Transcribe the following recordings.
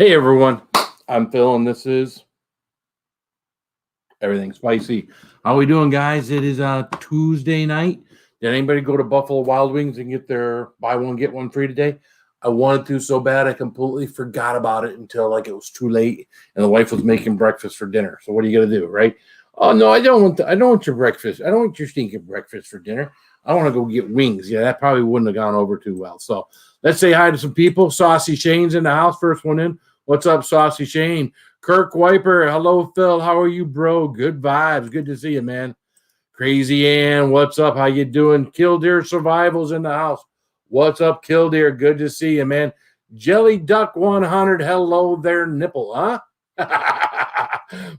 Hey everyone, I'm Phil and this is Everything Spicy. How we doing, guys? It is Tuesday night. Did anybody go to Buffalo Wild Wings and get their buy one get one free today? I wanted to so bad I completely forgot about it until like it was too late and the wife was making breakfast for dinner. So what are you gonna do, right? Oh no, I don't want your breakfast. I don't want your stinking breakfast for dinner. I want to go get wings. Yeah, that probably wouldn't have gone over too well. So let's say hi to some people. Saucy Shane's in the house. First one in. What's up, Saucy Shane? Kirk Wiper. Hello, Phil. How are you, bro? Good vibes. Good to see you, man. Crazy Ann. What's up? How you doing? Killdeer Survivals in the house. What's up, Killdeer? Good to see you, man. Jelly Duck 100. Hello there, nipple, huh?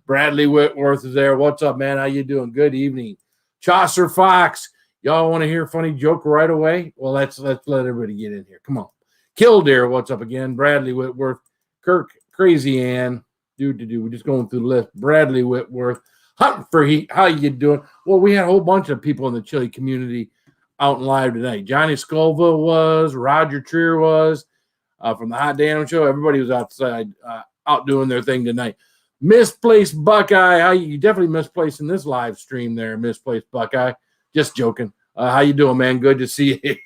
Bradley Whitworth is there. What's up, man? How you doing? Good evening. Chaucer Fox. Y'all want to hear a funny joke right away? Well, let's let everybody get in here. Come on. Killdeer, what's up again? Bradley Whitworth. Kirk, Crazy Ann. We're just going through the list. Bradley Whitworth. Hunting for Heat. How you doing? Well, we had a whole bunch of people in the chili community out and live tonight. Johnny Scoville was. Roger Trier was. From the Hot Damn Show. Everybody was outside out doing their thing tonight. Misplaced Buckeye. How you definitely misplaced in this live stream there, Misplaced Buckeye. Just joking. How you doing, man? Good to see you.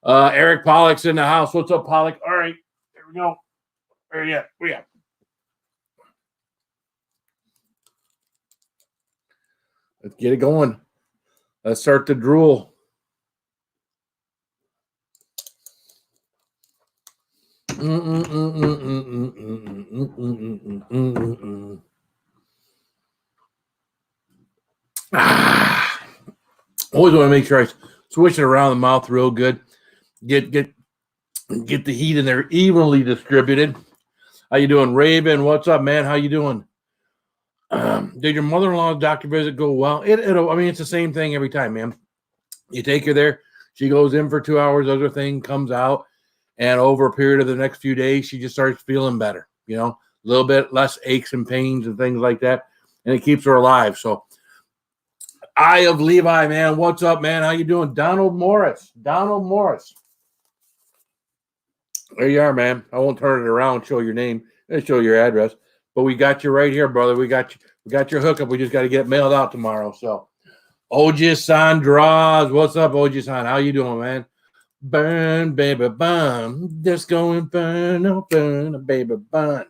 Eric Pollock's in the house. What's up, Pollock? All right, there we go. Where you at? Where you at? Let's get it going. Let's start the drool. Always want to make sure I swish it around the mouth real good. Get the heat in there evenly distributed. How you doing, Raven? What's up, man? How you doing? Did your mother-in-law's doctor visit go well? It's the same thing every time, man. You take her there, she goes in for 2 hours, does her thing, comes out, and over a period of the next few days, she just starts feeling better. A little bit less aches and pains and things like that, and it keeps her alive. So, Eye of Levi, man, what's up, man? How you doing? Donald Morris. There you are, man. I won't turn it around, show your name, and show your address. But we got you right here, brother. We got your hookup. We just got to get it mailed out tomorrow. So, Oji-san draws. What's up, Oji-san? How you doing, man? Burn, baby, burn. Just go and burn, oh, burn, baby, burn.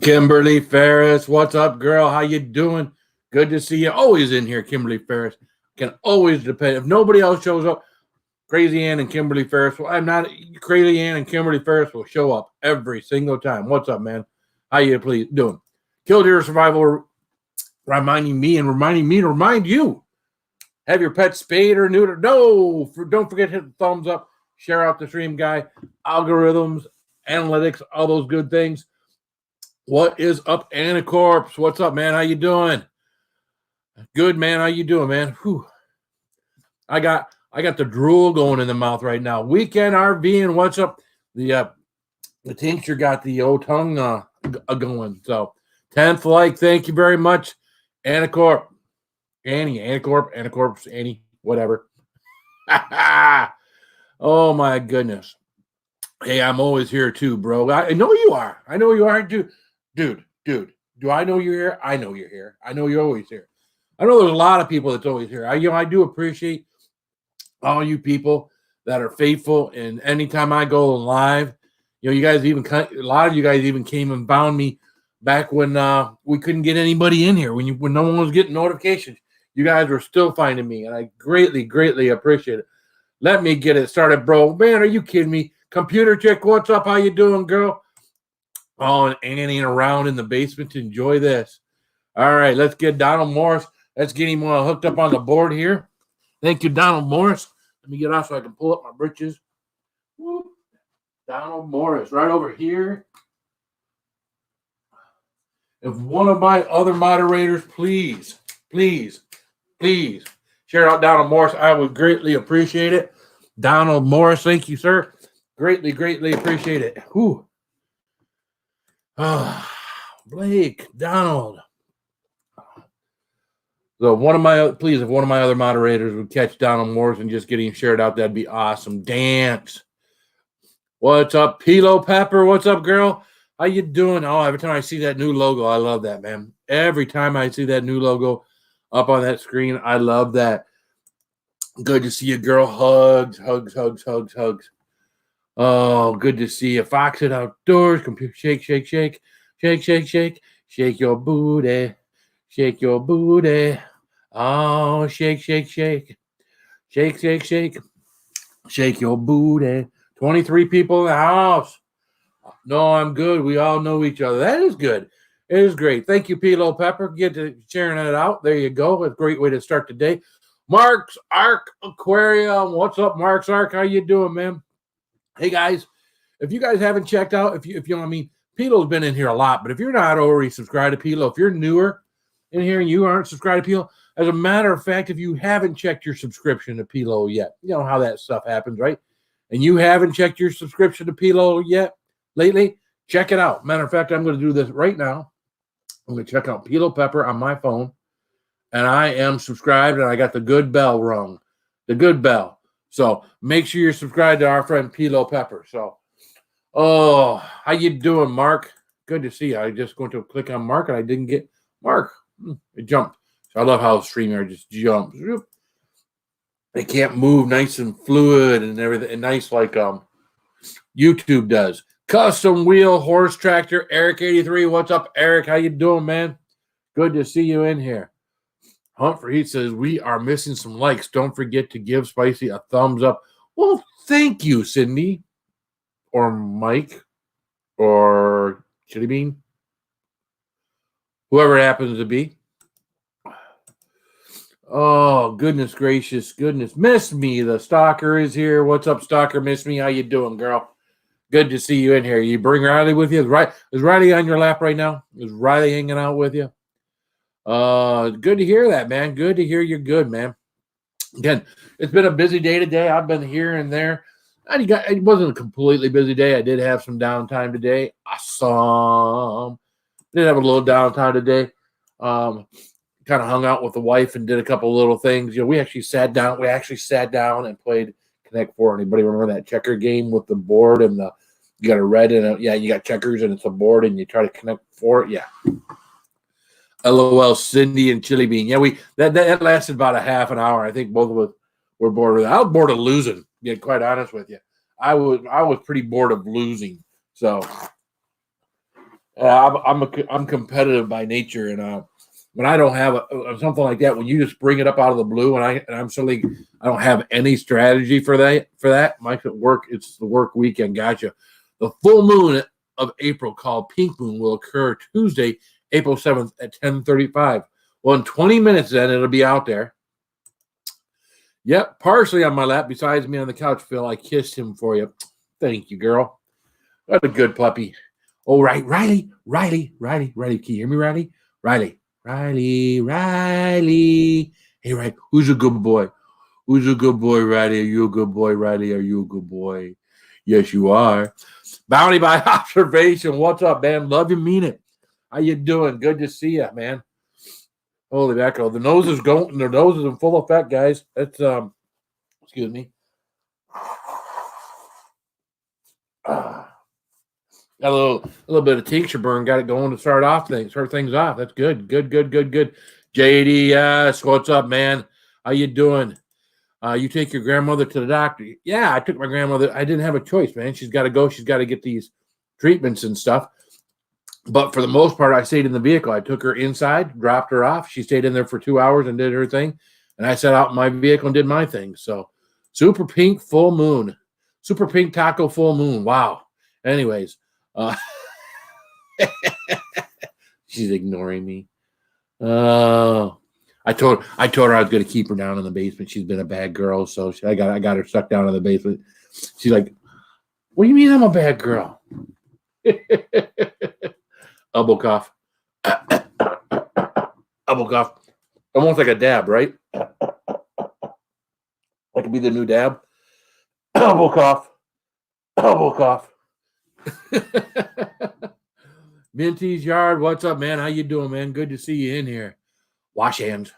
Kimberly Ferris. What's up, girl? How you doing? Good to see you. Always in here, Kimberly Ferris. Can always depend. If nobody else shows up, Crazy Ann and Kimberly Ferris. Well, I'm not Crazy Ann and Kimberly Ferris will show up every single time. What's up, man? How you please doing? Killdeer Survival reminding me to remind you. Have your pet spayed or neutered? No. Don't forget to hit the thumbs up. Share out the stream, guy. Algorithms, analytics, all those good things. What is up, Anacorps? What's up, man? How you doing? Good, man. How you doing, man? Whew. I got the drool going in the mouth right now. Weekend RV and what's up? The tincture got the old tongue going. So 10th like, thank you very much, Anacorp, Annie, whatever. Oh my goodness. Hey, I'm always here too, bro. I know you are. Dude. Do I know you're here? I know you're here. I know you're always here. I know there's a lot of people that's always here. I do appreciate all you people that are faithful, and anytime I go live, you guys a lot of you guys even came and found me back when we couldn't get anybody in here, when no one was getting notifications. You guys were still finding me, and I greatly appreciate it. Let me get it started, bro. Man, are you kidding me? Computer Chick, what's up? How you doing, girl? Oh, and Annie around in the basement to enjoy this. All right, let's get Donald Morris. Let's get him hooked up on the board here. Thank you, Donald Morris. Let me get off so I can pull up my britches. Whoop. Donald Morris, right over here. If one of my other moderators, please share out Donald Morris, I would greatly appreciate it. Donald Morris, thank you, sir. Greatly appreciate it. Whew. Blake, Donald. So if one of my other moderators would catch Donald Morris and just get him shared out, that'd be awesome. Dance. What's up, Pilo Pepper? What's up, girl? How you doing? Oh, every time I see that new logo, I love that, man. Every time I see that new logo up on that screen, I love that. Good to see you, girl. Hugs, hugs, hugs, hugs, hugs. Oh, good to see you. Fox it outdoors. Computer shake, shake, shake, shake, shake, shake, shake your booty, shake your booty. Oh, shake, shake, shake, shake, shake, shake, shake your booty. 23 people in the house. No, I'm good. We all know each other. That is good. It is great. Thank you, Pilo Pepper. Get to sharing it out. There you go. A great way to start the day. Mark's Ark Aquarium. What's up, Mark's Ark? How you doing, man? Hey guys, if you guys haven't checked out, if you know what I mean, Pilo's been in here a lot, but if you're not already subscribed to Pilo, if you're newer in here and you aren't subscribed to Pilo, as a matter of fact, if you haven't checked your subscription to Pilo yet, you know how that stuff happens, right? And you haven't checked your subscription to Pilo yet lately, check it out. Matter of fact, I'm going to do this right now. I'm going to check out Pilo Pepper on my phone, and I am subscribed, and I got the good bell rung, the good bell. So make sure you're subscribed to our friend Pilo Pepper. So, oh, how you doing, Mark? Good to see you. I just going to click on Mark, and I didn't get Mark. It jumped. So I love how StreamYard just jumps. They can't move nice and fluid and everything, and nice like YouTube does. Custom Wheel Horse Tractor, Eric83. What's up, Eric? How you doing, man? Good to see you in here. Hunt for Heat says, we are missing some likes. Don't forget to give Spicy a thumbs up. Well, thank you, Cindy. Or Mike. Or Chili Bean. Whoever it happens to be. Oh, goodness gracious. Goodness. Miss Me. The Stalker is here. What's up, Stalker? Miss Me. How you doing, girl? Good to see you in here. You bring Riley with you? Is Riley on your lap right now? Is Riley hanging out with you? Good to hear that, man. Good to hear you're good, man. Again, it's been a busy day today. I've been here and there. It wasn't a completely busy day. I did have some downtime today. Awesome. Did have a little downtime today. Kind of hung out with the wife and did a couple little things. You know, we actually sat down and played Connect Four. Anybody remember that checker game with the board and you got a red and you got checkers and it's a board and you try to connect four? Yeah. LOL, Cindy and Chili Bean. Yeah, that lasted about a half an hour. I think both of us were bored with it. I was bored of losing, to be quite honest with you. I was pretty bored of losing. So I'm competitive by nature, and when I don't have something like that, when you just bring it up out of the blue, and I'm suddenly I don't have any strategy for that. Mike at work, it's the work weekend. Gotcha. The full moon of April, called Pink Moon, will occur Tuesday, April 7th at 10:35. Well, in 20 minutes, then it'll be out there. Yep, partially on my lap. Besides me on the couch, Phil, I kissed him for you. Thank you, girl. What a good puppy. Oh, right, Riley. Can you hear me, Riley? Riley. Hey, Riley, who's a good boy? Who's a good boy, Riley? Are you a good boy, Riley? Are you a good boy? Yes, you are. Bounty by observation. What's up, man? Love you, mean it. How you doing? Good to see you, man. Holy mackerel. The nose is in full effect, guys. That's excuse me. Got a little bit of tincture burn, got it going to start things off. That's good. Good. JDS, what's up, man? How you doing? You take your grandmother to the doctor. Yeah, I took my grandmother. I didn't have a choice, man. She's got to go. She's got to get these treatments and stuff. But for the most part, I stayed in the vehicle. I took her inside, dropped her off. She stayed in there for 2 hours and did her thing. And I sat out in my vehicle and did my thing. So super pink full moon. Super pink taco full moon. Wow. Anyways. She's ignoring me. I told her I was going to keep her down in the basement. She's been a bad girl. So I got her stuck down in the basement. She's like, what do you mean I'm a bad girl? Elbow cough. Elbow cough. Almost like a dab, right? That could be the new dab. Elbow cough. Minty's Yard. What's up, man? How you doing, man? Good to see you in here. Wash your hands.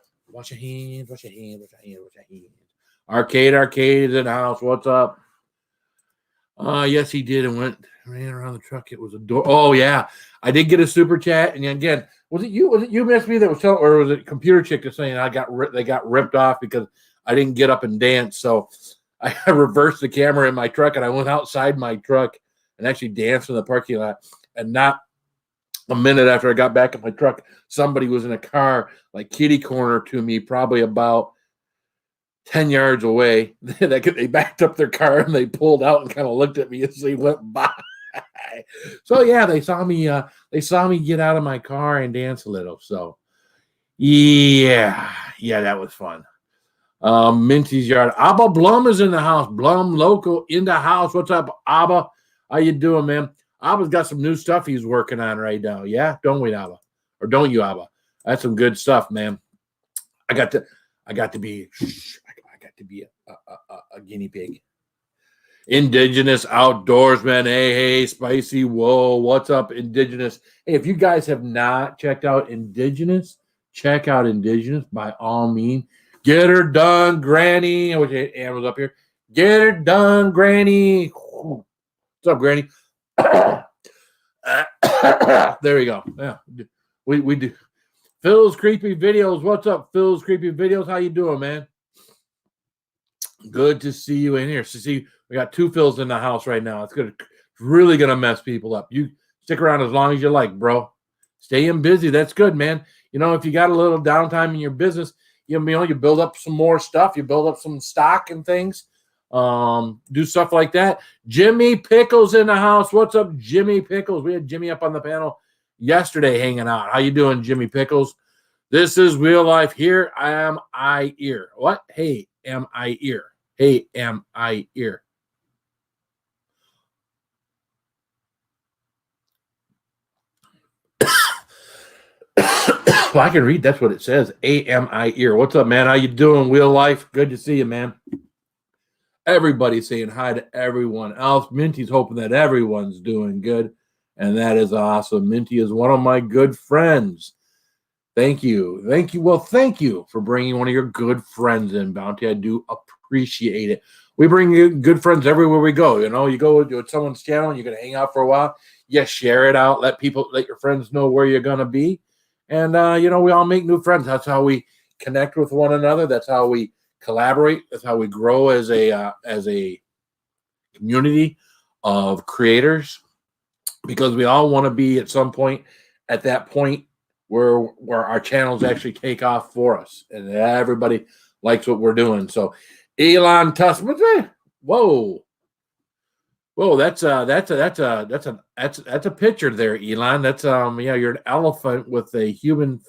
Arcade is in the house. What's up? Yes, he did, and ran around the truck. It was a door. Oh yeah, I did get a super chat, and again, was it you? Was it you, Miss Me, that was telling, or was it computer chick that's saying they got ripped off because I didn't get up and dance? So I reversed the camera in my truck, and I went outside my truck and actually danced in the parking lot. And not a minute after I got back in my truck, somebody was in a car like kitty corner to me, probably about 10 yards away. They backed up their car and they pulled out and kind of looked at me as they went by. So yeah, they saw me get out of my car and dance a little. So yeah, that was fun. Minty's yard. Abba Blum is in the house. Blum local in the house. What's up, Abba? How you doing, man? Abba's got some new stuff he's working on right now. Yeah, don't we, Abba? Or don't you, Abba? That's some good stuff, man. I got to be a guinea pig. Indigenous outdoorsman. Hey, Spicy. Whoa, what's up, Indigenous? Hey, if you guys have not checked out Indigenous, check out Indigenous by all means. Get her done, Granny. I wish Ann was up here. Get her done, Granny. What's up, Granny? There we go. Yeah, we do. Phil's Creepy Videos. What's up, Phil's Creepy Videos? How you doing, man? Good to see you in here. So see, we got two Phils in the house right now. It's really gonna mess people up. You stick around as long as you like, bro. Staying busy. That's good, man. You know, if you got a little downtime in your business, you build up some more stuff. You build up some stock and things. Do stuff like that. Jimmy Pickles in the house. What's up, Jimmy Pickles? We had Jimmy up on the panel yesterday hanging out. How you doing, Jimmy Pickles? This is real life. Here am I ear. What? Hey, am I ear? Hey, am I ear? Well, I can read. That's what it says. A-M-I ear. What's up, man? How you doing? Real life. Good to see you, man. Everybody's saying hi to everyone else. Minty's hoping that everyone's doing good, and that is awesome. Minty is one of my good friends. Thank you. Well, thank you for bringing one of your good friends in, Bounty. I do appreciate it. We bring good friends everywhere we go. You know, you go to someone's channel and you're going to hang out for a while. You share it out. Let your friends know where you're going to be. And, we all make new friends. That's how we connect with one another. That's how we collaborate. That's how we grow as a community of creators, because we all want to be at some point at that point where our channels actually take off for us and everybody likes what we're doing. So Elon Tusk, whoa, that's a picture there, Elon. That's you're an elephant with a human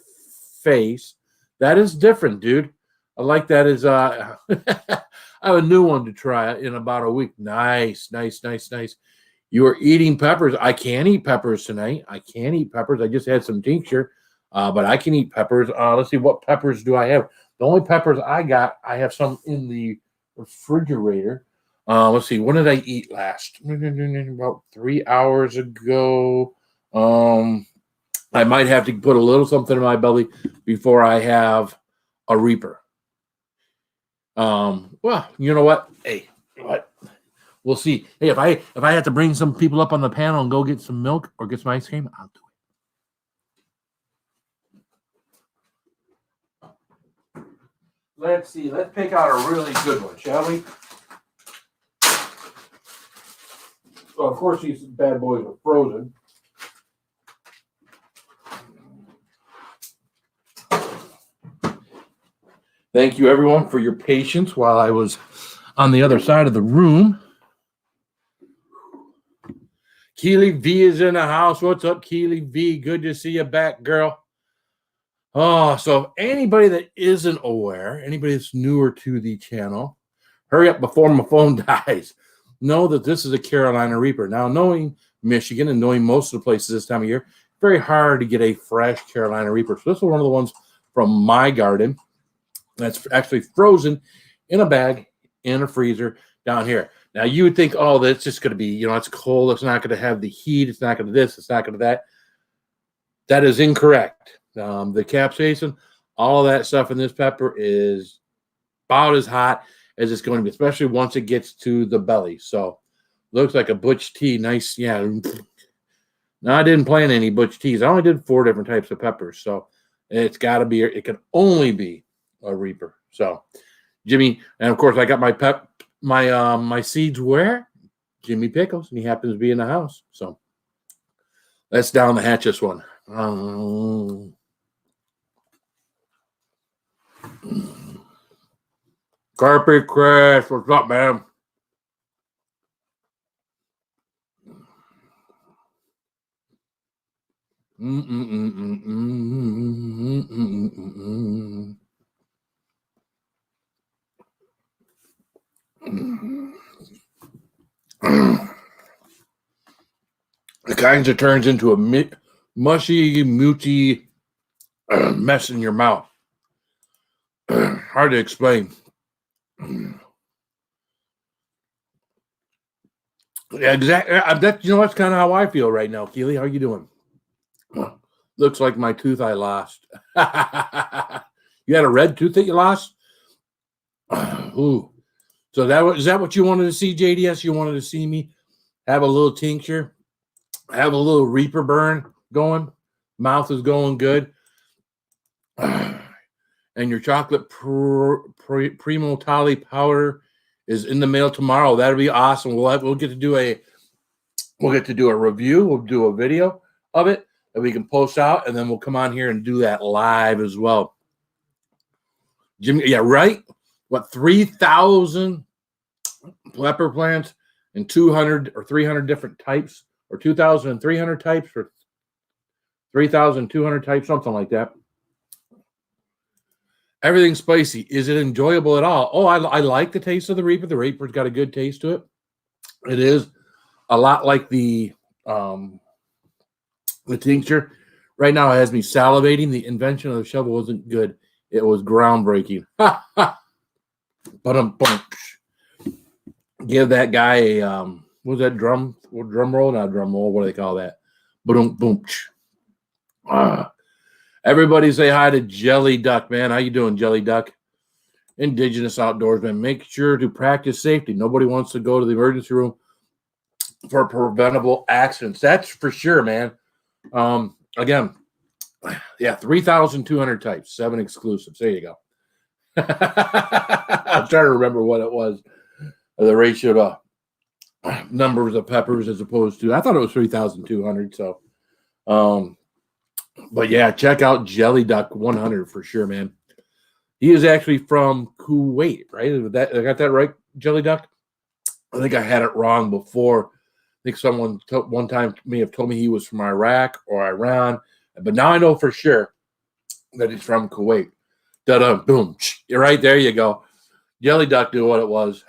face. That is different, dude. I like that. I have a new one to try in about a week. Nice. You are eating peppers. I can't eat peppers tonight. I just had some tincture, but I can eat peppers. Let's see, what peppers do I have? The only peppers I have some in the refrigerator. Let's see, when did I eat last? About 3 hours ago. I might have to put a little something in my belly before I have a Reaper. Well, you know what? Hey, what? We'll see. Hey, if I have to bring some people up on the panel and go get some milk or get some ice cream, I'll do it. Let's see. Let's pick out a really good one, shall we? So, of course, these bad boys are frozen. Thank you, everyone, for your patience while I was on the other side of the room. Keely V is in the house. What's up, Keely V? Good to see you back, girl. Oh, so anybody that isn't aware, anybody that's newer to the channel, hurry up before my phone dies. Know that this is a Carolina Reaper. Now, knowing Michigan and knowing most of the places this time of year, very hard to get a fresh Carolina Reaper. So this is one of the ones from my garden that's actually frozen in a bag in a freezer down here. Now, you would think, oh, that's just going to be, it's cold. It's not going to have the heat. It's not going to this. It's not going to that. That is incorrect. The capsaicin, all of that stuff in this pepper is about as hot as it's going to be, especially once it gets to the belly. So Looks like a Butch tea. Nice. Yeah. No, I didn't plant any Butch teas. I only did 4 different types of peppers. So it's got to be, it can only be a Reaper. So Jimmy, and of course I got my seeds where? Jimmy Pickles, and he happens to be in the house. So let's down the hatch this one. Carpet Crash, what's up, man? The kinds that turns into a mushy, muty mess in your mouth. Hard to explain. Yeah, exactly. That's kind of how I feel right now. Keely, how you doing? Looks like my tooth I lost. You had a red tooth that you lost? Ooh. So is that what you wanted to see, JDS? You wanted to see me have a little tincture, have a little Reaper burn going. Mouth is going good. And your chocolate Primo Tali powder is in the mail tomorrow. That'll be awesome. We'll get to do a review. We'll do a video of it that we can post out, and then we'll come on here and do that live as well. Jimmy, yeah, right. What 3,000 pepper plants and 200 or 300 different types, or 2,300 types, or 3,200 types, something like that. Everything's spicy. Is it enjoyable at all? Oh, I like the taste of the Reaper. The Reaper's got a good taste to it. It is a lot like the tincture. Right now, it has me salivating. The invention of the shovel wasn't good. It was groundbreaking. But give that guy a what was that drum roll? Not drum roll. What do they call that? Boom. Everybody say hi to Jelly Duck, man. How you doing, Jelly Duck? Indigenous outdoors, man. Make sure to practice safety. Nobody wants to go to the emergency room for preventable accidents. That's for sure, man. Again, yeah, 3,200 types, 7 exclusives. There you go. I'm trying to remember what it was. The ratio to numbers of peppers as opposed to, I thought it was 3,200. So, but yeah, check out Jelly Duck 100 for sure, man. He is actually from Kuwait, right? I got that right, Jelly Duck? I think I had it wrong before. I think someone one time may have told me he was from Iraq or Iran, but now I know for sure that he's from Kuwait. Da-da, boom. Right there you go. Jelly Duck knew what it was.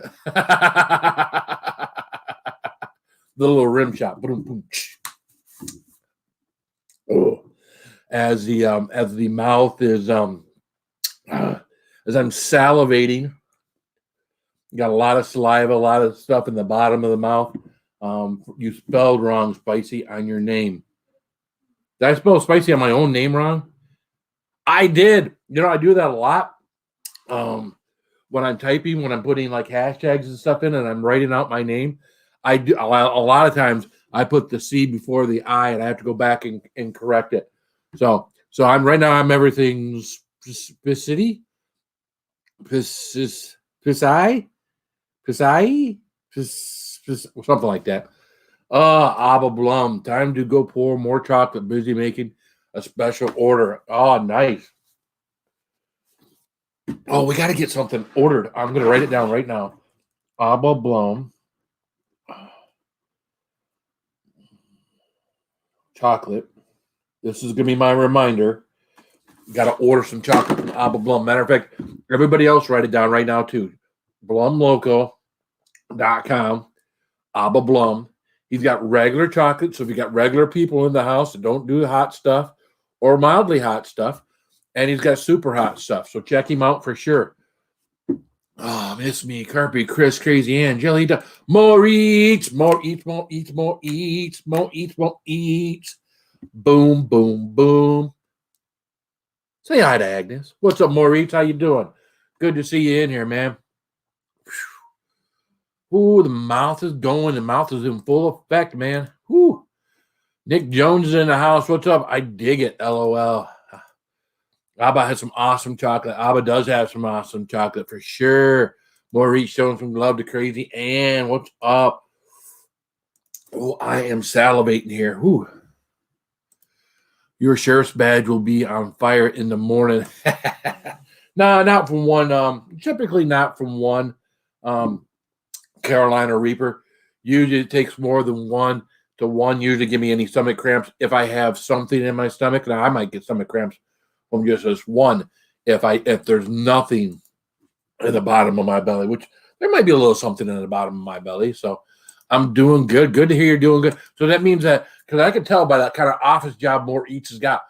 The little rim shot. Boom, boom. Oh. As the mouth is as I'm salivating, got a lot of saliva, a lot of stuff in the bottom of the mouth. You spelled wrong spicy on your name. Did I spell spicy on my own name wrong? I did. I do that a lot. When I'm typing, when I'm putting like hashtags and stuff in and I'm writing out my name, I do a lot of times I put the C before the I and I have to go back and correct it. So I'm everything's Piscity, something like that. Abba Blum, time to go pour more chocolate. Busy making a special order. Oh, nice. Oh, we got to get something ordered. I'm going to write it down right now. Abba Blum. Chocolate. This is going to be my reminder. Got to order some chocolate from Abba Blum. Matter of fact, everybody else write it down right now too. BlumLoco.com. Abba Blum. He's got regular chocolate. So if you got regular people in the house that don't do hot stuff or mildly hot stuff, and he's got super hot stuff. So check him out for sure. Oh, miss me, Carpy, Chris, Crazy Ann, Jelly Duck. More eats. Boom, boom, boom. Say hi to Agnes. What's up, Maurice? How you doing? Good to see you in here, man. Ooh, the mouth is going. The mouth is in full effect, man. Ooh. Nick Jones is in the house. What's up? I dig it. LOL. Abba has some awesome chocolate. Abba does have some awesome chocolate for sure. Maurice showing some love to Crazy Ann. What's up? Oh, I am salivating here. Ooh. Your sheriff's badge will be on fire in the morning. No, not from one. Typically not from one Carolina Reaper. Usually it takes more than one to one. Usually give me any stomach cramps if I have something in my stomach. Now I might get stomach cramps from just this one if there's nothing in the bottom of my belly, which there might be a little something in the bottom of my belly. So I'm doing good. Good to hear you're doing good. So that means that because I can tell by that kind of office job More Eats has got.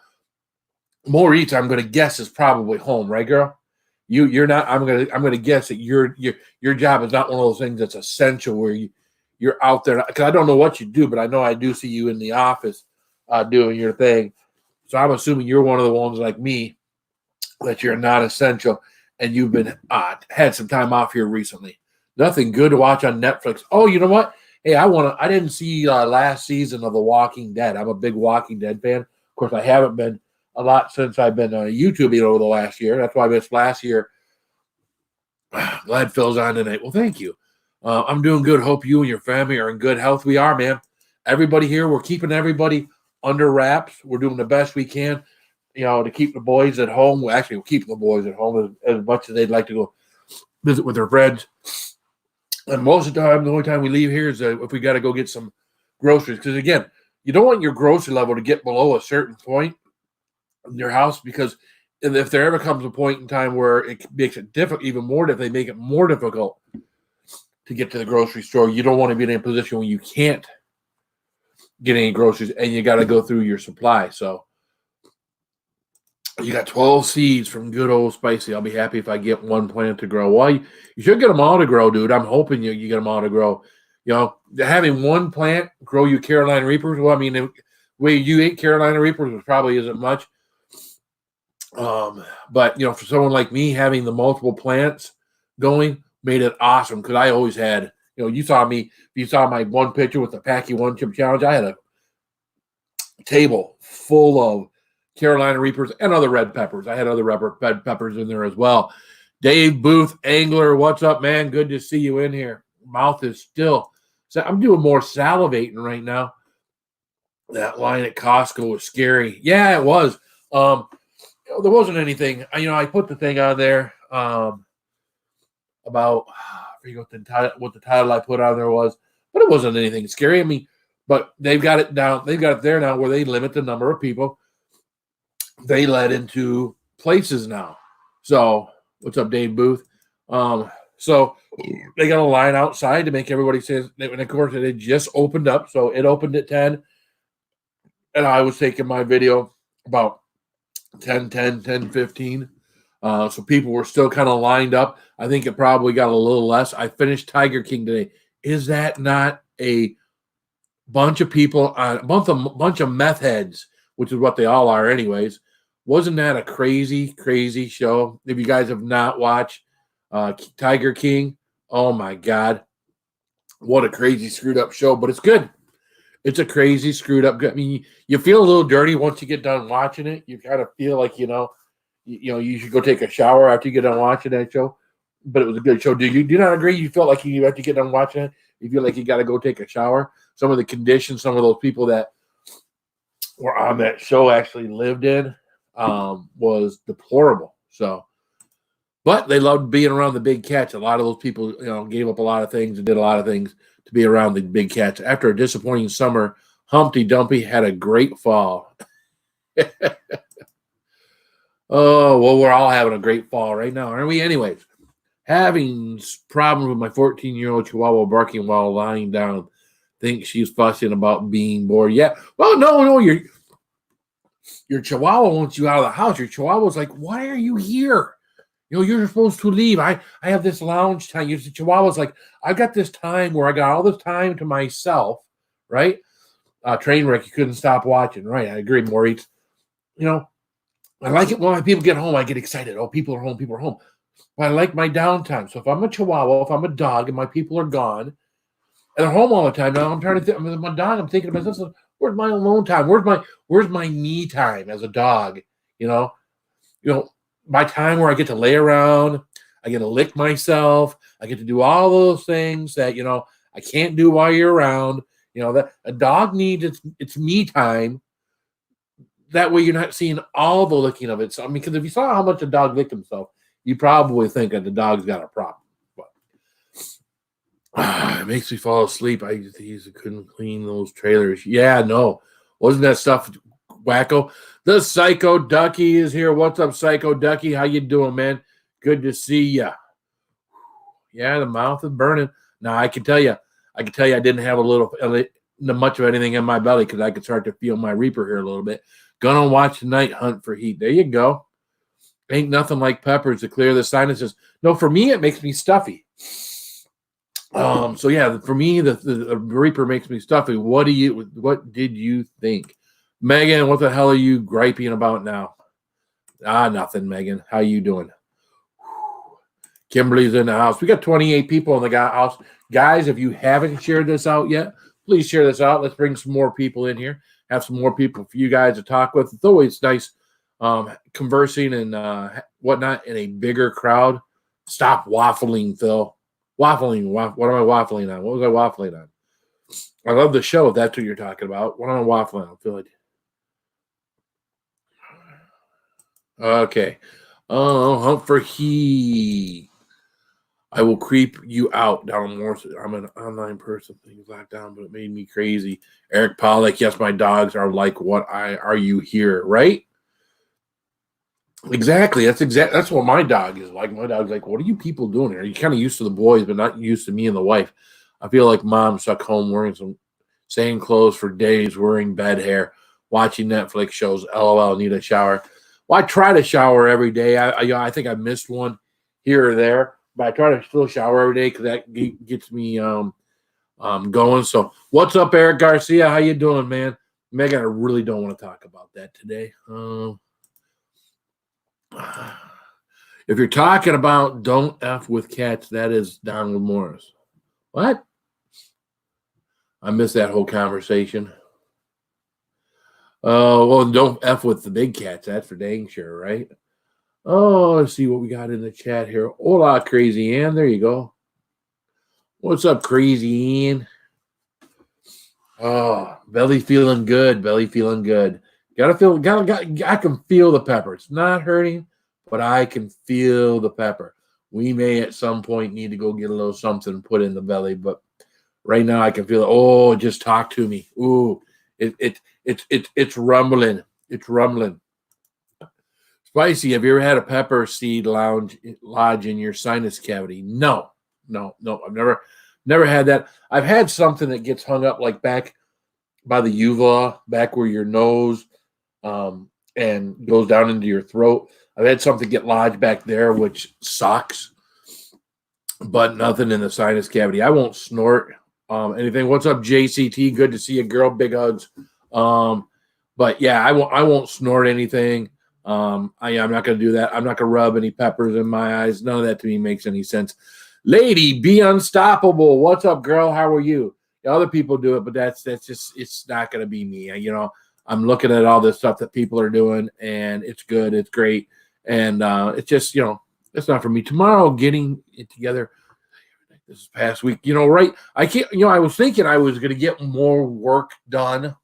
More Eats, I'm going to guess, is probably home, right, girl? You're not. I'm gonna guess that your job is not one of those things that's essential where you're out there. Because I don't know what you do, but I know I do see you in the office doing your thing. So I'm assuming you're one of the ones like me that you're not essential, and you've been had some time off here recently. Nothing good to watch on Netflix. Oh, you know what? Hey, I didn't see last season of The Walking Dead. I'm a big Walking Dead fan. Of course, I haven't been a lot since I've been YouTubing over the last year. That's why I missed last year. Glad Phil's on tonight. Well, thank you. I'm doing good. Hope you and your family are in good health. We are, man. Everybody here, we're keeping everybody under wraps. We're doing the best we can, to keep the boys at home. Well, actually, we're keeping the boys at home as much as they'd like to go visit with their friends. And most of the time, the only time we leave here is if we got to go get some groceries. Because, again, you don't want your grocery level to get below a certain point in your house, because if there ever comes a point in time where it makes it difficult, even more, if they make it more difficult to get to the grocery store, you don't want to be in a position where you can't get any groceries and you got to go through your supply. So you got 12 seeds from good old Spicy. I'll be happy if I get one plant to grow. Well, you should get them all to grow, dude. I'm hoping you get them all to grow. Having one plant grow you Carolina Reapers. Well, I mean, the way you ate Carolina Reapers probably isn't much. But for someone like me, having the multiple plants going made it awesome, because I always had, you saw my one picture with the Packy One Chip Challenge. I had a table full of Carolina Reapers and other red peppers. I had other red peppers in there as well. Dave Booth, Angler, what's up, man? Good to see you in here. Mouth is still. So I'm doing more salivating right now. That line at Costco was scary. Yeah, it was. There wasn't anything. I put the thing on there about I forget what the title I put on there was, but it wasn't anything scary. I mean, but they've got it down. They've got it there now where they limit the number of people they let into places now. So what's up, Dave Booth? So they got a line outside to make everybody say, and of course it just opened up. So it opened at 10, and I was taking my video about 10:15. So people were still kind of lined up. I think it probably got a little less. I finished Tiger King today. Is that not a bunch of people, a bunch of meth heads, which is what they all are anyways? Wasn't that a crazy, crazy show? If you guys have not watched Tiger King, oh my God, what a crazy screwed up show, but it's good. It's a crazy screwed up. I mean, you feel a little dirty once you get done watching it. You kind of feel like, you should go take a shower after you get done watching that show. But it was a good show. Do you not agree? You felt like you have to get done watching it? You feel like you got to go take a shower? Some of the conditions, some of those people that were on that show actually lived in was deplorable. So, but they loved being around the big cats. A lot of those people, gave up a lot of things and did a lot of things to be around the big cats. After a disappointing summer, Humpty Dumpty had a great fall. Oh, well, we're all having a great fall right now, aren't we? Anyways, having problems with my 14-year-old Chihuahua barking while lying down. Think she's fussing about being bored. Yeah. Well, no, your Chihuahua wants you out of the house. Your Chihuahua's like, why are you here? You're supposed to leave. I have this lounge time. Your Chihuahua's like, I've got this time where I got all this time to myself, right? Trainwreck, you couldn't stop watching, right? I agree, Maurice. I like it when people get home. I get excited. Oh, people are home. People are home. But I like my downtime. So if I'm a chihuahua, if I'm a dog, and my people are gone, and they're home all the time, now I'm trying to think. I'm my dog. I'm thinking to myself, where's my alone time? Where's my me time as a dog? You know, my time where I get to lay around, I get to lick myself, I get to do all those things that I can't do while you're around. That a dog needs its me time. That way, you're not seeing all the licking of it. So, I mean, because if you saw how much a dog licked himself, you probably think that the dog's got a problem. But it makes me fall asleep. I couldn't clean those trailers. Yeah, no, wasn't that stuff wacko? The Psycho Ducky is here. What's up, Psycho Ducky? How you doing, man? Good to see ya. Yeah, the mouth is burning. Now I can tell you, I didn't have much of anything in my belly because I could start to feel my Reaper here a little bit. Gonna watch Night Hunt for heat. There you go. Ain't nothing like peppers to clear the sinuses. No, for me it makes me stuffy. So yeah, for me the Reaper makes me stuffy. What did you think, Megan? What the hell are you griping about now? Nothing, Megan. How you doing? Kimberly's in the house. We got 28 people in the house. Guys, if you haven't shared this out yet, please share this out. Let's bring some more people in here. Have some more people for you guys to talk with. It's always nice conversing and whatnot in a bigger crowd. Stop waffling, Phil. Waffling. What am I waffling on? What was I waffling on? I love the show if that's what you're talking about. What am I waffling on? Phil? Okay. Hunt for heat. I will creep you out down more. I'm an online person. Things locked down, but it made me crazy. Eric Pollock. Yes, my dogs are like what are you here, right? Exactly. That's what my dog is like. My dog's like, what are you people doing here? You're kind of used to the boys, but not used to me and the wife. I feel like mom stuck home wearing some same clothes for days, wearing bed hair, watching Netflix shows. LOL. Need a shower. Well, I try to shower every day. I think I missed one here or there, but I try to still shower every day because that gets me going. So, what's up, Eric Garcia? How you doing, man? Megan, I really don't want to talk about that today. If you're talking about don't F with cats, that is Donald Morris. What? I missed that whole conversation. Well, don't F with the big cats. That's for dang sure, right? Oh, let's see what we got in the chat here. Hola, Crazy Ann. There you go. What's up, Crazy Ann? Oh, belly feeling good. Belly feeling good. I can feel the pepper. It's not hurting, but I can feel the pepper. We may at some point need to go get a little something put in the belly, but right now I can feel it. Oh, just talk to me. Ooh, it's rumbling. It's rumbling. Spicy, have you ever had a pepper seed lodge in your sinus cavity? No. I've never had that. I've had something that gets hung up like back by the uvula, back where your nose and goes down into your throat. I've had something get lodged back there, which sucks, but nothing in the sinus cavity. I won't snort anything. What's up, JCT? Good to see you, girl. Big hugs. But yeah, I won't snort anything. I'm not going to do that. I'm not going to rub any peppers in my eyes. None of that to me makes any sense. Lady, be unstoppable. What's up, girl? How are you? Other people do it, but that's just it's not going to be me. I'm looking at all this stuff that people are doing, and it's good, it's great, and it's just it's not for me. Tomorrow, getting it together this past week, right? I can't. I was thinking I was going to get more work done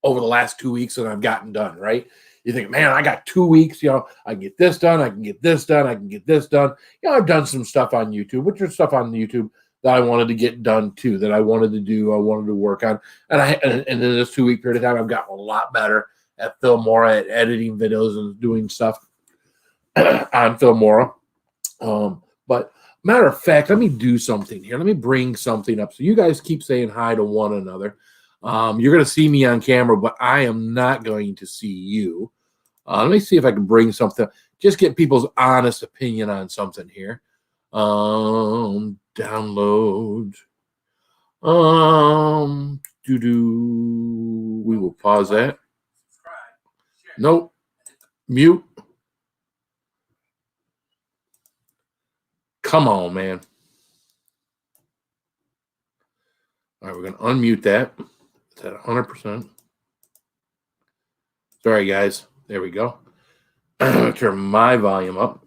over the last 2 weeks than I've gotten done. Right? You think, man, I got 2 weeks. I can get this done. I can get this done. I can get this done. I've done some stuff on YouTube, which is stuff on YouTube that I wanted to get done too, that I wanted to do, I wanted to work on. And in this 2 week period of time, I've gotten a lot better at Filmora, at editing videos and doing stuff on Filmora. But matter of fact, let me do something here. Let me bring something up. So you guys keep saying hi to one another. You're going to see me on camera, but I am not going to see you. Let me see if I can bring something, just get people's honest opinion on something here. Download. We will pause that. Nope. Mute. Come on, man. All right, we're going to unmute that. It's at 100%. Sorry, guys. There we go. Turn my volume up.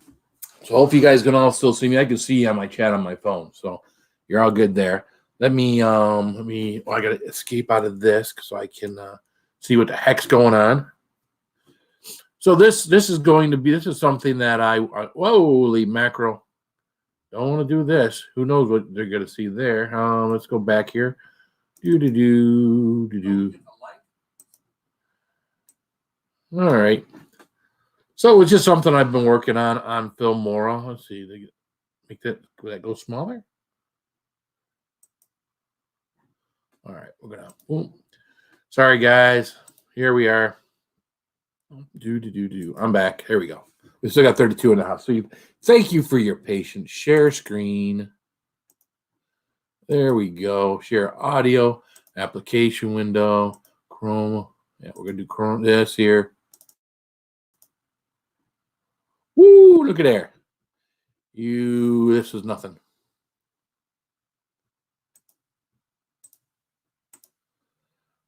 So hopefully you guys can all still see me. I can see you on my chat on my phone. So you're all good there. Let me I got to escape out of this so I can see what the heck's going on. So this is something that I holy mackerel. Don't want to do this. Who knows what they're going to see there. Let's go back here. Do. All right. So it's just something I've been working on Filmora. Let's see. Make that go smaller. All right, we're gonna. Boom. Sorry, guys. Here we are. I'm back. Here we go. We still got 32 in the house. So thank you for your patience. Share screen. There we go. Share audio. Application window. Chrome. Yeah, we're gonna do Chrome. This here. Woo! Look at there. This is nothing.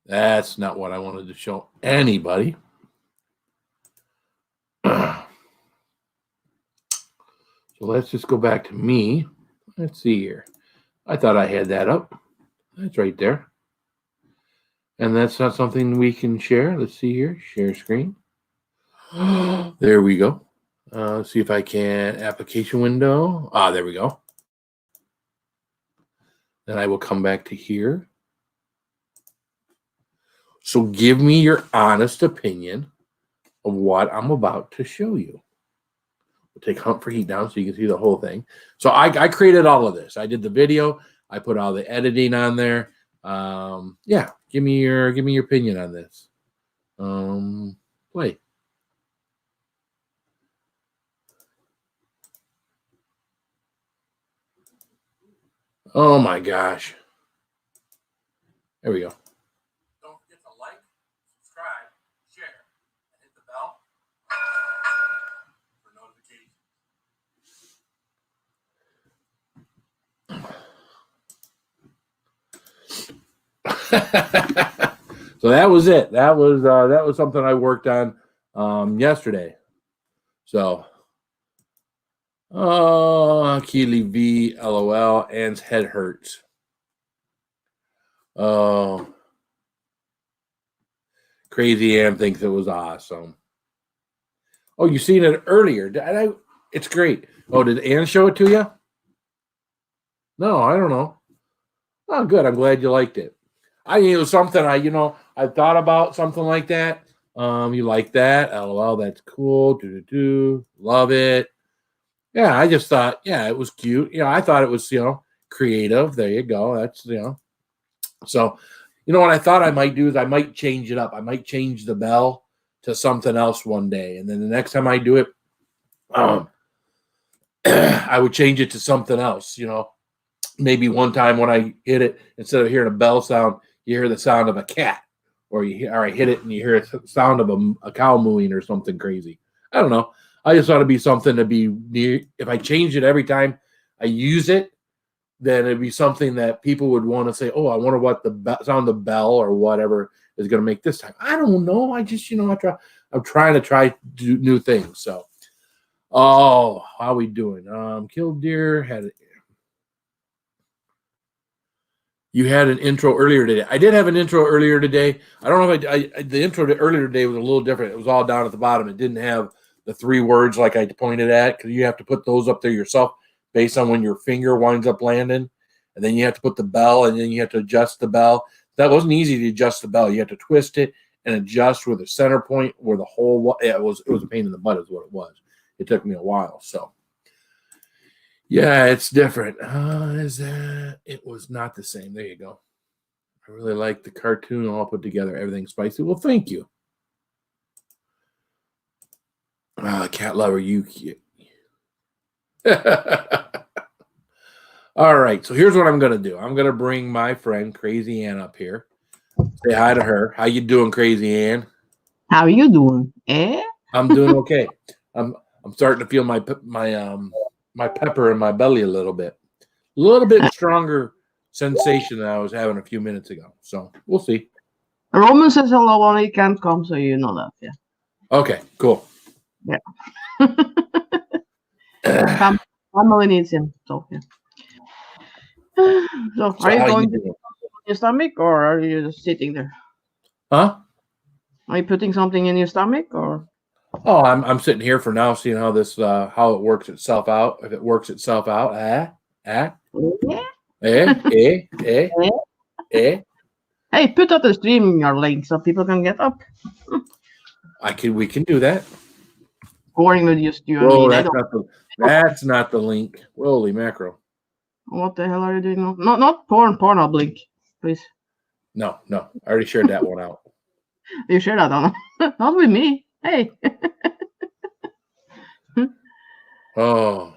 That's not what I wanted to show anybody. So let's just go back to me. Let's see here. I thought I had that up. That's right there. And that's not something we can share. Let's see here. Share screen. There we go. See if I can. Application window. There we go. Then I will come back to here. So give me your honest opinion of what I'm about to show you. We'll take Hunt for Heat down so you can see the whole thing. So I created all of this. I did the video. I put all the editing on there. Yeah, give me your opinion on this. Play. Oh my gosh. There we go. Don't forget to like, subscribe, share, and hit the bell for notifications. So that was it. That was something I worked on yesterday. So Keely V, LOL, Ann's head hurts. Oh, Crazy Ann thinks it was awesome. Oh, you seen it earlier? It's great. Oh, did Ann show it to you? No, I don't know. Oh, good. I'm glad you liked it. It was something I thought about something like that. You like that? LOL, that's cool. Love it. Yeah, I just thought, yeah, it was cute. I thought it was, creative. There you go. That's, So, what I thought I might do is I might change it up. I might change the bell to something else one day. And then the next time I do it, I would change it to something else, Maybe one time when I hit it, instead of hearing a bell sound, you hear the sound of a cat. Or I hit it and you hear a sound of a cow mooing or something crazy. I don't know. I just thought it'd be something to be near. If I change it every time I use it, then it'd be something that people would want to say, oh, I wonder what the sound of the bell or whatever is going to make this time. I don't know. I just, I'm trying to try new things. So, how are we doing? Killdeer you had an intro earlier today. I did have an intro earlier today. I don't know if the intro to earlier today was a little different. It was all down at the bottom. It didn't have the 3 words like I pointed at, because you have to put those up there yourself based on when your finger winds up landing. And then you have to put the bell, and then you have to adjust the bell. That wasn't easy to adjust the bell. You have to twist it and adjust where the center point, where the whole, it was a pain in the butt is what it was. It took me a while. So, yeah, it's different. It was not the same. There you go. I really like the cartoon all put together. Everything spicy. Well, thank you. Cat lover, you cute. All right, so here's what I'm going to do. I'm going to bring my friend Crazy Ann up here. Say hi to her. How you doing, Crazy Ann? How are you doing? I'm doing okay. I'm starting to feel my my pepper in my belly a little bit stronger sensation than I was having a few minutes ago. So we'll see. Roman says hello and he can't come, so you know that. Yeah. Okay, cool. Yeah. Family needs him. So yeah. So are you how going you to doing? your stomach or are you just sitting there? Huh? Are you putting something in your stomach or? Oh, I'm sitting here for now, seeing how this how it works itself out. If it works itself out, Yeah. Hey, put up the streaming link so people can get up. We can do that. Scoring with just you and Whoa, me. that's not the link. Holy mackerel! What the hell are you doing now? Not Pornhub link, please. No, I already shared that one out. You share that on not with me. Hey. Oh,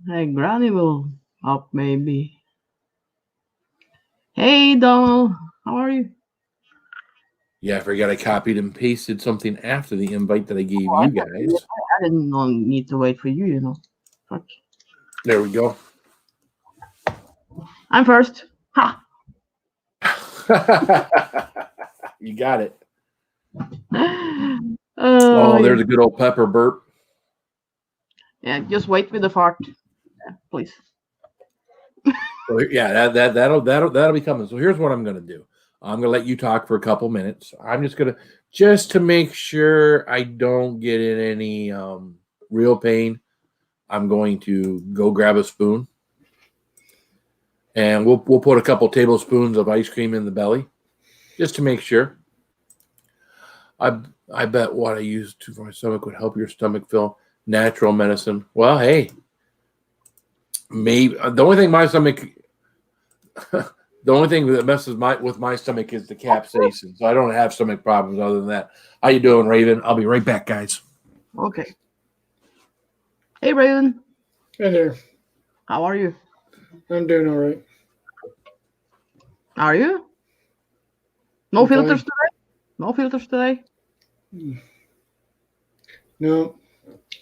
Hey, Granny will up maybe. Hey, Donald, how are you? yeah, I forgot I copied and pasted something after the invite that I gave you guys. I didn't need to wait for you, you know. Fuck. There we go. I'm first. Ha! You got it. Oh, there's a good old pepper burp. Yeah, just wait with the fart, please. So, yeah, that'll be coming. So here's what I'm gonna do. I'm gonna let you talk for a couple minutes. I'm just to make sure I don't get in any real pain. I'm going to go grab a spoon, and we'll put a couple tablespoons of ice cream in the belly, just to make sure. I bet what I use for my stomach would help your stomach feel natural medicine. Well, hey, maybe the only thing that messes with my stomach is the capsaicin. So I don't have stomach problems other than that. How you doing, Raven? I'll be right back, guys. Okay. Hey, Raven. Hey there. How are you? I'm doing all right. Are you? No filters today? No filters today? No.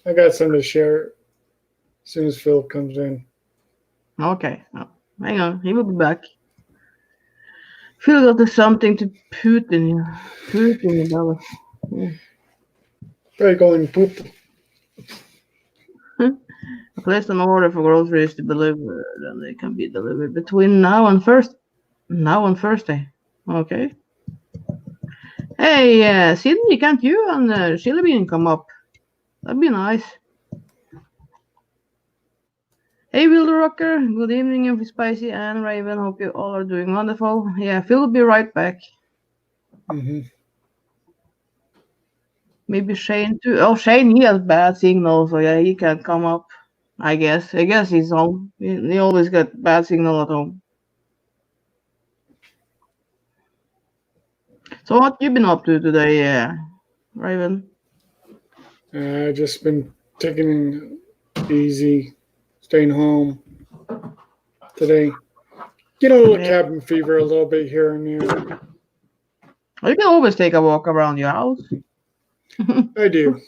I got something to share as soon as Phil comes in. Okay. Oh, hang on. He will be back. Phil got something to put in your belly. Probably going poop. I placed an order for groceries to be delivered, and they can be delivered between now and Thursday. Okay. Hey, Sydney, can't you and Chili Bean come up? That'd be nice. Hey, Wilder Rocker. Good evening, Infy Spicy and Raven. Hope you all are doing wonderful. Yeah, Phil will be right back. Mm-hmm. Maybe Shane too. Oh, Shane, he has bad signal, so yeah, he can't come up. I guess he's home. He always got bad signal at home. So what you been up to today, Raven? I just been taking it easy, staying home today. Get a little cabin fever a little bit here and there. You can always take a walk around your house. I do.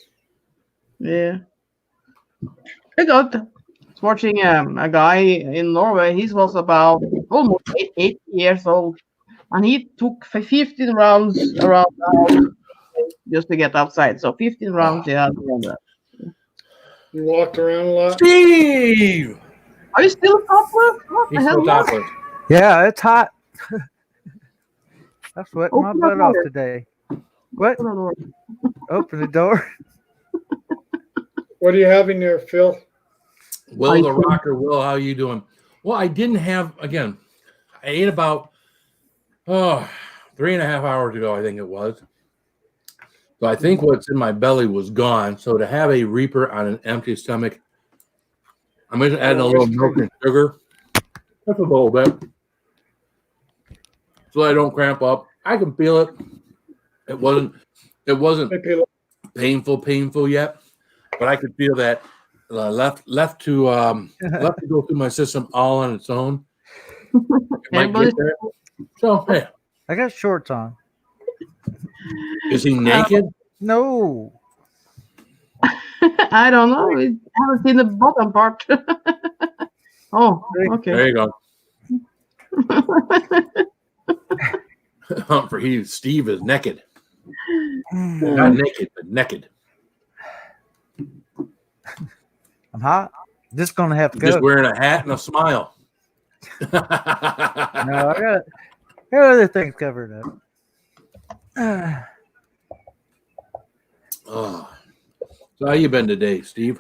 Yeah. I got watching a guy in Norway. He was about almost 80 years old, and he took 15 rounds around the house just to get outside. So 15 rounds, yeah. You walked around a lot? Steve! Are you still topless? What the hell? Topless. Yeah, it's hot. I sweat my butt off today. What? Open the door. What are you having there, Phil? Will the Rocker, Will, how you doing? Well, I didn't have, again, I ate about 3.5 hours ago, I think it was. So I think what's in my belly was gone. So to have a Reaper on an empty stomach, I'm going to add a little milk and sugar. Just a little bit. So I don't cramp up. I can feel it. It wasn't painful yet, but I could feel that left to go through my system all on its own. Might get there. So hey, I got shorts on. Is he naked? No. I don't know. I haven't seen the bottom part. Oh, okay. There you go. For Steve is naked. Not naked, but naked. I'm hot. Just gonna have to Just go. wearing a hat and a smile. No, I got other things covered up. Oh. So how you been today, Steve?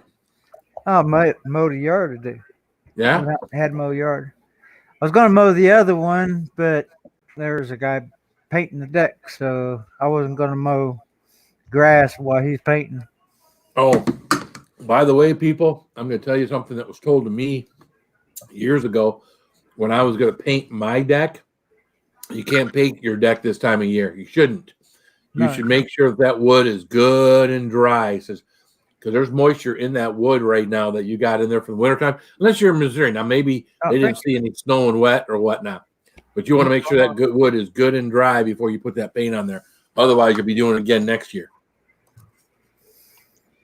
I mowed the yard today. Yeah? I had to mow the yard. I was gonna mow the other one, but there was a guy painting the deck, so I wasn't gonna mow grass while he's painting. Oh, by the way, people, I'm going to tell you something that was told to me years ago when I was going to paint my deck. You can't paint your deck this time of year. You shouldn't. You No. should make sure that wood is good and dry. Because there's moisture in that wood right now that you got in there for the wintertime. Unless you're in Missouri. Now, maybe they didn't see any snow and wet or whatnot. But you want to make sure that good wood is good and dry before you put that paint on there. Otherwise, you'll be doing it again next year.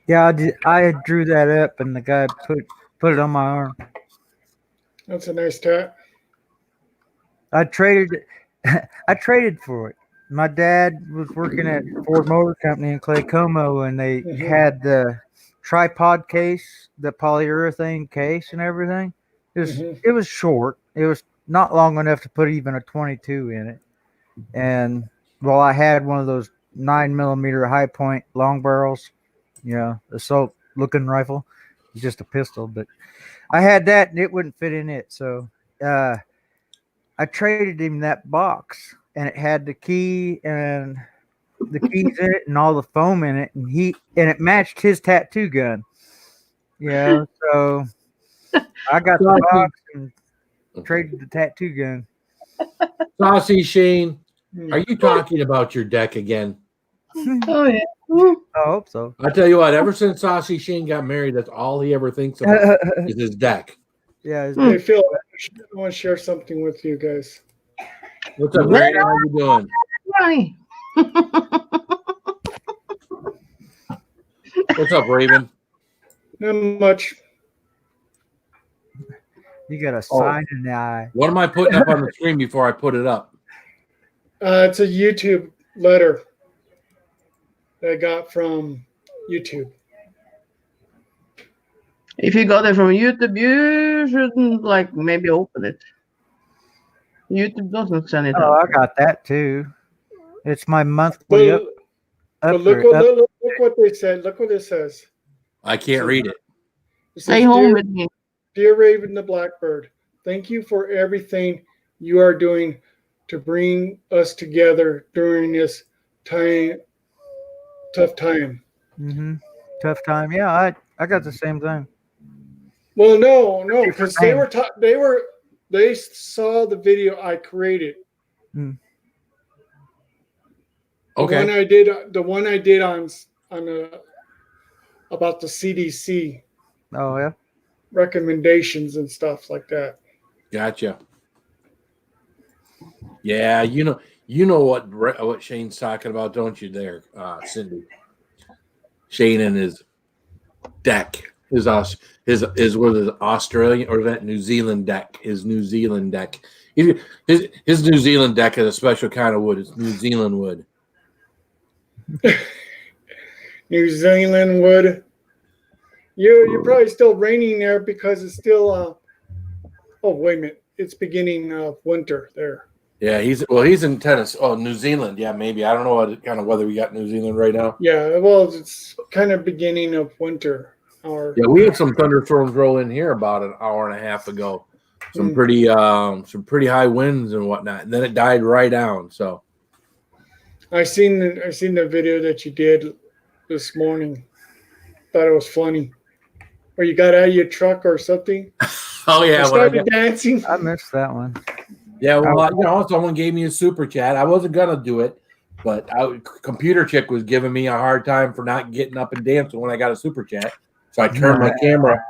Yeah, I drew that up, and the guy put it on my arm. That's a nice tat. I traded for it. My dad was working at Ford Motor Company in Claycomo, and they had the tripod case, the polyurethane case, and everything. It was short. It was not long enough to put even a 22 in it. And well, I had one of those 9mm high point long barrels, assault looking rifle, just a pistol. But I had that, and it wouldn't fit in it. So I traded him that box, and it had the key and the keys in it, and all the foam in it, and it matched his tattoo gun. So I got the box and traded the tattoo gun. Saucy Shane, are you talking about your deck again? Oh yeah. I hope so. I tell you what, ever since Saucy Shane got married, that's all he ever thinks about is his deck. Yeah. Hey, Phil, I want to share something with you guys. What's up, Brandon? How you doing? Right. What's up, Raven? Not much. You got a sign in the eye. What am I putting up on the screen before I put it up? It's a YouTube letter that I got from YouTube. If you got it from YouTube, you shouldn't maybe open it. YouTube doesn't send it Oh, out. I got that too. It's my monthly But look what they said. Look what it says. I can't read it. Stay home with me. Dear Raven the Blackbird, thank you for everything you are doing to bring us together during this tough time. Tough time. Yeah, I got the same thing. Well, no, because they saw the video I created. Okay. The one I did on about the CDC. Oh yeah. Recommendations and stuff like that. Gotcha. Yeah, you know what Shane's talking about, don't you? There, Cindy. Shane and his deck, his Australian or is that New Zealand deck? His New Zealand deck. His New Zealand deck is a special kind of wood. It's New Zealand wood. New Zealand wood. You're probably still raining there because it's still. Oh wait a minute! It's beginning of winter there. Yeah, he's in Tennessee. Oh, New Zealand. Yeah, maybe. I don't know what kind of weather we got in New Zealand right now. Yeah, well, it's kind of beginning of winter. Yeah, we had some thunderstorms roll in here about an hour and a half ago. Some pretty high winds and whatnot, and then it died right down. So I seen the video that you did this morning. Thought it was funny. Or you got out of your truck or something. Oh yeah, started dancing. I missed that one. Yeah, well, someone gave me a super chat. I wasn't gonna do it, but computer chick was giving me a hard time for not getting up and dancing when I got a super chat. So I turned my camera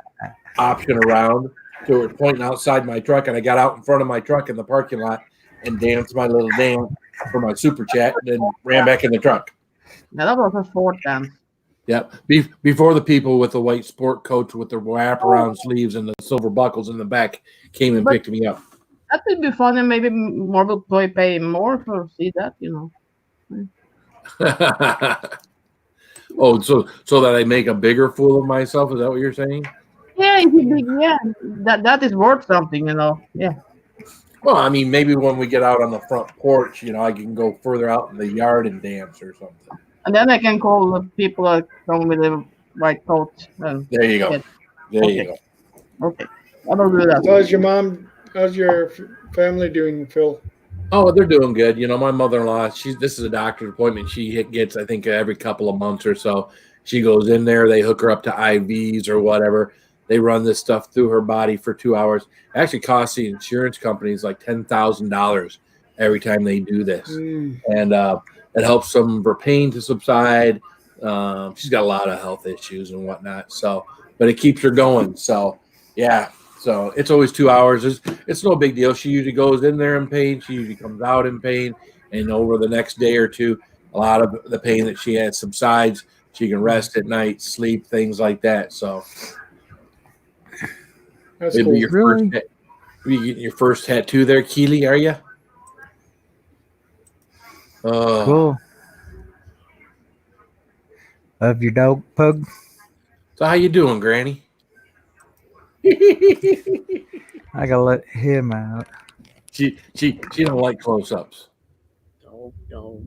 option around so it was pointing outside my truck, and I got out in front of my truck in the parking lot and danced my little dance for my super chat, and then ran back in the truck. Now that was a sport dance. Yep. Before the people with the white sport coats with the wraparound sleeves and the silver buckles in the back came and But picked me up. that would be fun, and maybe more will pay more for see that, Oh, so that I make a bigger fool of myself? Is that what you're saying? Yeah, if you big, yeah, that is worth something. Yeah, Well, I mean, maybe when we get out on the front porch, I can go further out in the yard and dance or something. and then I can call the people that come with the white coat. And There you go. yeah, There you okay, go. okay, I will do So that. how's your family doing, Phil? Oh, they're doing good. My mother-in-law, this is a doctor's appointment. She gets, I think, every couple of months or so. She goes in there, they hook her up to IVs or whatever. They run this stuff through her body for 2 hours. It actually costs the insurance companies like $10,000 every time they do this. Mm, And it helps some of her pain to subside. She's got a lot of health issues and whatnot. So, but it keeps her going. So, yeah. So it's always 2 hours. It's no big deal. She usually goes in there in pain. She usually comes out in pain. And over the next day or two, a lot of the pain that she has subsides. She can rest at night, sleep, things like that. So that's it'll cool. be your Really? your first tattoo there, Keely, are you? Oh, Cool. Of your dog pug. so how you doing, Granny? I gotta let him out. She don't like close-ups. Dog.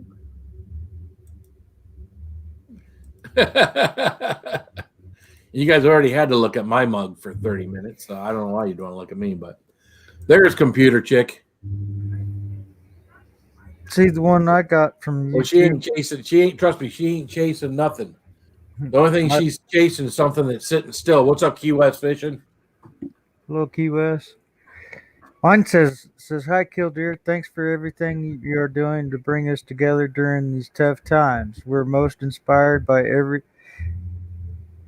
You guys already had to look at my mug for 30 minutes, so I don't know why you don't want to look at me, but there's computer chick. See the one I got from Well, she ain't chasing. Trust me, she ain't chasing nothing. The only thing she's chasing is something that's sitting still. What's up, Key West Fishing? Little Key West. Mine says, "Hi, Killdeer. Thanks for everything you are doing to bring us together during these tough times. We're most inspired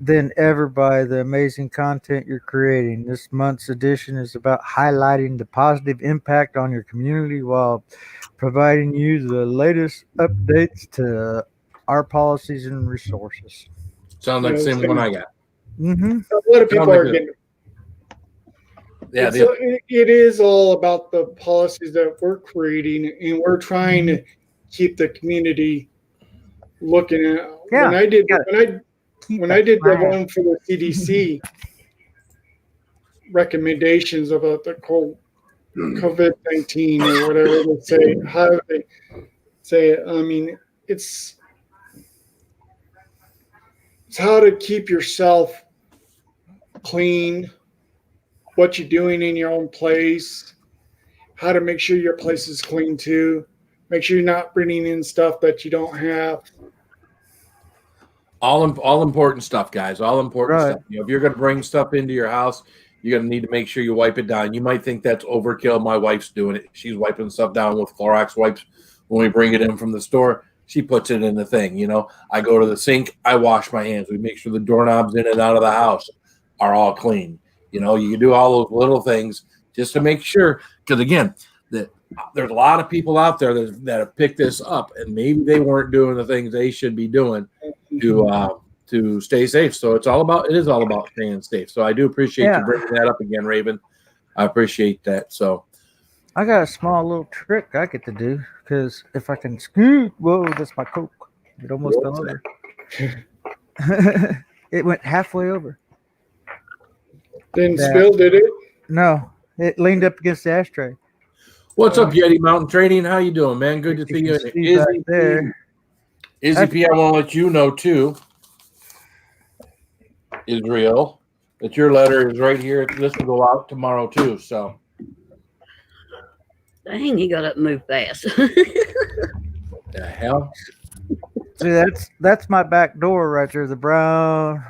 than ever by the amazing content you're creating. This month's edition is about highlighting the positive impact on your community while providing you the latest updates to our policies and resources." Sounds like the same one I got. Mm-hmm. A lot of people are getting. Yeah, It is all about the policies that we're creating, and we're trying to keep the community looking at. Yeah, When I did the plan. one for the CDC recommendations about the COVID-19 or whatever they say, how they say it. I mean, it's how to keep yourself clean, what you're doing in your own place, how to make sure your place is clean too. Make sure you're not bringing in stuff that you don't have. all important stuff, guys. All important Right. stuff. If you're going to bring stuff into your house, you're going to need to make sure you wipe it down. You might think that's overkill. My wife's doing it. She's wiping stuff down with Clorox wipes when we bring it in from the store. She puts it in the thing. I go to the sink. I wash my hands. We make sure the doorknobs in and out of the house are all clean. You can do all those little things just to make sure. Because again, there's a lot of people out there that have picked this up, and maybe they weren't doing the things they should be doing to stay safe. So it is all about staying safe. So I do appreciate you bringing that up again, Raven. I appreciate that. So I got a small little trick I get to do because if I can scoot, whoa, that's my Coke. It almost fell over. It went halfway over. Didn't spill, did it? No, it leaned up against the ashtray. what's up, Yeti Mountain Trading? How you doing, man? Good to see you. Izzy there. Izzy P, I want to let you know too, Israel, that your letter is right here. This will go out tomorrow too. So Dang, he got up and moved fast. the hell? See, that's my back door right there. The brown.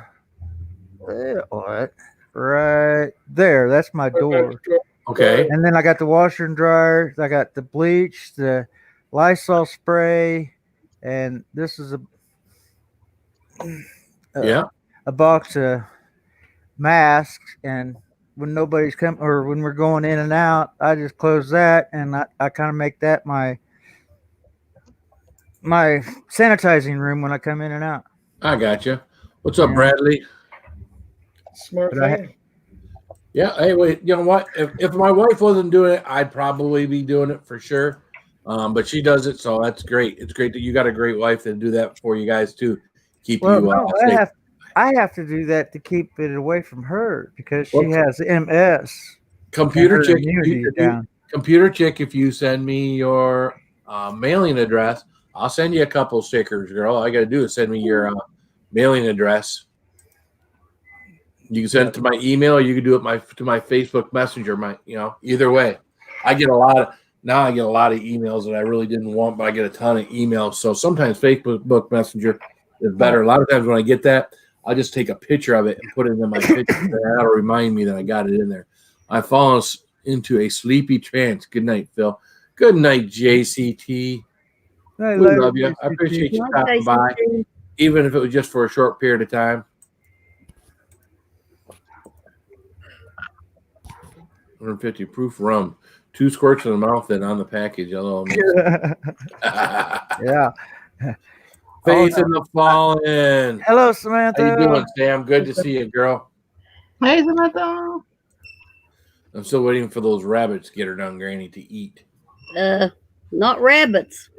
What? Right there. That's my door. Okay. And then I got the washer and dryer. I got the bleach, the Lysol spray, and this is a box of masks. And when nobody's come or when we're going in and out, I just close that, and I kind of make that my sanitizing room when I come in and out. I got you. What's up, Yeah. Bradley? Smart But I- thing. Yeah. Hey, wait. You know what? If my wife wasn't doing it, I'd probably be doing it for sure. But she does it, so that's great. It's great that you got a great wife to do that for you guys too. Keep Well, you no, safe. I have to do that to keep it away from her because she Well, has MS. Computer her chick, immunity down. computer chick. If you send me your mailing address, I'll send you a couple stickers, girl. All I got to do is send me your mailing address. You can send it to my email, or you can do it to my Facebook Messenger. Either way, I get a lot of emails that I really didn't want, but I get a ton of emails. So sometimes Facebook Messenger is better. A lot of times when I get that, I'll just take a picture of it and put it in my picture. That'll remind me that I got it in there. I've fallen into a sleepy trance. Good night, Phil. Good night, JCT. Hey, We later, love you. I JCT. appreciate you Like stopping by, even if it was just for a short period of time. 150 proof rum, 2 squirts in the mouth and on the package. Hello, Yeah. Faith Oh, in the fallen. Hello, How Samantha. you doing, Sam? Good to see you, girl. Hey, Samantha. I'm still waiting for those rabbits to get her done, Granny, to eat. Not rabbits.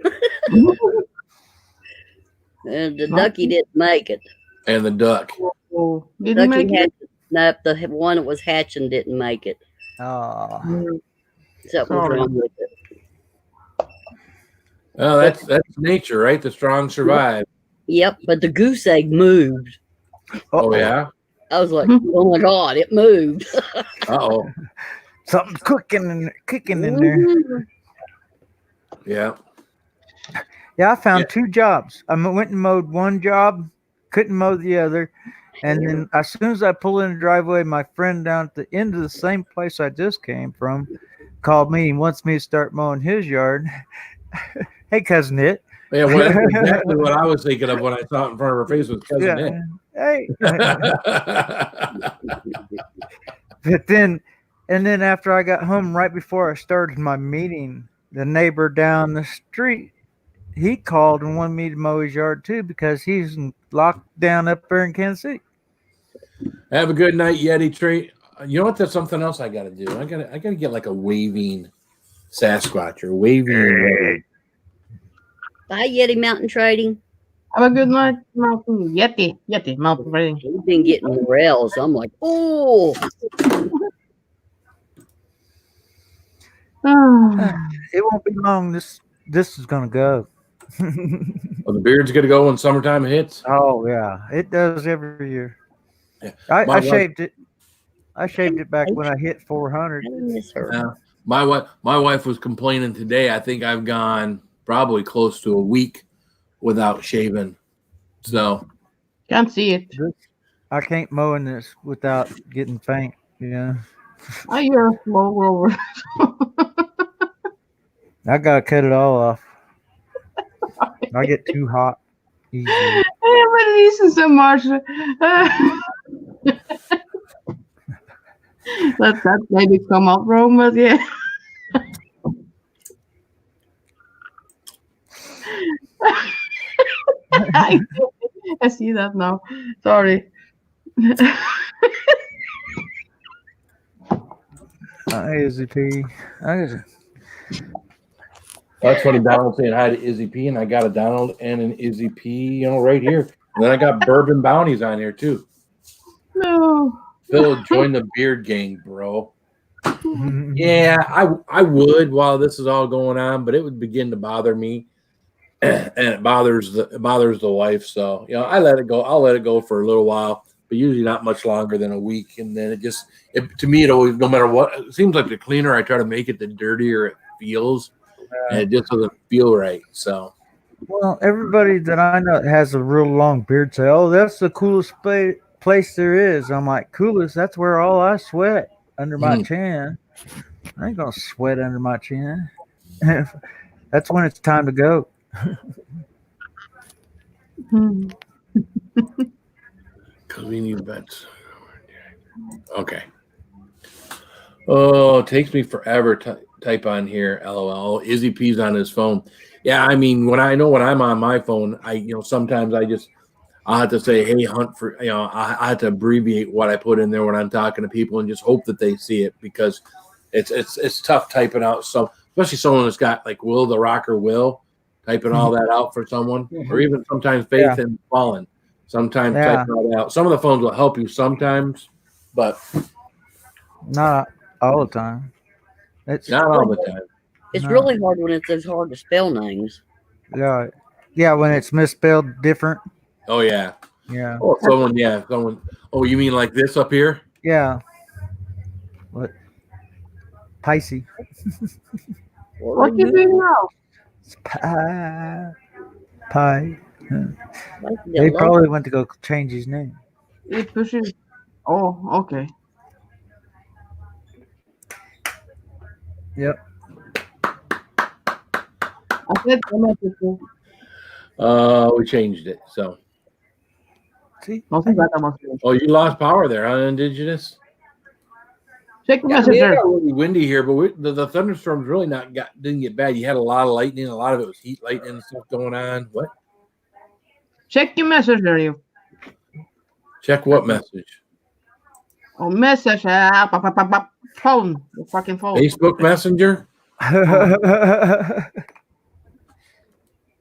The ducky didn't make it. And the duck. Oh, did you make Ducky it? nope, the one that was hatching didn't make it. Oh, Something was Sorry. wrong with it. Well, that's nature, right? The strong survive. Yep, but the goose egg moved. Oh, yeah? I was like, oh my God, it moved. Uh-oh. something's cooking in there. Mhm. Yeah. Yeah, I found 2 jobs. I went and mowed one job, couldn't mow the other. And then as soon as I pull in the driveway, my friend down at the end of the same place I just came from called me and wants me to start mowing his yard. Hey, cousin It. Yeah, well, that's exactly what I was thinking of when I saw it in front of her face with cousin Yeah. Nick. Hey. But then after I got home, right before I started my meeting, the neighbor down the street, he called and wanted me to mow his yard too because he's locked down up there in Kansas City. Have a good night, Yeti tree. You know what? That's something else I got to do. I got to get like a waving Sasquatch or waving. Bye, Yeti Mountain Trading. Have a good night, Mountain Yeti. Yeti, Mountain Trading. He's been getting rails. I'm like, oh, It won't be long. This is gonna go. Well, the beard's going to go when summertime hits. Oh yeah, it does every year. Yeah. I My wife- shaved it. I shaved it back when I hit 400. I miss her. Yeah. My wife was complaining today. I think I've gone probably close to a week without shaving. So Can't see it. I can't mow in this without getting faint. Yeah, Oh, you're a slow roller. I gotta cut it all off. I get too hot easily. But listen so much. That maybe come up wrong, but yeah. I see that now. Sorry. Izzy P. that's funny. Donald saying hi to Izzy P, and I got a Donald and an Izzy P, right here. And then I got bourbon bounties on here too. No. Phil, join the beard gang, bro. Yeah, I would while this is all going on, but it would begin to bother me, and it bothers the wife. So I let it go. I'll let it go for a little while, but usually not much longer than a week. And then to me, it always, no matter what, it seems like the cleaner I try to make it, the dirtier it feels, and it just doesn't feel right. So, Well, everybody that I know that has a real long beard say, "Oh, that's the coolest place there is." I'm like, "Coolest? That's where all I sweat under my chin. I ain't gonna sweat under my chin. That's when it's time to go." convenient bets. Okay. Oh, it takes me forever to type on here. LOL. Izzy P's on his phone. Yeah, I mean, when I'm on my phone, sometimes I have to say, hey, hunt for, I have to abbreviate what I put in there when I'm talking to people and just hope that they see it because it's tough typing out some, especially someone that's got like Will the Rocker Will, typing all that out for someone, or even sometimes Faith and Fallen. Sometimes typing all that out. Some of the phones will help you sometimes, but not all the time. It's not all the time. It's really hard when it's as hard to spell names. yeah, when it's misspelled different. Oh yeah. Yeah. Oh, someone. Oh, you mean like this up here? Yeah. What? Pisces. What you doing now? It's pie. Pie. Like They probably went to go change his name. You pushing? Oh, okay. Yep. I said tomato. We changed it. So. See? Nothing bad about it. Oh, you lost power there, huh, Indigenous? Check the Yeah, message it there. got really windy here, but the thunderstorms really didn't get bad. You had a lot of lightning. A lot of it was heat lightning and stuff going on. What? Check your message there, you. Check what message? Oh, message. Phone. The fucking phone. Facebook Messenger?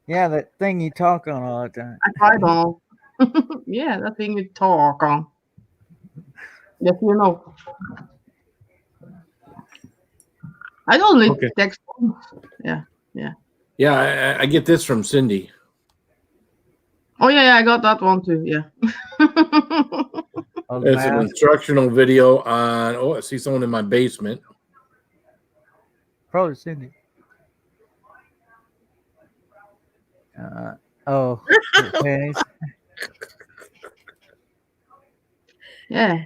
Yeah, that thing you talk on all the time. I tried on. Yeah, that thing you talk on. Yes, you know. I only text. Yeah. Yeah, I get this from Cindy. Oh yeah, I got that one too. Yeah. It's an instructional video on. Oh, I see someone in my basement. Probably Cindy. Panties. Yeah.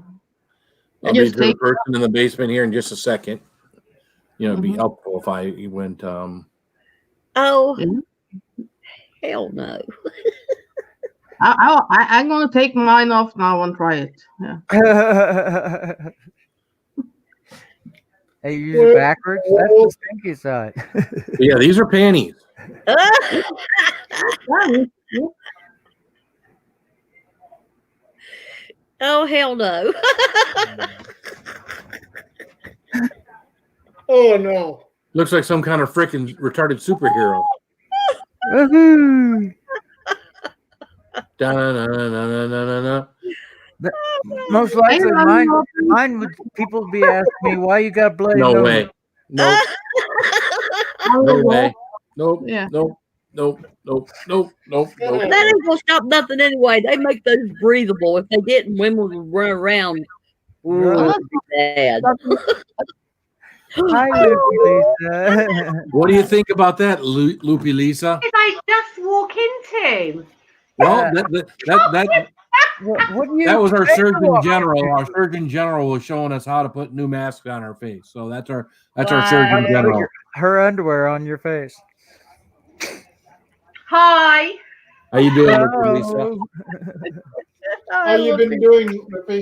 I'll be to the person in the basement here in just a second. It'd be helpful if I went. Oh, hell no! I'm gonna take mine off now and try it. Yeah. Hey, you use it backwards? That's the stinky side. Yeah, these are panties. Oh, hell no! Oh no! Looks like some kind of freaking retarded superhero. Da-na-na-na-na-na-na. Most likely, mine would. People be asking me why you got bloody No nose. way. Nope. No way. Nope. Yeah. Nope. Nope. Nope. Nope. Nope. Nope. That ain't gonna stop nothing anyway. They make those breathable. If they didn't, women would run around. Ooh, that'd be bad. Hi, Loopy Lisa. What do you think about that, Loopy Lisa? Did I just walk into? Well, that What do you was our think Surgeon about General. it? Our Surgeon General was showing us how to put new masks on our face. So that's our Wow. Surgeon General. Her underwear on your face. Hi. How you doing, Loopy Lisa? Oh. How you been doing?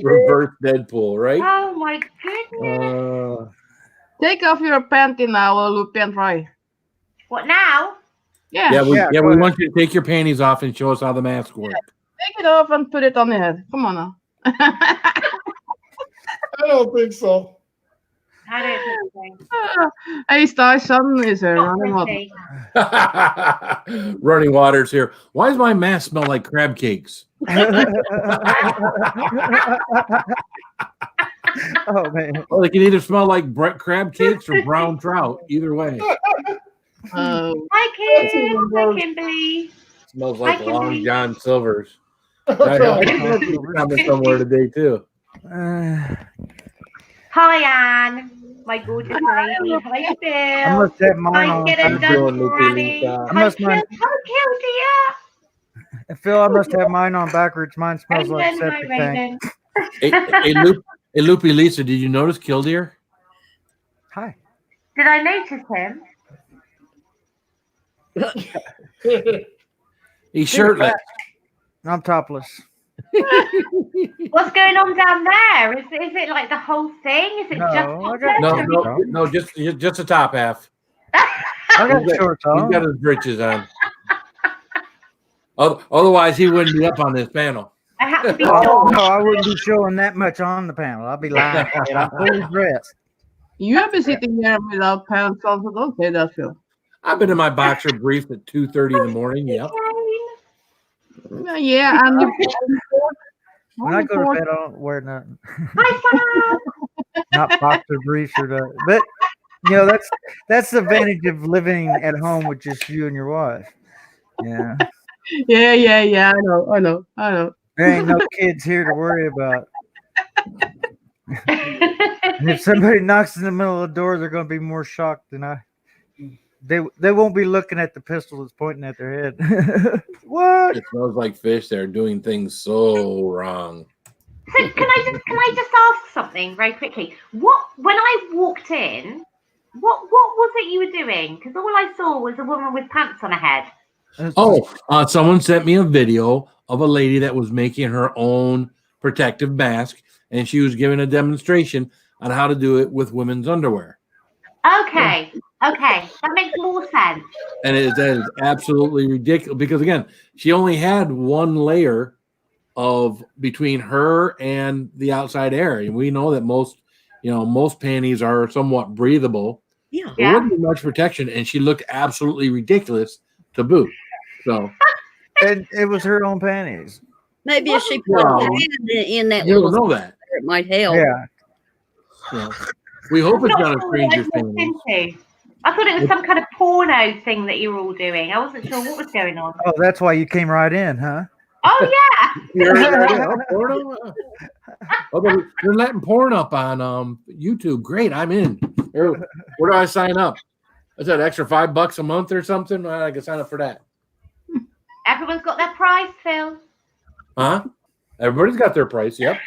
Reverse Deadpool, right? Oh my goodness. Take off your panty now, Loopy, and try. What now? Yeah. Yeah, we go ahead. want you to take your panties off and show us how the mask works. Take it off and put it on your head. Come on now. I don't think so. I don't think so. Hey, Star Sun is here. Not Running pretty. Running Water's here. Why does my mask smell like crab cakes? Oh man. Well, they can either smell like crab cakes or brown trout. Either way. Hi, Kim. Hi, Kimberly. Smells like I can Long believe- John Silver's. Coming somewhere today too. Hi, Anne. My gorgeous lady. Hi, Phil. I must have mine Hi, on. get it I'm done, doing Loopy Granny. Lisa. Hi, must Phil. mind- Hi, Phil, I must have mine on backwards. Mine Kildea. smells like Raven, hi, septic tank. Raven. Hey, Loopy Lisa, did you notice Killdeer? Hi. Did I notice him? He's shirtless. I'm topless. What's going on down there? Is it like the whole thing? Is it No, just I got- No, just the top half. I got shorts He's on. got his britches on. Otherwise, he wouldn't be up on this panel. I have to be Oh, sure. no, I wouldn't be showing that much on the panel. I'll be lying. Kid. I'm fully dressed. You have been sitting here without pants on, so don't say that, Phil. I've been in my boxer brief at 2:30 in the morning. Yep. Yeah, and you. When I go to bed, I don't wear nothing. Hi, Sam. Not boxer briefs or nothing. But that's the advantage of living at home with just you and your wife. Yeah. Yeah. I know. There ain't no kids here to worry about. And if somebody knocks in the middle of the door, they're going to be more shocked than I. They won't be looking at the pistol that's pointing at their head. What? It smells like fish. They're doing things so wrong. So can I just ask something very quickly? When I walked in, what was it you were doing? Because all I saw was a woman with pants on her head. Someone sent me a video of a lady that was making her own protective mask, and she was giving a demonstration on how to do it with women's underwear. Okay, that makes more sense. And that is absolutely ridiculous because, again, she only had one layer of between her and the outside air, and we know that most panties are somewhat breathable. Yeah. There wouldn't be much protection, and she looked absolutely ridiculous to boot. So, and it was her own panties. Maybe if she put her hand in that you little don't know that. it might help. Yeah. We hope it's I'm not a sure what I stranger's walked panties. into. I thought it was some kind of porno thing that you were all doing. I wasn't sure what was going on. Oh, that's why you came right in, huh? Oh yeah. They're letting porn up on YouTube. Great, I'm in. Where do I sign up? Is that extra $5 a month or something? I can sign up for that. Everyone's got their price, Phil. Huh? Everybody's got their price. Yep.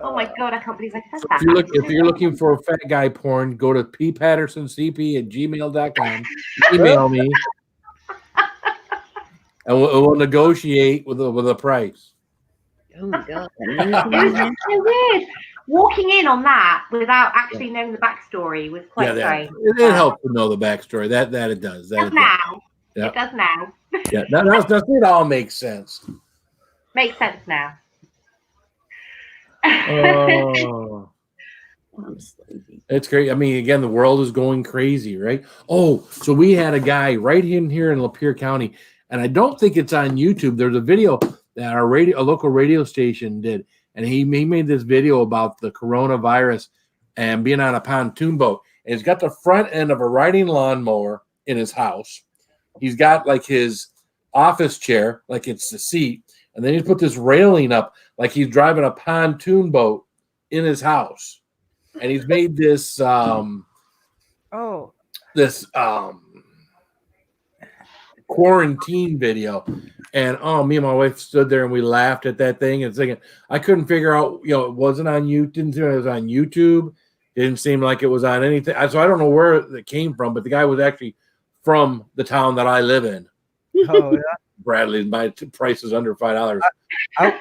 Oh my god, I can't believe I said So that. if you're looking for fat guy porn, go to ppattersoncp@gmail.com. Email me, and we'll negotiate with a price. Oh my god. It was so weird. Walking in on that without actually knowing the backstory was quite strange. It helps to know the backstory. That it does. It does now. Yeah. It does now. Yeah, it all makes sense. Makes sense now. Oh, it's great. I mean, again, the world is going crazy, right? Oh, so we had a guy right in here in Lapeer County, and I don't think it's on YouTube. There's a video that a local radio station did, and he made this video about the coronavirus and being on a pontoon boat. And he's got the front end of a riding lawnmower in his house. He's got like his office chair, like it's the seat, and then he's put this railing up like he's driving a pontoon boat in his house. And he's made this quarantine video. And me and my wife stood there and we laughed at that thing and thinking, I couldn't figure out, it wasn't on YouTube, didn't seem like it was on YouTube. Didn't seem like it was on anything. So I don't know where it came from, but the guy was actually from the town that I live in. Oh, yeah. Bradley, my price is under $5. I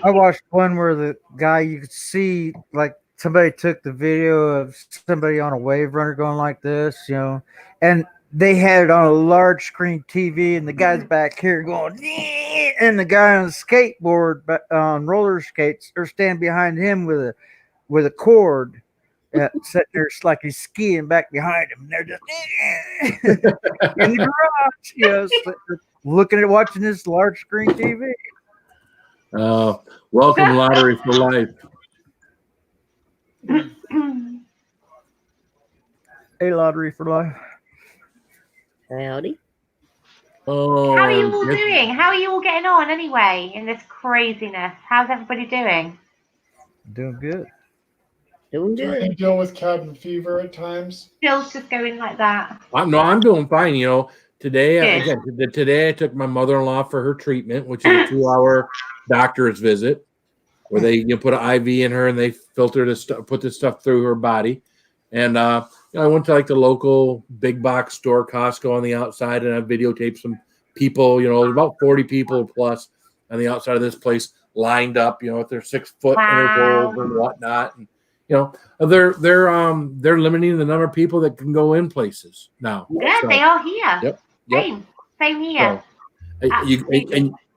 watched one where the guy, you could see like somebody took the video of somebody on a wave runner going like this, and they had it on a large screen TV, and the guy's back here going, and the guy on the skateboard on roller skates or stand behind him with a cord. Sitting there like he's skiing back behind him. And they're just in the garage, watching this large screen TV. Welcome, Lottery for Life. Hey, Lottery for Life. Howdy. Oh, how are you all doing? How are you all getting on anyway in this craziness? How's everybody doing? Doing good. Doing good. I deal with cabin fever at times. Phil's just going like that. I'm doing fine. Today I took my mother-in-law for her treatment, which is a 2-hour doctor's visit, where they put an IV in her and they filter this stuff, put this stuff through her body. And I went to like the local big box store, Costco, on the outside, and I videotaped some people. About 40 people plus on the outside of this place lined up, with their 6-foot intervals and whatnot. And they're limiting the number of people that can go in places now. Yeah, they are here. Yep. Yep. Same here. So, Absolutely.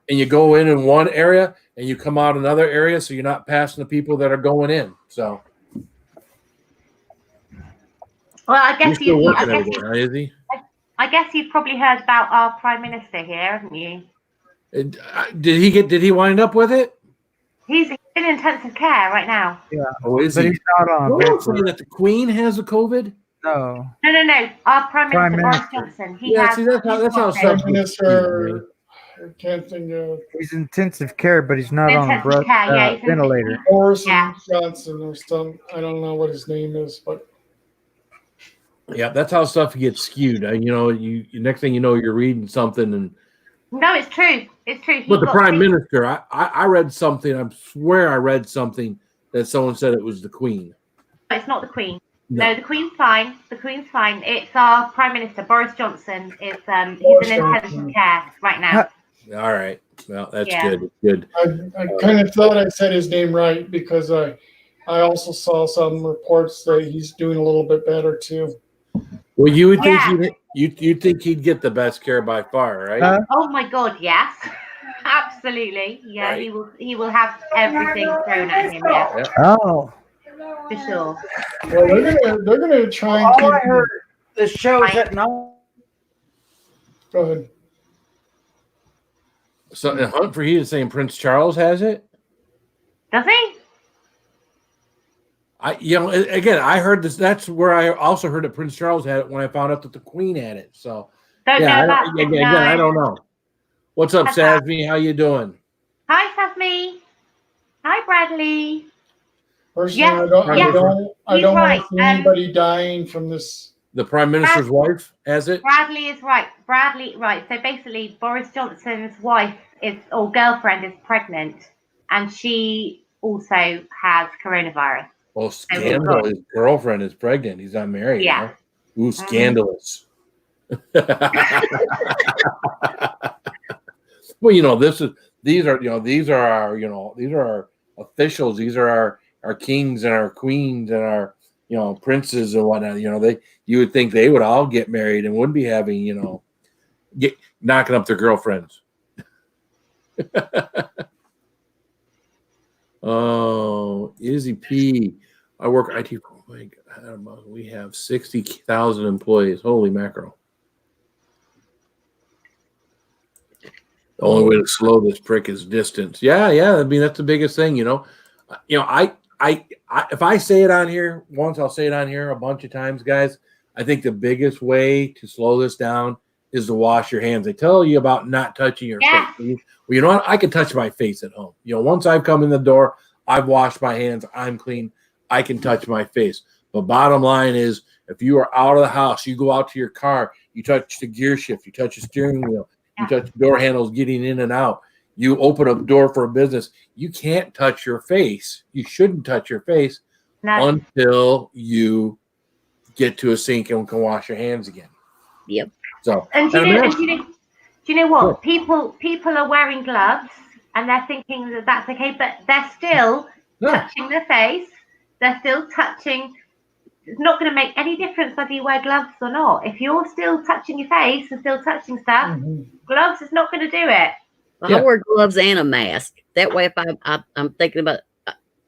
and you go in one area and you come out another area, so you're not passing the people that are going in. So, Well, I he's guess still you. I working guess over there, is he? I guess you've probably heard about our Prime Minister here, haven't you? Did he wind up with it? He's in intensive care right now. Yeah, Oh, is but he? he's not on a Don't bench. say that the Queen has the COVID. No. No. Our Prime Prime Minister, Boris Minister. Johnson. He Yeah, has. see, that's how Prime stuff gets skewed, Minister, I can't think of He's in intensive care, but he's not on a Intensive care, yeah, he's in- ventilator. Boris Yeah. Johnson or some. I don't know what his name is, but Yeah, that's how stuff gets skewed. You next thing you know, you're reading something, and No, it's true. It's true. He but the got Prime sick. Minister, I read something. I swear I read something that someone said it was the Queen. It's not the Queen. No. No, the Queen's fine. The Queen's fine. It's our Prime Minister, Boris Johnson. Is Boris he's in intensive Johnson. care right now. All right, well, that's Yeah. good. Good. I kind of thought I said his name right because I also saw some reports that he's doing a little bit better too. Well, you would Yeah. think you think he'd get the best care by far, right? Oh my God, yes, absolutely. Yeah, Right. he will have everything thrown at him. Yeah, Oh. for sure. Well, they're gonna try and All keep. I heard the show's at no. Go ahead. So, Hunt for Heat is saying Prince Charles has it. Does he? Again, I heard this. That's where I also heard that Prince Charles had it when I found out that the Queen had it. So, Don't know yeah, about it. again, No. I don't know. What's up, That's Sasmi? How you doing? Hi, Sasmi. Hi, Bradley. Personally, Yes, I yes, don't he's want right. to see anybody dying from this. The Prime Minister's wife has it. Bradley is right. Bradley, right. So basically, Boris Johnson's wife or girlfriend is pregnant, and she also has coronavirus. Oh, scandal! His girlfriend is pregnant. He's not married. Yeah. Huh? Ooh, scandalous. Well, these are our officials. These are our kings and our queens and our princes and whatnot. You would think they would all get married and wouldn't be having knocking up their girlfriends. Oh, Izzy P. I work IT. Oh my God, we have 60,000 employees. Holy mackerel! The only way to slow this prick is distance. Yeah. I mean, that's the biggest thing. I if I say it on here once, I'll say it on here a bunch of times, guys. I think the biggest way to slow this down is to wash your hands. They tell you about not touching your face. Well, you know what? I can touch my face at home. Once I've come in the door, I've washed my hands. I'm clean. I can touch my face. But bottom line is, if you are out of the house, you go out to your car, you touch the gear shift, you touch the steering wheel, you touch door handles getting in and out. You open a door for a business. You can't touch your face. You shouldn't touch your face until you get to a sink and can wash your hands again. Yep. So, and do you know what? People are wearing gloves and they're thinking that that's okay, but they're still touching their face. They're still touching. It's not going to make any difference whether you wear gloves or not. If you're still touching your face and still touching stuff, gloves is not going to do it. Well, I wear gloves and a mask. That way, if I'm thinking about,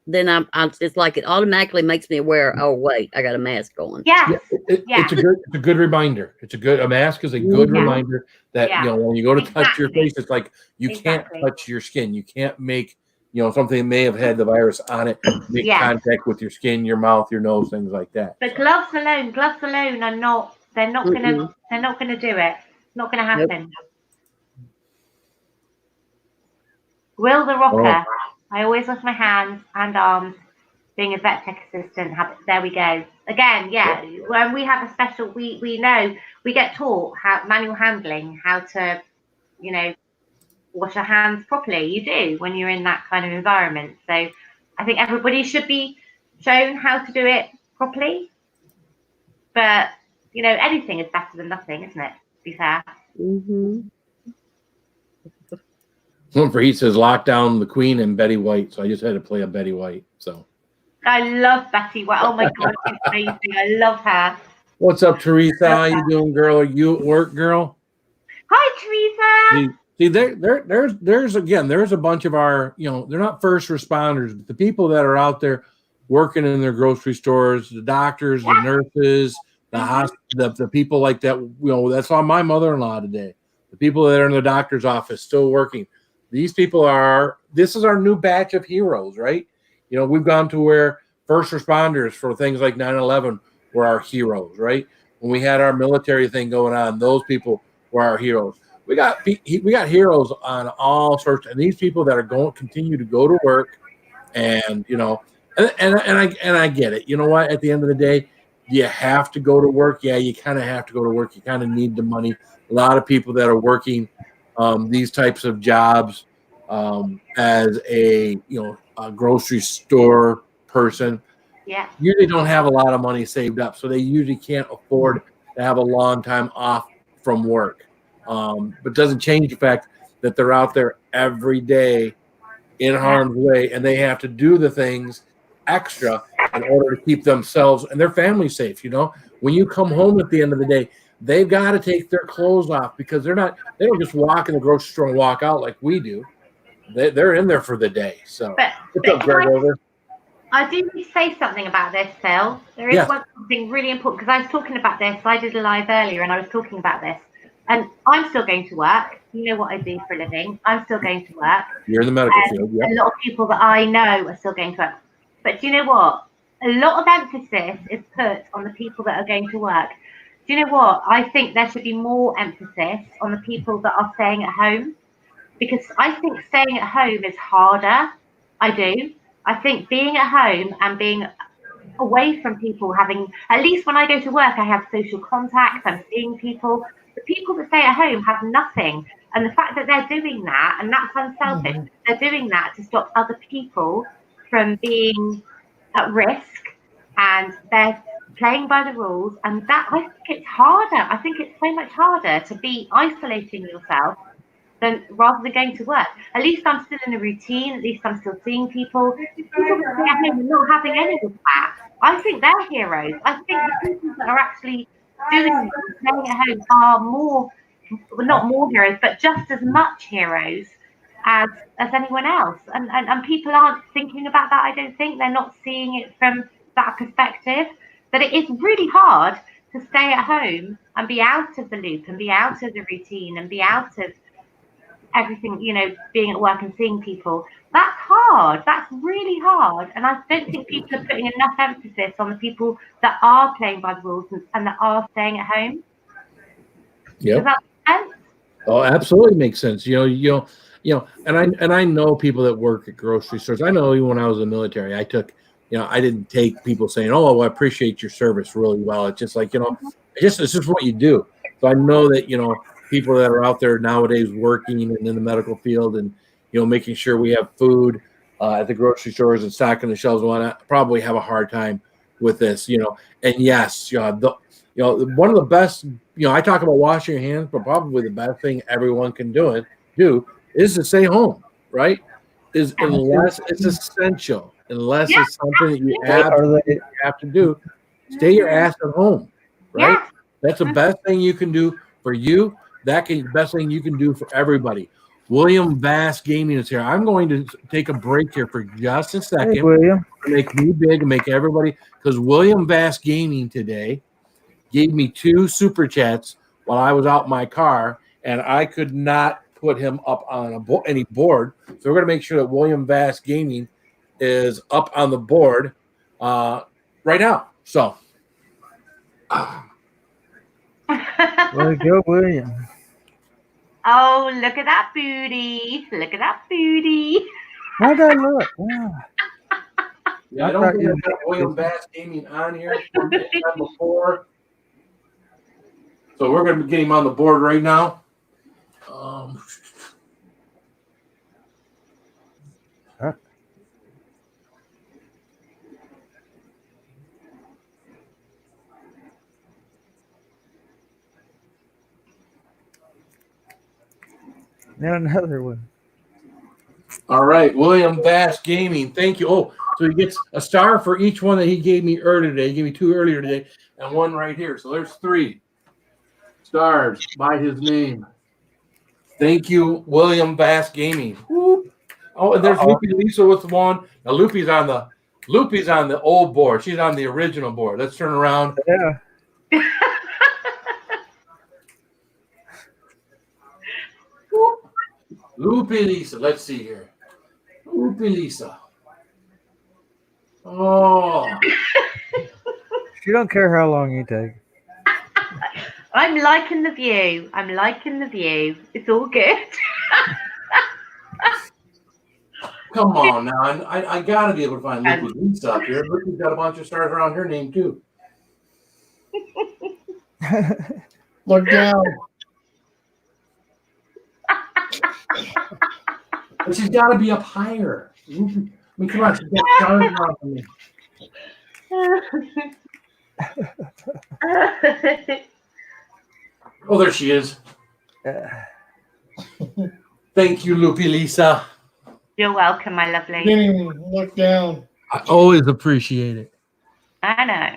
then I'm it's like it automatically makes me aware. Oh wait, I got a mask on. It's a good reminder. A mask is a good reminder that when you go to touch your face, it's like you can't touch your skin. You can't make something that may have had the virus on it make contact with your skin, your mouth, your nose, things like that. But gloves alone are not. They're not gonna do it. It's not gonna happen. Nope. Will the Rocker. I always wash my hands and arms. Being a vet tech assistant, there we go. Again, when we have a special, we know, we get taught how manual handling, how to, wash our hands properly. You do when you're in that kind of environment. So I think everybody should be shown how to do it properly. But, anything is better than nothing, isn't it? To be fair. He says lock down the Queen and Betty White. So I just had to play a Betty White. So I love Betty White. Oh my God, she's amazing. I love her. What's up, Teresa? How you doing, girl? Are you at work, girl? Hi, Teresa. See, there's a bunch of our, they're not first responders, but the people that are out there working in their grocery stores, the doctors, the nurses, the people like that. That's on my mother-in-law today. The people that are in the doctor's office still working. These people this is our new batch of heroes, right? We've gone to where first responders for things like 9/11 were our heroes, right? When we had our military thing going on, those people were our heroes. We got heroes on all sorts, and these people that are continue to go to work, and I get it. You know what? At the end of the day, you have to go to work. Yeah, you kind of have to go to work. You kind of need the money. A lot of people that are working these types of jobs as a grocery store person, usually don't have a lot of money saved up, so they usually can't afford to have a long time off from work. But doesn't change the fact that they're out there every day in harm's way, and they have to do the things extra in order to keep themselves and their family safe. When you come home at the end of the day, they've got to take their clothes off because they don't just walk in the grocery store and walk out like we do. They're in there for the day. So what's up, Greg, over? I do need to say something about this, Phil. There is something really important, because I was talking about this. I did a live earlier and I was talking about this. And I'm still going to work. You know what I do for a living. I'm still going to work. You're in the medical field, yeah. A lot of people that I know are still going to work. But do you know what? A lot of emphasis is put on the people that are going to work. Do you know what? I think there should be more emphasis on the people that are staying at home. Because I think staying at home is harder. I do. I think being at home and being away from people, at least when I go to work, I have social contacts, I'm seeing people. The people that stay at home have nothing. And the fact that they're doing that, and that's unselfish, they're doing that to stop other people from being at risk, and they're playing by the rules. And that, I think it's harder. I think it's so much harder to be isolating yourself rather than going to work. At least I'm still in a routine. At least I'm still seeing people. People that stay at home and not having any of that, I think they're heroes. I think the people that are actually doing this, staying at home, are not more heroes, but just as much heroes as anyone else. And people aren't thinking about that. I don't think they're not seeing it from that perspective. That it is really hard to stay at home and be out of the loop and be out of the routine and be out of everything, being at work and seeing people. That's hard. That's really hard. And I don't think people are putting enough emphasis on the people that are playing by the rules and that are staying at home. Yeah. Does that make sense? Oh, absolutely makes sense. And I know people that work at grocery stores. I know even when I was in the military, I didn't take people saying, "Oh, well, I appreciate your service" really well. It's just like, it's just what you do. So I know that, people that are out there nowadays working and in the medical field and, making sure we have food at the grocery stores and stocking the shelves and whatnot, probably have a hard time with this, And yes, one of the best, I talk about washing your hands, but probably the best thing everyone can do is to stay home, right? Unless it's essential, unless it's something that you absolutely have to do, stay your ass at home, right? Yeah. That's the best thing you can do for you. That's the best thing you can do for everybody. William Vass Gaming is here. I'm going to take a break here for just a second. Hey, William. To make me big and make everybody, because William Vass Gaming today gave me 2 super chats while I was out in my car, and I could not put him up on any board. So we're going to make sure that William Vass Gaming is up on the board right now. So. Way to go, William. Oh, look at that booty. Look at that booty. How'd that look? Wow. Yeah, I don't think I've got William Bass Gaming on here from the time before. So we're going to get him on the board right now. Now another one. All right, William Bass Gaming. Thank you. Oh, so he gets a star for each one that he gave me earlier today. He gave me 2 earlier today and 1 right here. So there's 3 stars by his name. Thank you, William Bass Gaming. Whoop. Oh, and there's Loopy Lisa with one. Now Loopy's on the old board. She's on the original board. Let's turn around. Yeah. Loopy Lisa. Let's see here. Loopy Lisa. Oh. She don't care how long you take. I'm liking the view. It's all good. Come on now. I gotta be able to find Loopy Lisa up here. Loopy's got a bunch of stars around her name too. Look down. But she's got to be up higher. Loopy, I mean, come on, she's got stars around her name. Oh, there she is. Thank you, Loopy Lisa. You're welcome, my lovely. Didn't even look down. I always appreciate it. I know.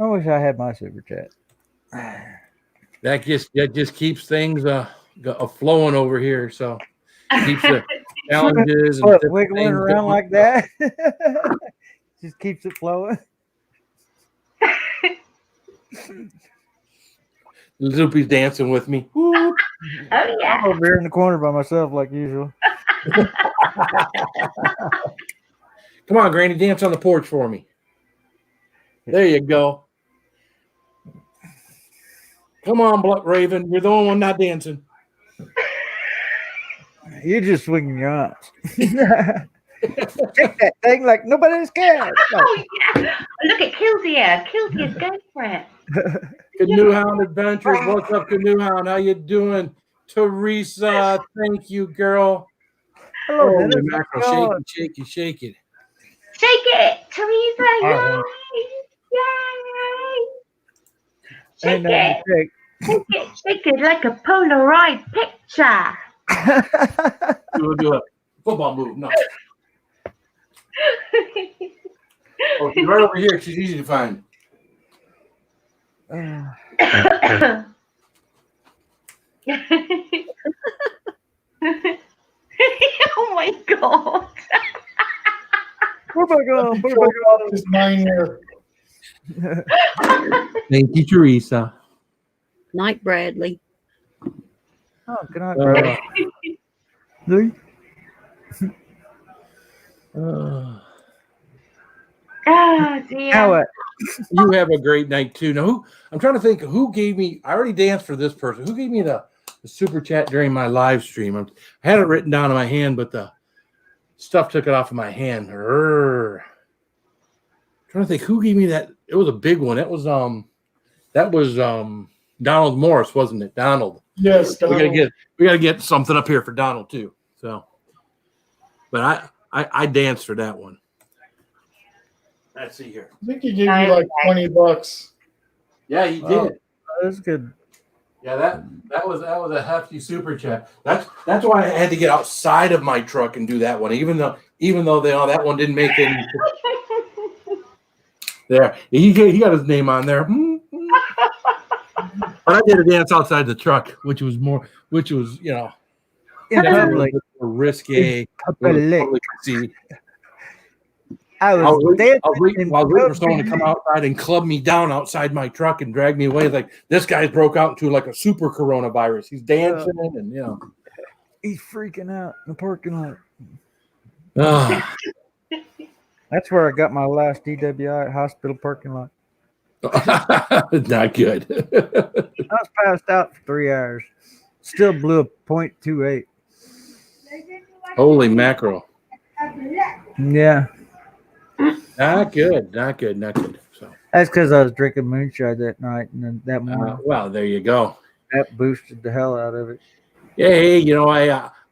I wish I had my super chat. That just keeps things flowing over here. So keeps the challenges and What, different wiggling things around going. like that? Just keeps it flowing. Loopy's dancing with me. Whoop. Oh yeah. I'm over here in the corner by myself like usual. Come on, Granny, dance on the porch for me. There you go. Come on, Black Raven. You're the only one not dancing. You're just swinging your arms. Take that thing like nobody's scared. Oh yeah. Look at Kildea. Kildea's going for it. Canoe Hound Adventures. What's up, Canoe Hound? How you doing? Teresa, thank you, girl. Hello, Holy Dennis. mackerel. God. Shake it. Shake it, Teresa. Uh-huh. Yay. Ain't Shake nothing it. to shake. Shake it like a Polaroid picture. We'll do a football move. No. Oh, she's right over here. She's easy to find. Oh my god. Where am I going? Where am I going? Just mine there. Thank you, Teresa. Night, Bradley. Oh, good night, bro. Lee? Oh dear. Now what? You have a great night too. Now, I'm trying to think who gave me. I already danced for this person. Who gave me the super chat during my live stream? I had it written down in my hand, but the stuff took it off of my hand. Trying to think who gave me that. It was a big one. That was Donald Morris, wasn't it? Donald. Yes, We gotta get something up here for Donald too. So, but I danced for that one. Let's see here. I think he gave you like $20. Yeah, he did. Oh. That's good. Yeah, that was a hefty super chat. That's why I had to get outside of my truck and do that one, even though that one didn't make any. There, he got his name on there. But I did a dance outside the truck, which was in public. risque. Public. See, I I was dancing waiting in for someone to public. come outside and club me down outside my truck and drag me away. Like this guy's broke out into like a super coronavirus. He's dancing and He's freaking out in the parking lot. Ah. That's where I got my last DWI at hospital parking lot. Not good. I was passed out for 3 hours. Still blew a .28. Holy mackerel. Yeah. Not good. So, That's because I was drinking moonshine that night and then that morning. well, there you go. That boosted the hell out of it. Hey,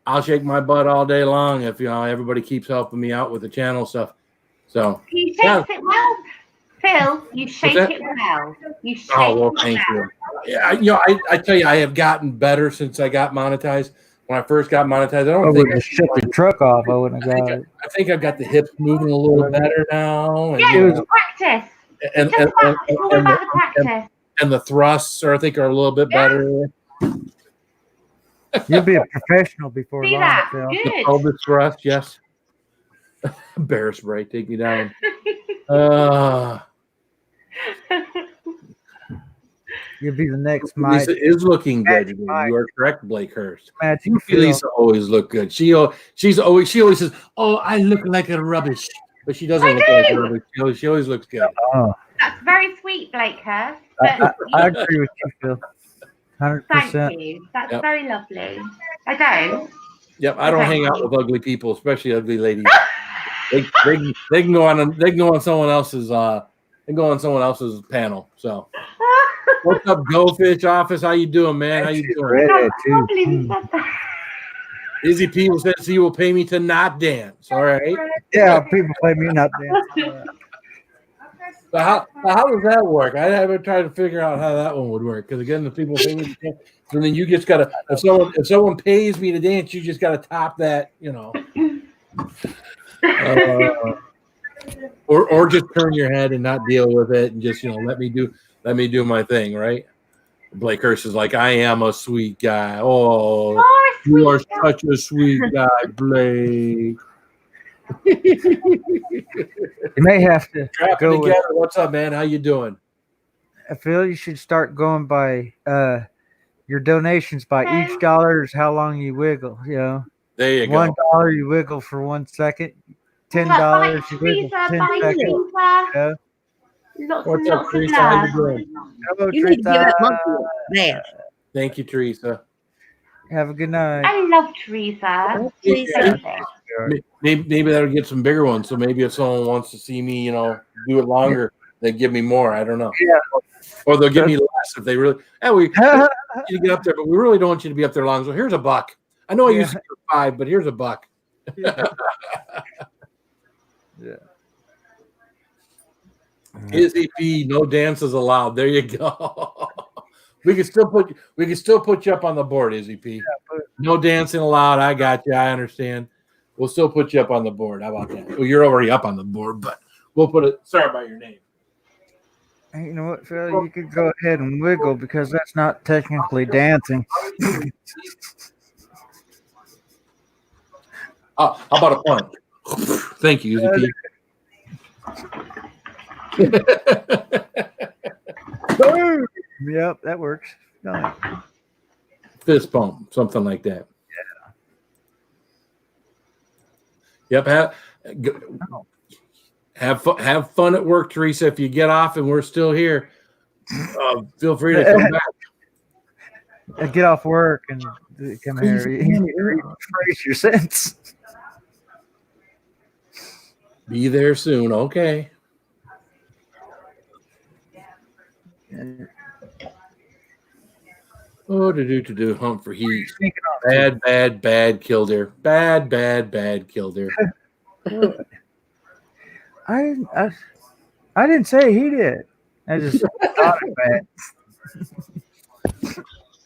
I'll shake my butt all day long if everybody keeps helping me out with the channel stuff. So You shake it well, Phil. You shake that? it well. You shake thank it well. you. Yeah, I tell you, I have gotten better since I got monetized. When I first got monetized, I I don't would think have shut the truck off. I wouldn't have got it. I think I've got the hips moving a little better now, and Yeah, it's practice. and, It's all about the practice. and the thrusts I think are a little bit better. You'll be a professional before See long, that? Phil. Good. Pelvic thrust, yes. Bear spray, take me down. You'll be the next Lisa Mike. is looking good Magic today. Mike. You are correct, Blake Hurst. Magic Phil. Lisa always look good. She always says, "Oh, I look like a rubbish," but she doesn't I look like do. rubbish. She always looks good. Oh, That's very sweet, Blake Hurst. I, But I agree with you, Phil. 100%. thank you. That's Yep. very lovely. I don't. Yep, I don't hang out with ugly people, especially ugly ladies. they can go on someone else's panel. So, what's up, Goldfish Office? How you doing, man? How you doing? Redhead, I too. can't believe you said that. Izzy P says he will pay me to not dance. All right. Yeah, people play me not dancing. So how does that work? I haven't tried to figure out how that one would work. Because again, the people pay me to dance, so then you just gotta if someone pays me to dance, you just gotta top that, or just turn your head and not deal with it and just let me do my thing, right? Blake Hurst is like, I am a sweet guy. Oh, you are such a sweet guy, Blake. You may have to Trapping go with, together. What's up, man? How you doing? I feel you should start going by your donations by each dollar is how long you wiggle. There you go. $1 you wiggle for 1 second. $10 you wiggle for 10 seconds. Yeah. What's up, Teresa? How you doing? Hello, You need to give that Teresa. monkey a bath. Thank you, Teresa. Have a good night. I love Teresa. Teresa. Maybe that'll get some bigger ones. So maybe if someone wants to see me, do it longer, they give me more. I don't know. Yeah. Or they'll give me less if they really. Hey, we want you to get up there, but we really don't want you to be up there long. So here's a buck. I know I used to give $5, but here's a buck. Yeah. Izzy P, no dances allowed. There you go. we can still put you up on the board, Izzy P. No dancing allowed. I got you. I understand. We'll still put you up on the board. How about that? Well, you're already up on the board, but we'll put it. Sorry about your name. Hey, you know what, Phil? You could go ahead and wiggle because that's not technically dancing. How about a punt? Thank you, Izzy P. Boom! Yep, that works. Nice. Fist bump, something like that. Yep. Have fun at work, Teresa. If you get off and we're still here, feel free to come back. Get off work and come here. Rephrase your sentence. Be there soon. Okay. Oh, to do hump for heat. Bad killdeer. Bad killdeer. I didn't say he did. I just thought it bad.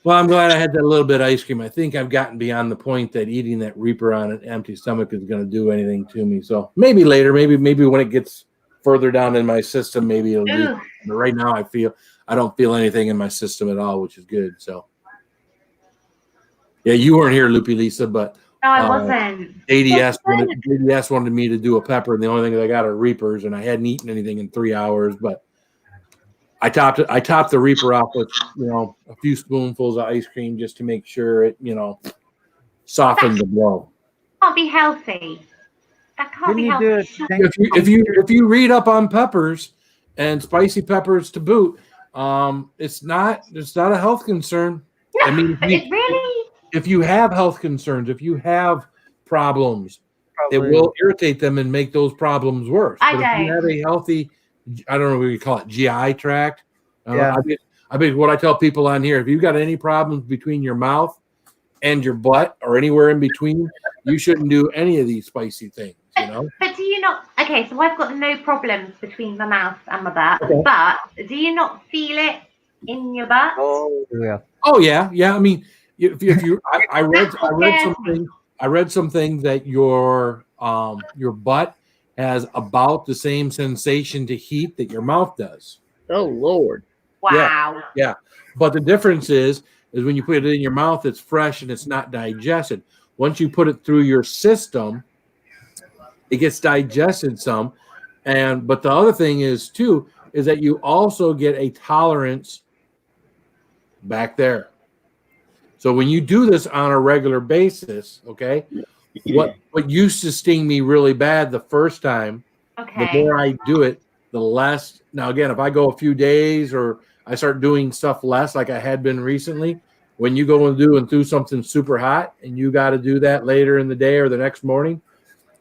Well, I'm glad I had that little bit of ice cream. I think I've gotten beyond the point that eating that Reaper on an empty stomach is going to do anything to me. So maybe later, maybe when it gets further down in my system, maybe it'll do. But right now, I don't feel anything in my system at all, which is good. So yeah, you weren't here, Loopy Lisa, but No, I wasn't. ADS wanted me to do a pepper, and the only thing that I got are Reapers, and I hadn't eaten anything in 3 hours, but I topped the Reaper off with a few spoonfuls of ice cream just to make sure it softened the blow. Can't be healthy. That can't be healthy. If you read up on peppers and spicy peppers to boot, it's not a health concern. No, I mean, if you have health concerns, if you have problems, it will irritate them and make those problems worse. But if you have a healthy, I don't know what you call it, GI tract. I mean, what I tell people on here, if you've got any problems between your mouth and your butt or anywhere in between, you shouldn't do any of these spicy things, But do you not? Okay, so I've got no problems between my mouth and my butt. Okay. But do you not feel it in your butt? Oh yeah. Oh yeah. I mean, if you, I read something that your butt has about the same sensation to heat that your mouth does. Oh Lord. Wow. Yeah. But the difference is is when you put it in your mouth, it's fresh and it's not digested. Once you put it through your system, it gets digested some. But the other thing is too, is that you also get a tolerance back there. So when you do this on a regular basis, okay, what used to sting me really bad the first time, the more I do it, the less. Now again, if I go a few days or I start doing stuff less like I had been recently, when you go and do something super hot and you got to do that later in the day or the next morning,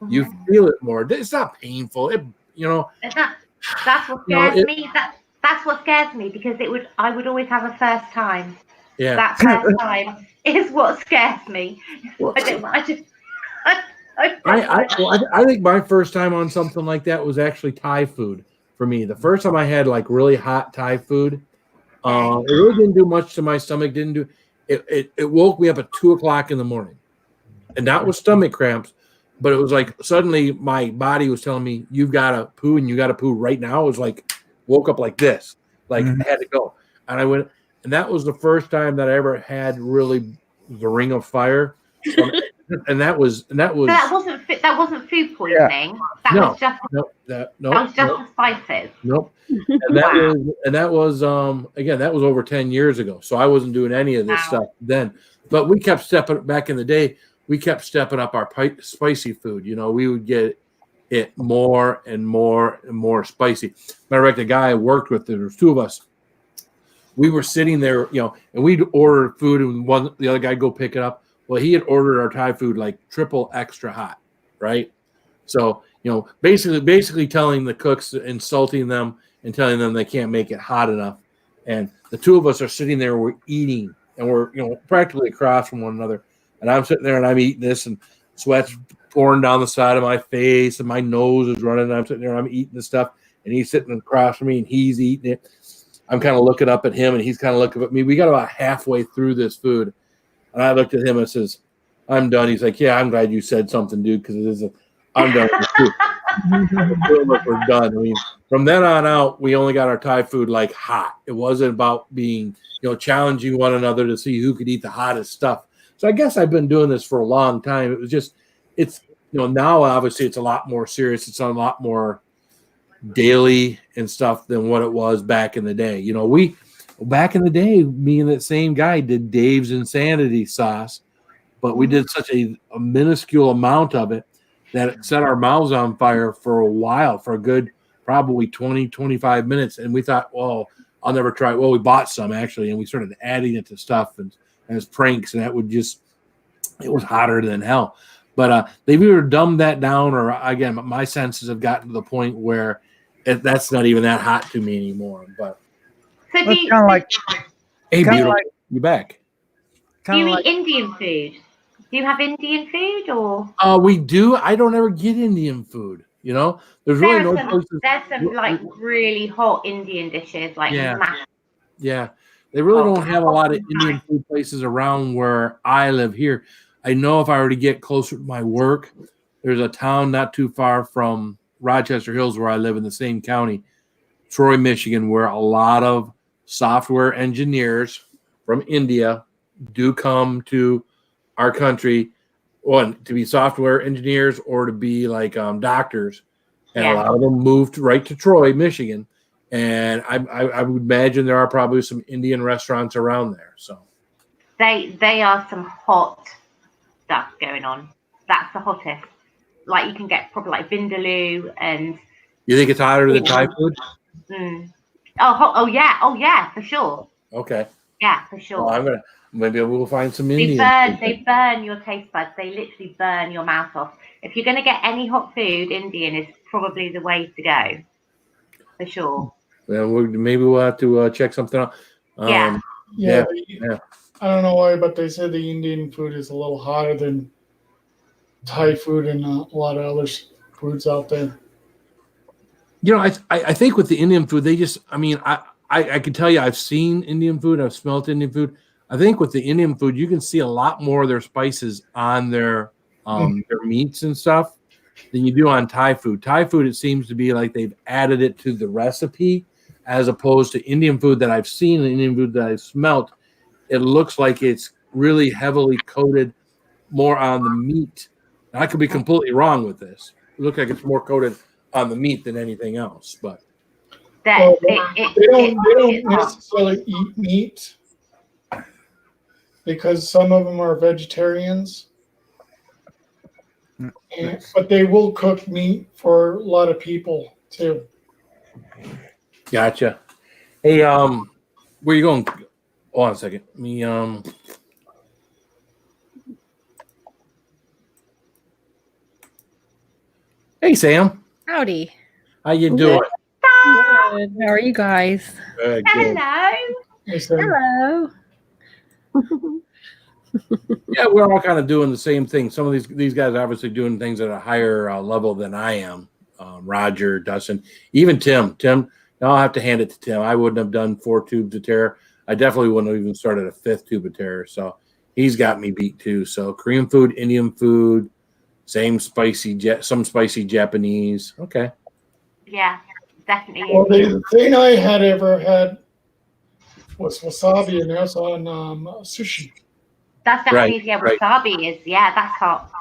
you feel it more. It's not painful. That's what scares me. That's what scares me because I would always have a first time. Yeah. That first time is what scares me. I think my first time on something like that was actually Thai food for me. The first time I had like really hot Thai food, it really didn't do much to my stomach. It woke me up at 2:00 in the morning, and not with stomach cramps, but it was like suddenly my body was telling me you've got to poo and you got to poo right now. It was like woke up like this, like I had to go, and I went, and that was the first time that I ever had really the ring of fire. And that wasn't food poisoning. That was just the spices. Nope. And that was again, that was over 10 years ago. So I wasn't doing any of this stuff then. But we kept stepping back in the day. We kept stepping up our spicy food. We would get it more and more and more spicy. Matter of fact, the guy I worked with, there was two of us. We were sitting there, and we'd order food, and the other guy go pick it up. Well, he had ordered our Thai food like triple extra hot, right? So, basically telling the cooks, insulting them and telling them they can't make it hot enough. And the two of us are sitting there, we're eating, and we're, practically across from one another. And I'm sitting there and I'm eating this, and sweat's pouring down the side of my face, and my nose is running. And I'm sitting there and I'm eating this stuff, and he's sitting across from me and he's eating it. I'm kind of looking up at him and he's kind of looking at me. We got about halfway through this food. And I looked at him and says, I'm done. He's like, yeah, I'm glad you said something, dude, because I'm done with food. We're done. I mean, from then on out, we only got our Thai food like hot. It wasn't about being, challenging one another to see who could eat the hottest stuff. So I guess I've been doing this for a long time. It was just, now obviously it's a lot more serious. It's a lot more daily and stuff than what it was back in the day. Back in the day, me and that same guy did Dave's Insanity sauce, but we did such a minuscule amount of it that it set our mouths on fire for a while, for a good probably 20, 25 minutes. And we thought, well, I'll never try it. Well, we bought some actually, and we started adding it to stuff and as pranks, and that it was hotter than hell. But they've either dumbed that down, or again, my senses have gotten to the point where that's not even that hot to me anymore. But so do you kind of like, hey, beautiful, you back? Do you eat Indian food? Do you have Indian food or? We do. I don't ever get Indian food. There's really no places. There's some like really hot Indian dishes, like yeah. They really don't have a lot of Indian food places around where I live here. I know if I were to get closer to my work, there's a town not too far from Rochester Hills where I live in the same county, Troy, Michigan, where a lot of software engineers from India do come to our country, to be software engineers or to be like doctors. And a lot of them moved right to Troy, Michigan. And I would imagine there are probably some Indian restaurants around there. So they are some hot stuff going on. That's the hottest. Like you can get probably like vindaloo and. You think it's hotter than Thai food? Oh yeah, for sure. Okay. Yeah, for sure. Well, maybe we'll find some Indian. They burn your taste buds. They literally burn your mouth off. If you're going to get any hot food, Indian is probably the way to go. For sure. Well, maybe we'll have to check something out. Yeah. I don't know why, but they said the Indian food is a little hotter than Thai food and a lot of other foods out there. I think with the Indian food, they just, I can tell you, I've seen Indian food, I've smelt Indian food. I think with the Indian food, you can see a lot more of their spices on their meats and stuff than you do on Thai food. Thai food, it seems to be like they've added it to the recipe, as opposed to Indian food that I've seen and Indian food that I've smelt. it looks like it's really heavily coated more on the meat. Now, I could be completely wrong with this. It looks like it's more coated on the meat than anything else, but Well, they don't necessarily eat meat because some of them are vegetarians. But they will cook meat for a lot of people too. gotcha. Hey, where you going? Hold on a second. Me, Hey, Sam. Howdy. How you doing? Good. How are you guys? Good, good. Hello. They said, Hello. Yeah, we're all kind of doing the same thing. Some of these guys are obviously doing things at a higher level than I am. Roger, Dustin, even Tim. I'll have to hand it to Tim. I wouldn't have done 4 tubes of terror. I definitely wouldn't have even started a 5th tube of terror. So he's got me beat too. So Korean food, Indian food, some spicy Japanese. Okay. Yeah, definitely. well, the thing I had ever had was wasabi, and that's on sushi. That's definitely Right. wasabi is that's hot.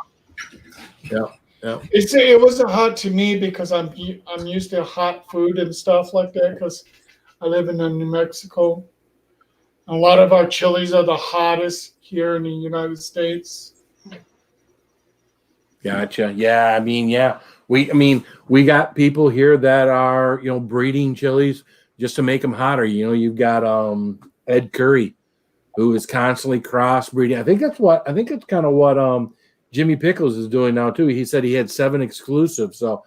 Yeah. It wasn't hot to me because I'm used to hot food and stuff like that because I live in New Mexico. A lot of our chilies are the hottest here in the United States. Gotcha. Yeah. We got people here that are, breeding chilies just to make them hotter. You've got Ed Curry, who is constantly crossbreeding. I think that's kind of what Jimmy Pickles is doing now too. He said he had 7 exclusives. So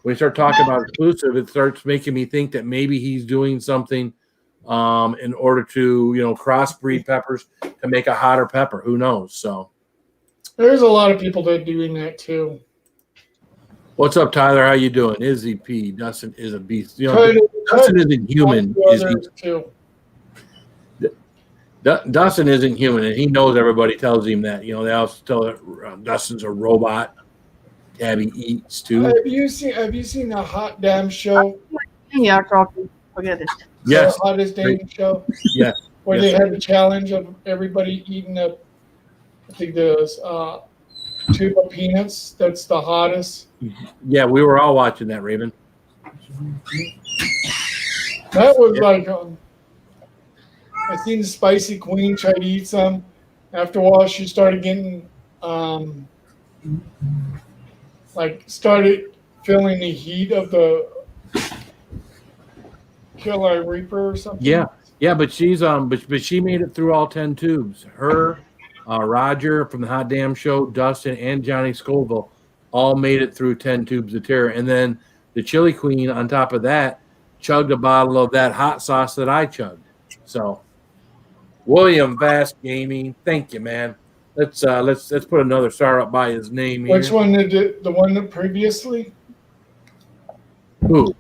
when we start talking about exclusive, it starts making me think that maybe he's doing something in order to, crossbreed peppers to make a hotter pepper. Who knows? So There's a lot of people that are doing that too. what's up, Tyler? How you doing? Izzy P. Dustin is a beast. Dustin isn't human. Dustin isn't human, and he knows everybody tells him that. They also tell Dustin's a robot. Tabby eats too. Have you seen the Hot Damn Show? Yeah, talking. Forget it. Yes. The Hottest Damn Show? Yes. Where they had the challenge of everybody eating I think there's tube of peanuts. That's the hottest. Yeah, we were all watching that, Raven. That was like, I seen the Spicy Queen try to eat some. After a while, she started getting, started feeling the heat of the Killer Reaper or something. Yeah, but she's but she made it through all 10 tubes. Her, Roger from the Hot Damn Show, Dustin, and Johnny Scoville all made it through 10 tubes of terror. And then the Chili Queen, on top of that, chugged a bottle of that hot sauce that I chugged. So, William Vast Gaming, thank you, man. Let's put another star up by his name here. Which one did it? The one that previously? Who?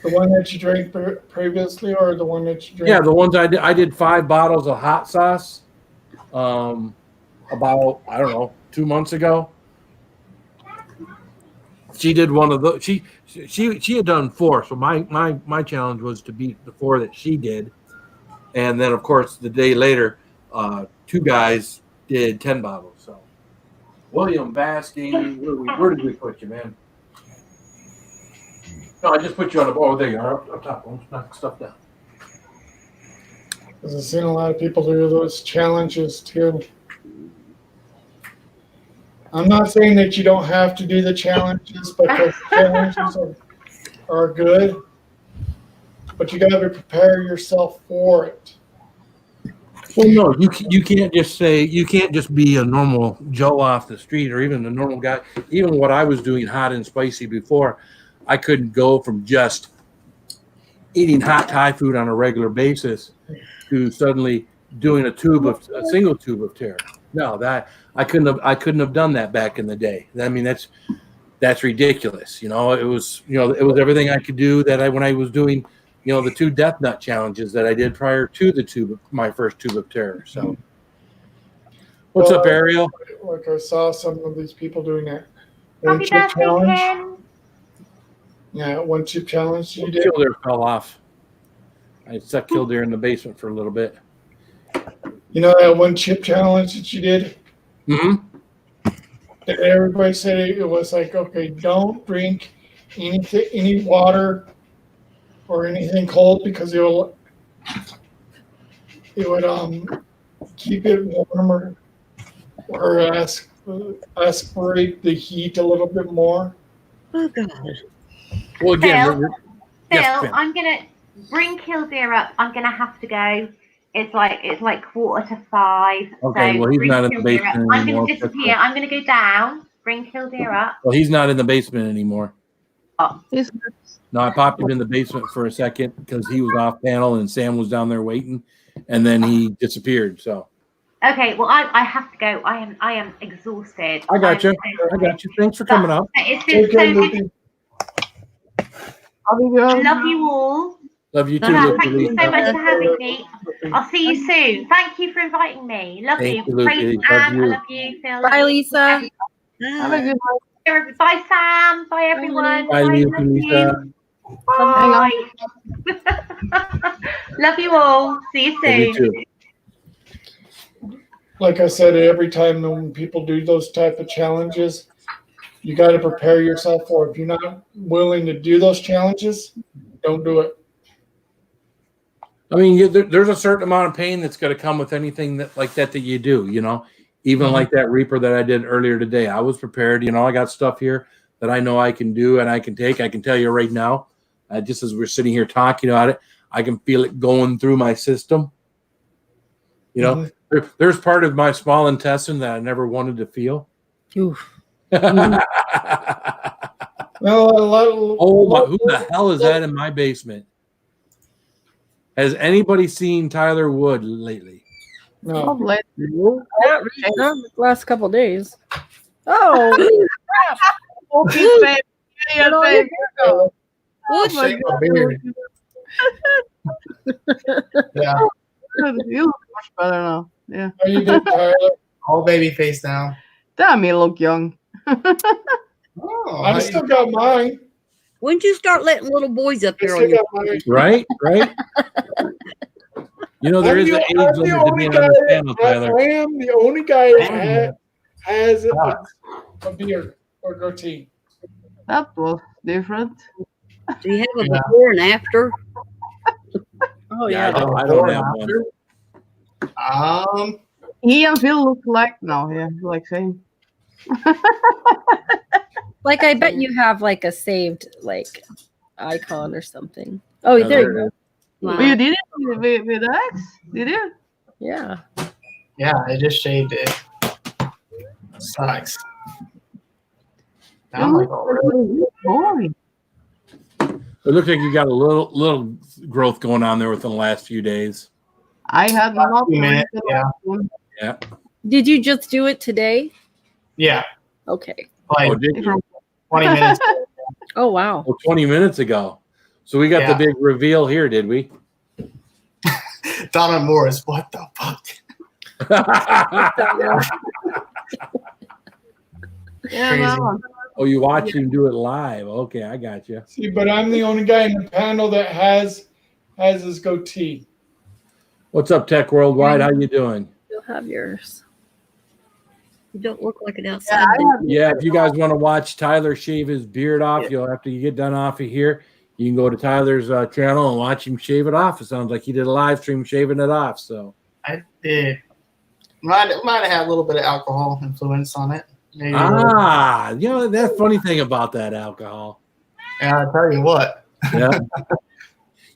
The one that you drank previously, or the one that you drank? Yeah, the ones I did. I did 5 bottles of hot sauce. About 2 months ago. She did one of those. She had done 4. So my challenge was to beat the 4 that she did, and then of course the day later, 2 guys did 10 bottles. So William Bass Gaming, where did we put you, man? No, I just put you on the board. There you are, up top. Don't knock stuff down. Because I've seen a lot of people do those challenges too. I'm not saying that you don't have to do the challenges, because the challenges are good, but you got to prepare yourself for it. Well, no, you can't just say, you can't just be a normal Joe off the street, or even a normal guy. Even what I was doing hot and spicy before, I couldn't go from just eating hot Thai food on a regular basis to suddenly doing a single tube of terror. No, that I couldn't have done that back in the day. I mean, that's ridiculous. It was everything I could do when I was doing, the 2 death nut challenges that I did prior to my first tube of terror. So what's up, Ariel? Like I saw some of these people doing that Happy birthday, challenge. Kim. Yeah, 1 chip challenge you did. Killdeer fell off. I stuck Killdeer in the basement for a little bit. You know that one chip challenge that you did? Mm-hmm. That everybody said it was like, okay, don't drink any water or anything cold because it would keep it warmer or aspirate the heat a little bit more. Oh God. Well, again, Phil, yes, Pam. I'm gonna bring Killdeer up. I'm gonna have to go. It's like 4:45. Okay, so well, he's bring not in the Killdeer up. basement I'm anymore. gonna disappear. I'm gonna go down. Bring Killdeer up. Well, he's not in the basement anymore. Oh, He's No, I popped him in the basement for a second because he was off panel and Sam was down there waiting, and then he disappeared. So okay. Well, I have to go. I am exhausted. I got you. I got you. Thanks for coming up. It's been so good. I love you all. Love you too. Thank you Lisa. so much for having me. I'll see you soon. Thank you for inviting me. Love Thank you. you, Praise Lucy. Anne. Love you. I love you, Phil. Bye, Lisa. have a good night. Bye, Sam. Bye, everyone. Bye, Lisa. Love Lisa. you. Bye. Love you all. See you Love you soon. too. Like I said, every time when people do those type of challenges, you got to prepare yourself for it. If you're not willing to do those challenges, don't do it. I mean, there's a certain amount of pain that's going to come with anything that you do. You know, even like that Reaper that I did earlier today. I was prepared. You know, I got stuff here that I know I can do and I can take. I can tell you right now, just as we're sitting here talking about it, I can feel it going through my system. You know, there's part of my small intestine that I never wanted to feel. Oof. Well, Who the hell is that in my basement? Has anybody seen Tyler Wood lately? no. Not the last couple days. Oh, Okay, Get on your go. Oh, shave my beard. Yeah. You look much better now. Yeah. How you doing, Tyler? All baby face now. Damn, you look young. Oh, I still got mine. When did you start letting little boys up I here on still your got mine. Right? You know, there is an age limit to being on the panel, Tyler. I am the only guy that has a beard or goatee. That was different. Do you have a before and after? Oh Yeah, yeah. I don't have one. He and Phil look like now. Yeah, like same. Like I bet you have like a saved like icon or something. Oh, there you go. Wow. You did it with X? Did you? Yeah. Yeah, I just shaved it. Sucks. Now I'm like, oh, Boy. It looks like you got a little growth going on there within the last few days. I had not. minutes, yeah. Yeah. Did you just do it today? yeah, Okay. like Oh, did you? 20 minutes. Oh wow. Oh, 20 minutes ago. So we got Yeah. the big reveal here, did we? Donna Morris, what the fuck? Yeah, Crazy. that one. Oh, you watch him do it live. Okay, I got you. See, but I'm the only guy in the panel that has his goatee. What's up, Tech Worldwide? How you doing? You'll have yours. You don't look like an outside. Yeah, I had Yeah, if you guys want to watch Tyler shave his beard off, you'll have to get done off of here. You can go to Tyler's channel and watch him shave it off. It sounds like he did a live stream shaving it off. So I did. Might have had a little bit of alcohol influence on it. Maybe you know that funny thing about that alcohol. yeah, I'll tell you what. Yeah.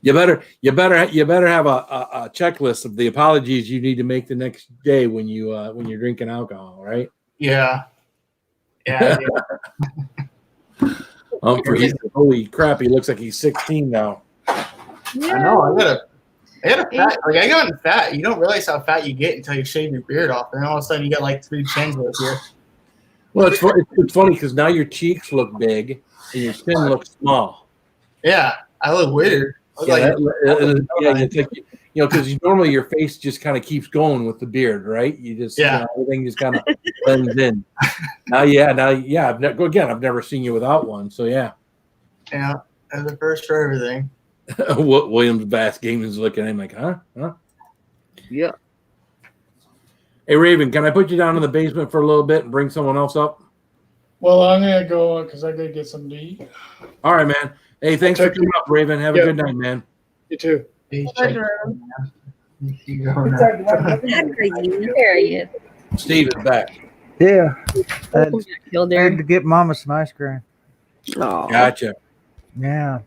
You better have a checklist of the apologies you need to make the next day when you're drinking alcohol, right? Yeah. Yeah. Holy crap, he looks like he's 16 now. I know. I got a fat. Like I gotten fat. You don't realize how fat you get until you shave your beard off, and all of a sudden you got like 3 chins right here. Well, it's funny because now your cheeks look big and your chin looks small. Yeah, I look weird. I was It's like, you know, because normally your face just kind of keeps going with the beard, right? You just you know, everything just kind of blends in. Now, I've never seen you without one, so yeah. Yeah, that's the first for everything. Williams Bass Gaming's looking at him like, huh? Yeah. Hey, Raven, can I put you down in the basement for a little bit and bring someone else up? Well, I'm gonna go because I gotta get some to eat. All right, man. Hey, thanks for coming up, Raven. Have a good night, man. You too. There he is. Steve is back. Yeah. I Welcome back, had Kildare. to get Mama some ice cream. Aw. Gotcha. Yeah.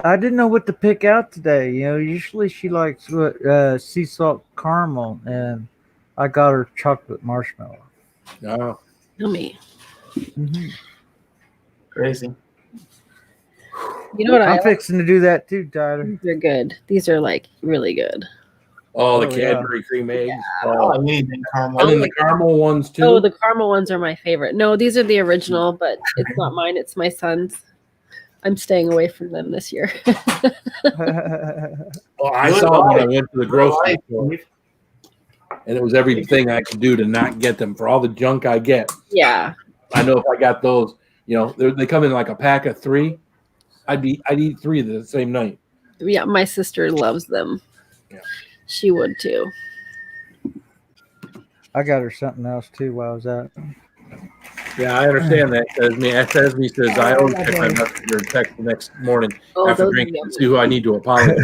I didn't know what to pick out today. You know, usually she likes sea salt caramel, and I got her chocolate marshmallow. Oh. Yummy. Mm-hmm. Crazy. You know what I I'm like? fixing to do that too, Tyler. These are good. These are like really good. Oh, the Oh, yeah. Cadbury cream eggs. Oh, I need the caramel. And then the caramel ones too. Oh, the caramel ones are my favorite. No, these are the original, but it's not mine. It's my son's. I'm staying away from them this year. Oh, I saw them when I went to the grocery store, and it was everything I could do to not get them. For all the junk I get, Yeah. I know if I got those, you know, they come in like a pack of 3. I'd eat 3 the same night. Yeah, my sister loves them. Yeah. She would too. I got her something else too while I was out. Yeah, I understand that. Esme says I always check my messenger and text the next morning Oh, after those are drinking yummy. to see who I need to apologize.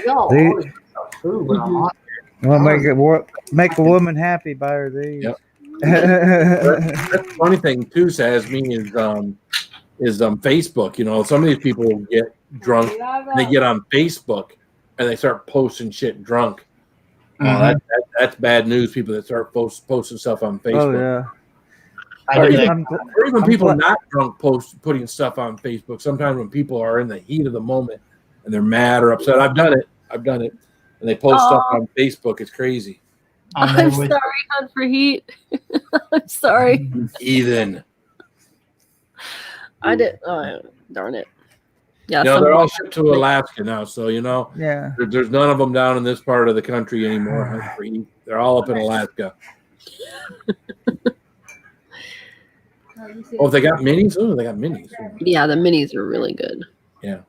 Y'all They- always got food when I'm on. Well, make a woman happy. Buy her these. Yep. That's the funny thing too, says me is Facebook. You know, some of these people get drunk and they get on Facebook and they start posting shit drunk. That's bad news. People that start posting stuff on Facebook. Oh yeah. I do that. Or even I'm people glad- not drunk putting stuff on Facebook. Sometimes when people are in the heat of the moment and they're mad or upset, I've done it, and they post stuff on Facebook. It's crazy. I'm sorry, Hunt for Heat. I'm sorry. Heathen. I did. Oh, darn it. Yeah. You know, they're all shipped to Alaska now, so you know Yeah. there's none of them down in this part of the country anymore. They're all up in Alaska. Oh, they got minis. Oh, they got minis. Yeah, the minis are really good. Yeah.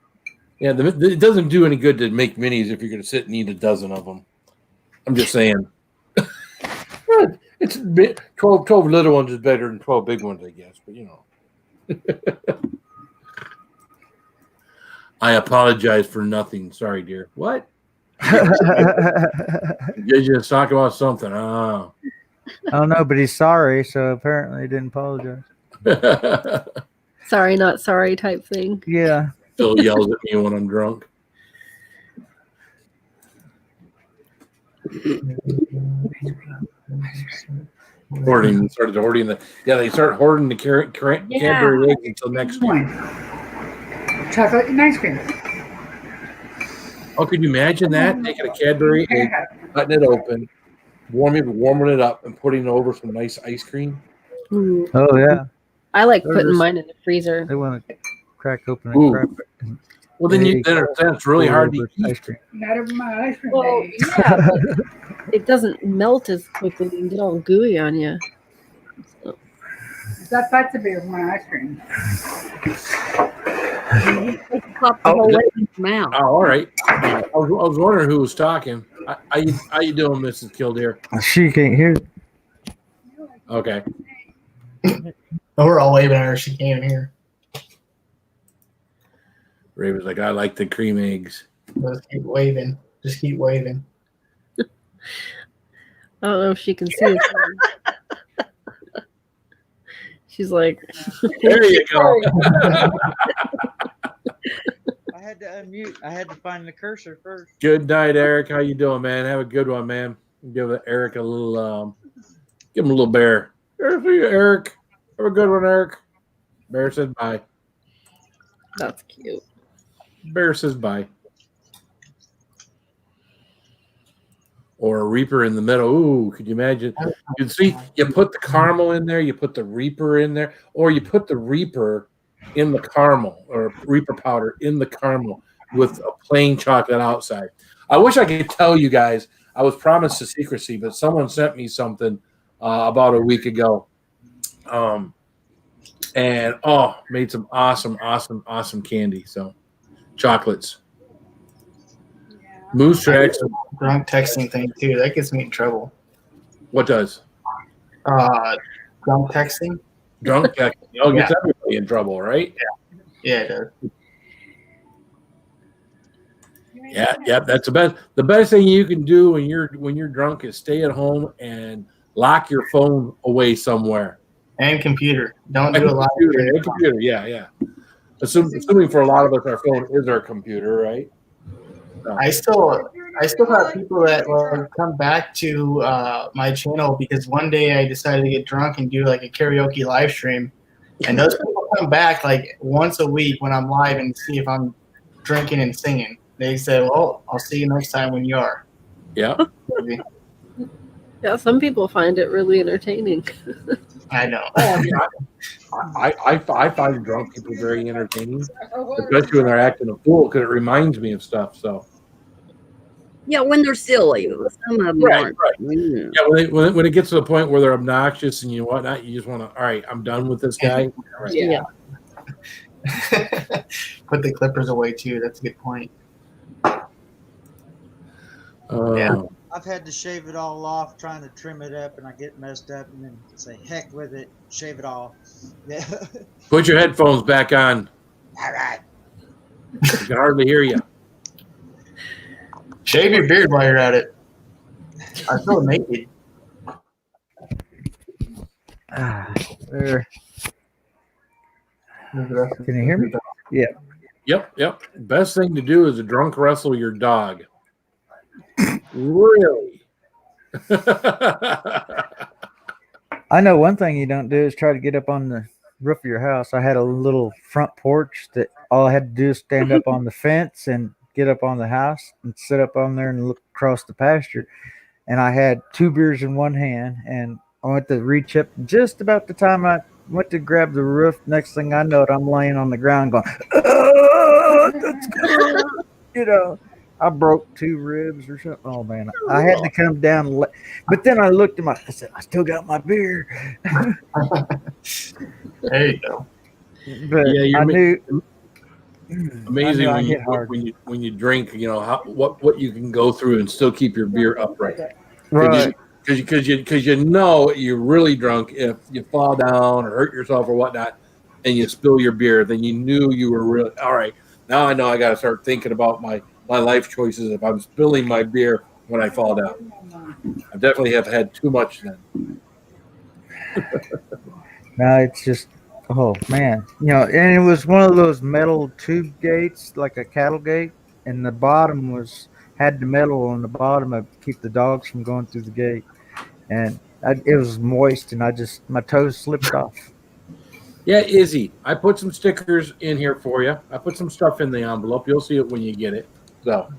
It doesn't do any good to make minis if you're going to sit and eat a dozen of them. I'm just saying. It's 12 little ones is better than 12 big ones, I guess. But you know. I apologize for nothing. Sorry, dear. What? You just talk about something. Oh. I don't know, but he's sorry, so apparently he didn't apologize. Sorry, not sorry type thing. Yeah. Phil yells at me when I'm drunk. Started hoarding they start hoarding the Cadbury eggs until next week. Chocolate and ice cream. Oh, could you imagine that? Taking a Cadbury egg, cutting it open, warming it up, and putting it over some nice ice cream. Ooh. Oh yeah. I like They're putting just- mine in the freezer. They want to crack open Ooh. and crack it. Well, then it's really hard to eat. ice cream. Not over my ice cream Well, day. yeah, but it doesn't melt as quickly and get all gooey on you. So, That fat's a bit of my ice cream. You can pop the whole way in your mouth. Oh, all right. I was wondering who was talking. How you doing, Mrs. Kildare? She can't hear. Okay. We're all waving at her. She can't even hear. Raven's like, I like the cream eggs. Just keep waving. Just keep waving. I don't know if she can see it. She's like, There you go. I had to unmute. I had to find the cursor first. Good night, Eric. How you doing, man? Have a good one, man. Give Eric a little, give him a little bear. There's for you, Eric. Have a good one, Eric. Bear says bye. that's cute. Bear says bye. Or a Reaper in the middle. Ooh, could you imagine? You see, you put the caramel in there, you put the Reaper in there, or you put the Reaper in the caramel, or Reaper powder in the caramel with a plain chocolate outside. I wish I could tell you guys. I was promised to secrecy, but someone sent me something about a week ago. And made some awesome candy. So chocolates. Moose tracks. Drunk texting thing too. That gets me in trouble. What does? Drunk texting. Drunk texting. Oh, Yeah. gets everybody in trouble, right? Yeah, it does. Yeah. That's the best. The best thing you can do when you're drunk is stay at home and lock your phone away somewhere. And computer. Don't And do a lot. computer. Yeah. Assuming for a lot of us, our phone is our computer, right? I still have people that will come back to my channel because one day I decided to get drunk and do like a karaoke live stream, and those people come back like once a week when I'm live and see if I'm drinking and singing. They say, "Well, I'll see you next time when you are." Yeah. Yeah, some people find it really entertaining. I know. I find drunk people very entertaining, especially when they're acting a fool because it reminds me of stuff. So Yeah, when they're silly. Some of them aren't. right. Yeah, when it gets to the point where they're obnoxious and you whatnot, you just want to. All right, I'm done with this guy. All right. Yeah. Put the clippers away too. That's a good point. Yeah. I've had to shave it all off trying to trim it up, and I get messed up and then say, heck with it, shave it off. Yeah. Put your headphones back on. All right. I can hardly hear you. Shave your beard while you're at it. I feel naked. There. Can you hear me? Yeah. Yep. Best thing to do is to drunk wrestle your dog. Really? I know one thing you don't do is try to get up on the roof of your house. I had a little front porch that all I had to do is stand up on the fence and get up on the house and sit up on there and look across the pasture. And I had 2 beers in one hand, and I went to reach up just about the time I went to grab the roof. Next thing I know, I'm laying on the ground going, that's good. You know, I broke 2 ribs or something. Oh man, I had to come down. But then I looked at I said, I still got my beer. There you go. But Yeah, I knew. Amazing I hit hard. when you drink, you know what you can go through and still keep your beer upright. Right. Because you know you're really drunk if you fall down or hurt yourself or whatnot, and you spill your beer. Then you knew you were really all right. Now I know I got to start thinking about my life choices if I'm spilling my beer when I fall down. I definitely have had too much then. No, it's just, oh man, you know, and it was one of those metal tube gates, like a cattle gate, and the bottom had the metal on the bottom to keep the dogs from going through the gate, and it was moist, and my toes slipped off. Yeah, Izzy, I put some stickers in here for you. I put some stuff in the envelope. You'll see it when you get it. So,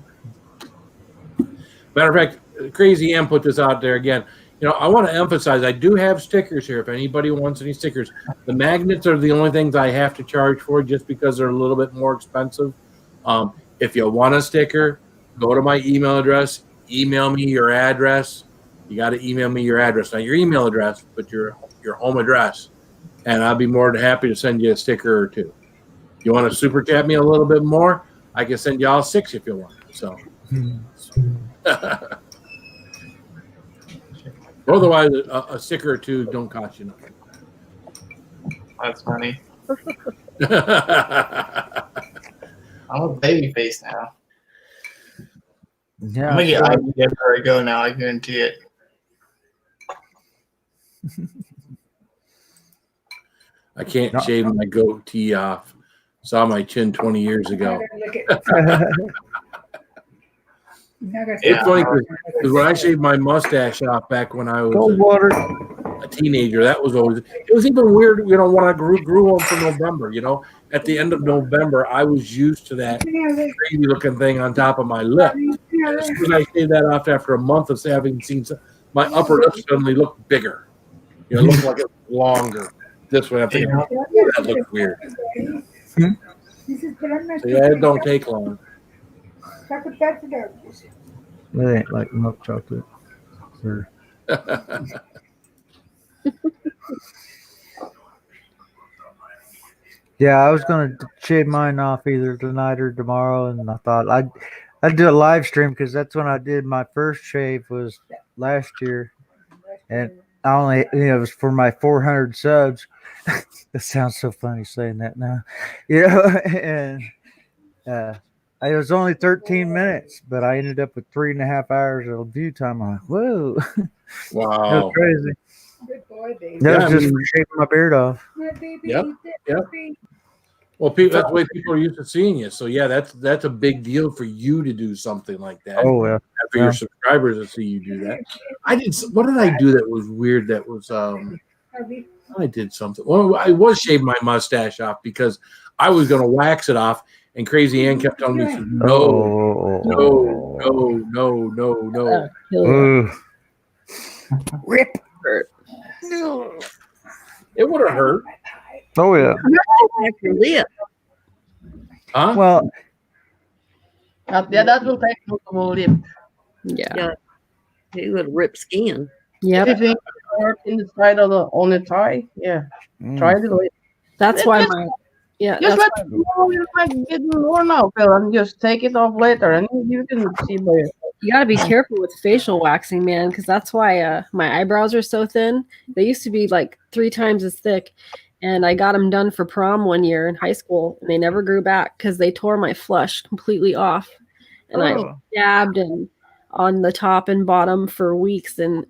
matter of fact, Crazy Ann put this out there again. You know, I want to emphasize I do have stickers here. If anybody wants any stickers, the magnets are the only things I have to charge for, just because they're a little bit more expensive. If you want a sticker, go to my email address. Email me your address. You got to email me your address, not your email address, but your home address, and I'll be more than happy to send you a sticker or 2. If you want to super chat me a little bit more, I can send you all 6 if you want. So. Otherwise, a sticker or 2 don't cost you nothing. That's funny. I'm a baby face now. Yeah, I'm gonna get ugly everywhere I go now. I guarantee it. I can't shave my goatee off. Saw my chin 20 years ago. It's funny because when I shaved my mustache off back when I was a teenager, it was even weird, you know, when I grew them for November, you know. At the end of November, I was used to that crazy looking thing on top of my lip. And as soon as I shaved that off after a month of having seen my upper lip suddenly looked bigger. You know, it looked like it was longer. This way, I'm thinking, that looked weird. So yeah, it don't take long. It ain't like milk chocolate. Or... Yeah, I was gonna shave mine off either tonight or tomorrow, and I thought I'd do a live stream because that's when I did my first shave was last year, and I only, it was for my 400 subs. That sounds so funny saying that now, and it was only 13 minutes, but I ended up with 3.5 hours of view time. I'm like, whoa, that was Wow. crazy. Good boy, baby. That Yeah, was just for shaving my beard off. Good baby. Yep, Good yep. baby. Well, people, that's the way people are used to seeing you. So yeah, that's a big deal for you to do something like that. Oh well, And for your subscribers to see you do that. What did I do that was weird? That was I did something. Well, I was shaving my mustache off because I was going to wax it off, and Crazy Ann kept telling me, no, no. Ooh. Rip. Hurt. It would have hurt. Oh yeah. Your lip. Huh? Well, Yeah, that will take multiple lip. Yeah. Yeah. He would have ripped skin. Yep. If it hurt in the side of the on the thigh, yeah, try the lip. That's why my Just let it go. You might get more now, Phil, and just take it off later, and you can see by yourself. you got to be careful with facial waxing, man, because that's why my eyebrows are so thin. They used to be like 3 times as thick, and I got them done for prom one year in high school, and they never grew back because they tore my flush completely off, and I dabbed and on the top and bottom for weeks, and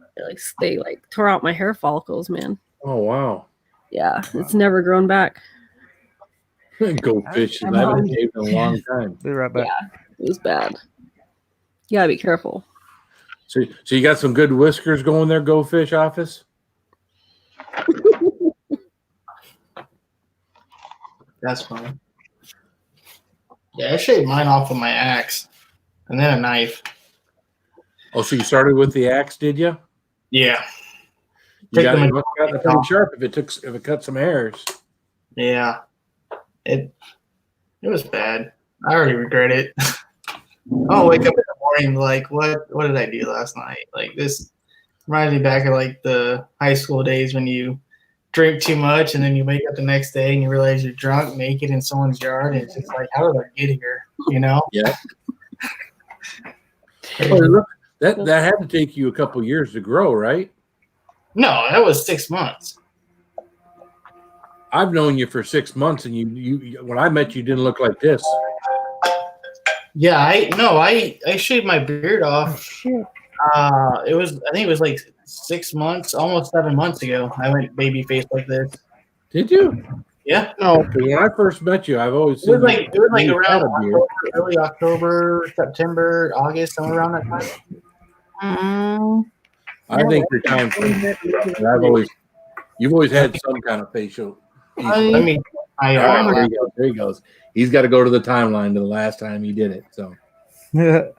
they tore out my hair follicles, man. Oh wow. Yeah, it's never grown back. Go fish. I haven't shaved in a long time. be right back. Yeah, it was bad. You gotta be careful. So you got some good whiskers going there, Go Fish office? That's funny. Yeah, I shaved mine off with my axe and then a knife. Oh, so you started with the axe, did you? Yeah. You got it pretty sharp if it cut some hairs. Yeah. It was bad. I already regret it. I'll wake up in the morning like, what did I do last night? Like, this reminds me back of like the high school days when you drink too much and then you wake up the next day and you realize you're drunk, naked in someone's yard, and it's just like, how did I get here? You know? Yeah. Well, that had to take you a couple years to grow, right? No, that was 6 months. I've known you for 6 months, and you when I met you, didn't look like this. Yeah, I shaved my beard off. I think it was like 6 months, almost 7 months ago. I went baby face like this. Did you? Yeah. No, because when I first met you, I've always seen it was like around early October, September, August, somewhere around that time. I think your time. You've always had some kind of facial. There he goes. He's got to go to the timeline to the last time he did it. So, yeah.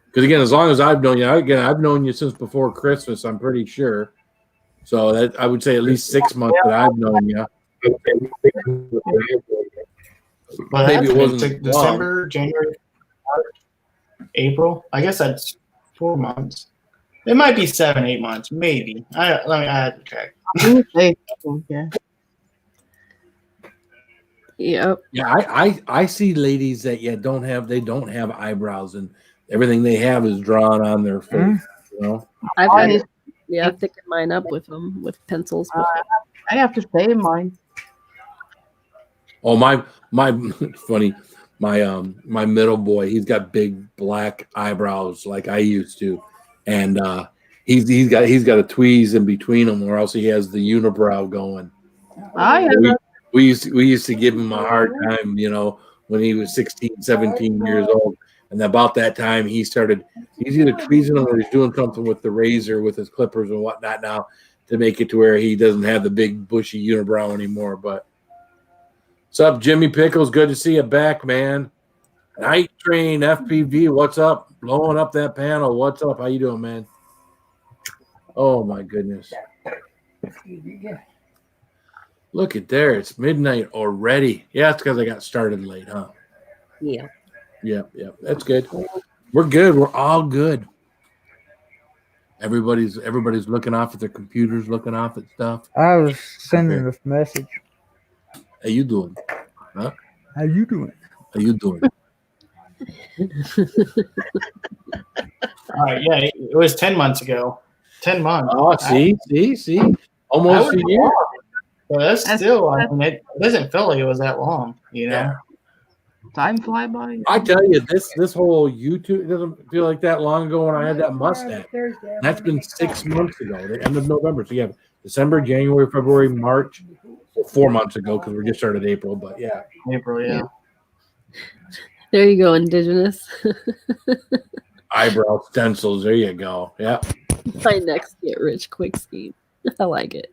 Because again, as long as I've known you, I've known you since before Christmas. I'm pretty sure. So that I would say at least 6 months that I've known you. Well, maybe it wasn't December, January, March, April. I guess that's 4 months. It might be 7, 8 months, maybe. I have to check. Yep. Yeah, I see ladies that don't have eyebrows, and everything they have is drawn on their face. You know, I've thickened mine up with them with pencils. I have to shave mine. Oh my funny, my middle boy, he's got big black eyebrows like I used to, and he's got a tweeze in between them, or else he has the unibrow going. We used to give him a hard time, when he was 16, 17 years old. And about that time, he's either tweezing them or he's doing something with the razor, with his clippers and whatnot now to make it to where he doesn't have the big bushy unibrow anymore. But what's up, Jimmy Pickles? Good to see you back, man. Night Train FPV, what's up? Blowing up that panel. What's up? How you doing, man? Oh, my goodness. Look at there. It's midnight already. Yeah, it's because I got started late, huh? Yeah. Yep. That's good. We're good. We're all good. Everybody's looking off at their computers, looking off at stuff. I was sending a message. How you doing? Huh? How you doing? How you doing? Yeah, it was 10 months ago. 10 months. Oh, see. Almost a year. But that's still, I mean, it doesn't feel like it was that long, you know? Yeah. Time fly by. I tell you, this whole YouTube doesn't feel like that long ago when I had that mustache. That's been 6 months ago, the end of November. So you have December, January, February, March, 4 months ago because we just started April. But yeah, April, yeah. There you go, Indigenous. eyebrow stencils. There you go. Yeah. My next get rich quick scheme. I like it.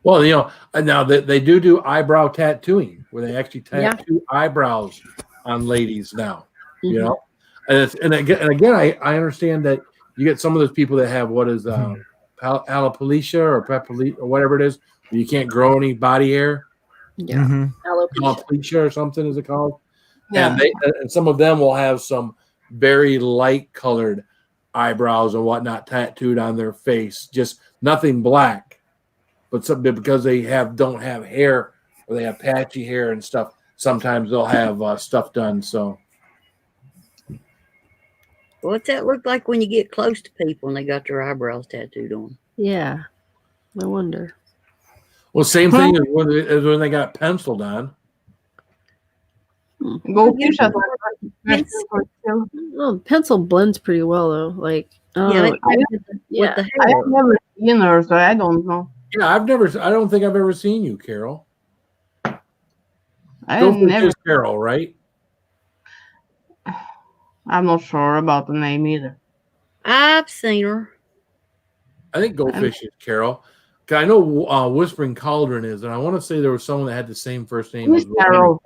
Well, now they do eyebrow tattooing where they actually tattoo eyebrows on ladies now. You know, and again, I understand that you get some of those people that have what is alopecia or or whatever it is, where you can't grow any body hair. Yeah, Alopecia or something is it called? Yeah. And some of them will have some very light colored eyebrows and whatnot tattooed on their face, just nothing black, but something because they don't have hair or they have patchy hair and stuff. Sometimes they'll have stuff done. So, What's that look like when you get close to people and they got their eyebrows tattooed on? Yeah, I wonder. well, same thing as when they got penciled on. Goldfish has Pencil blends pretty well though. Like, Yeah, yeah. with the I hair. have never seen her, so I don't know. Yeah, I don't think I've ever seen you, Carol. I Don't never. is Carol, right? I'm not sure about the name either. I've seen her. I think Goldfish is Carol. 'Cause I know Whispering Cauldron is, and I want to say there was someone that had the same first name. Who's as Carol?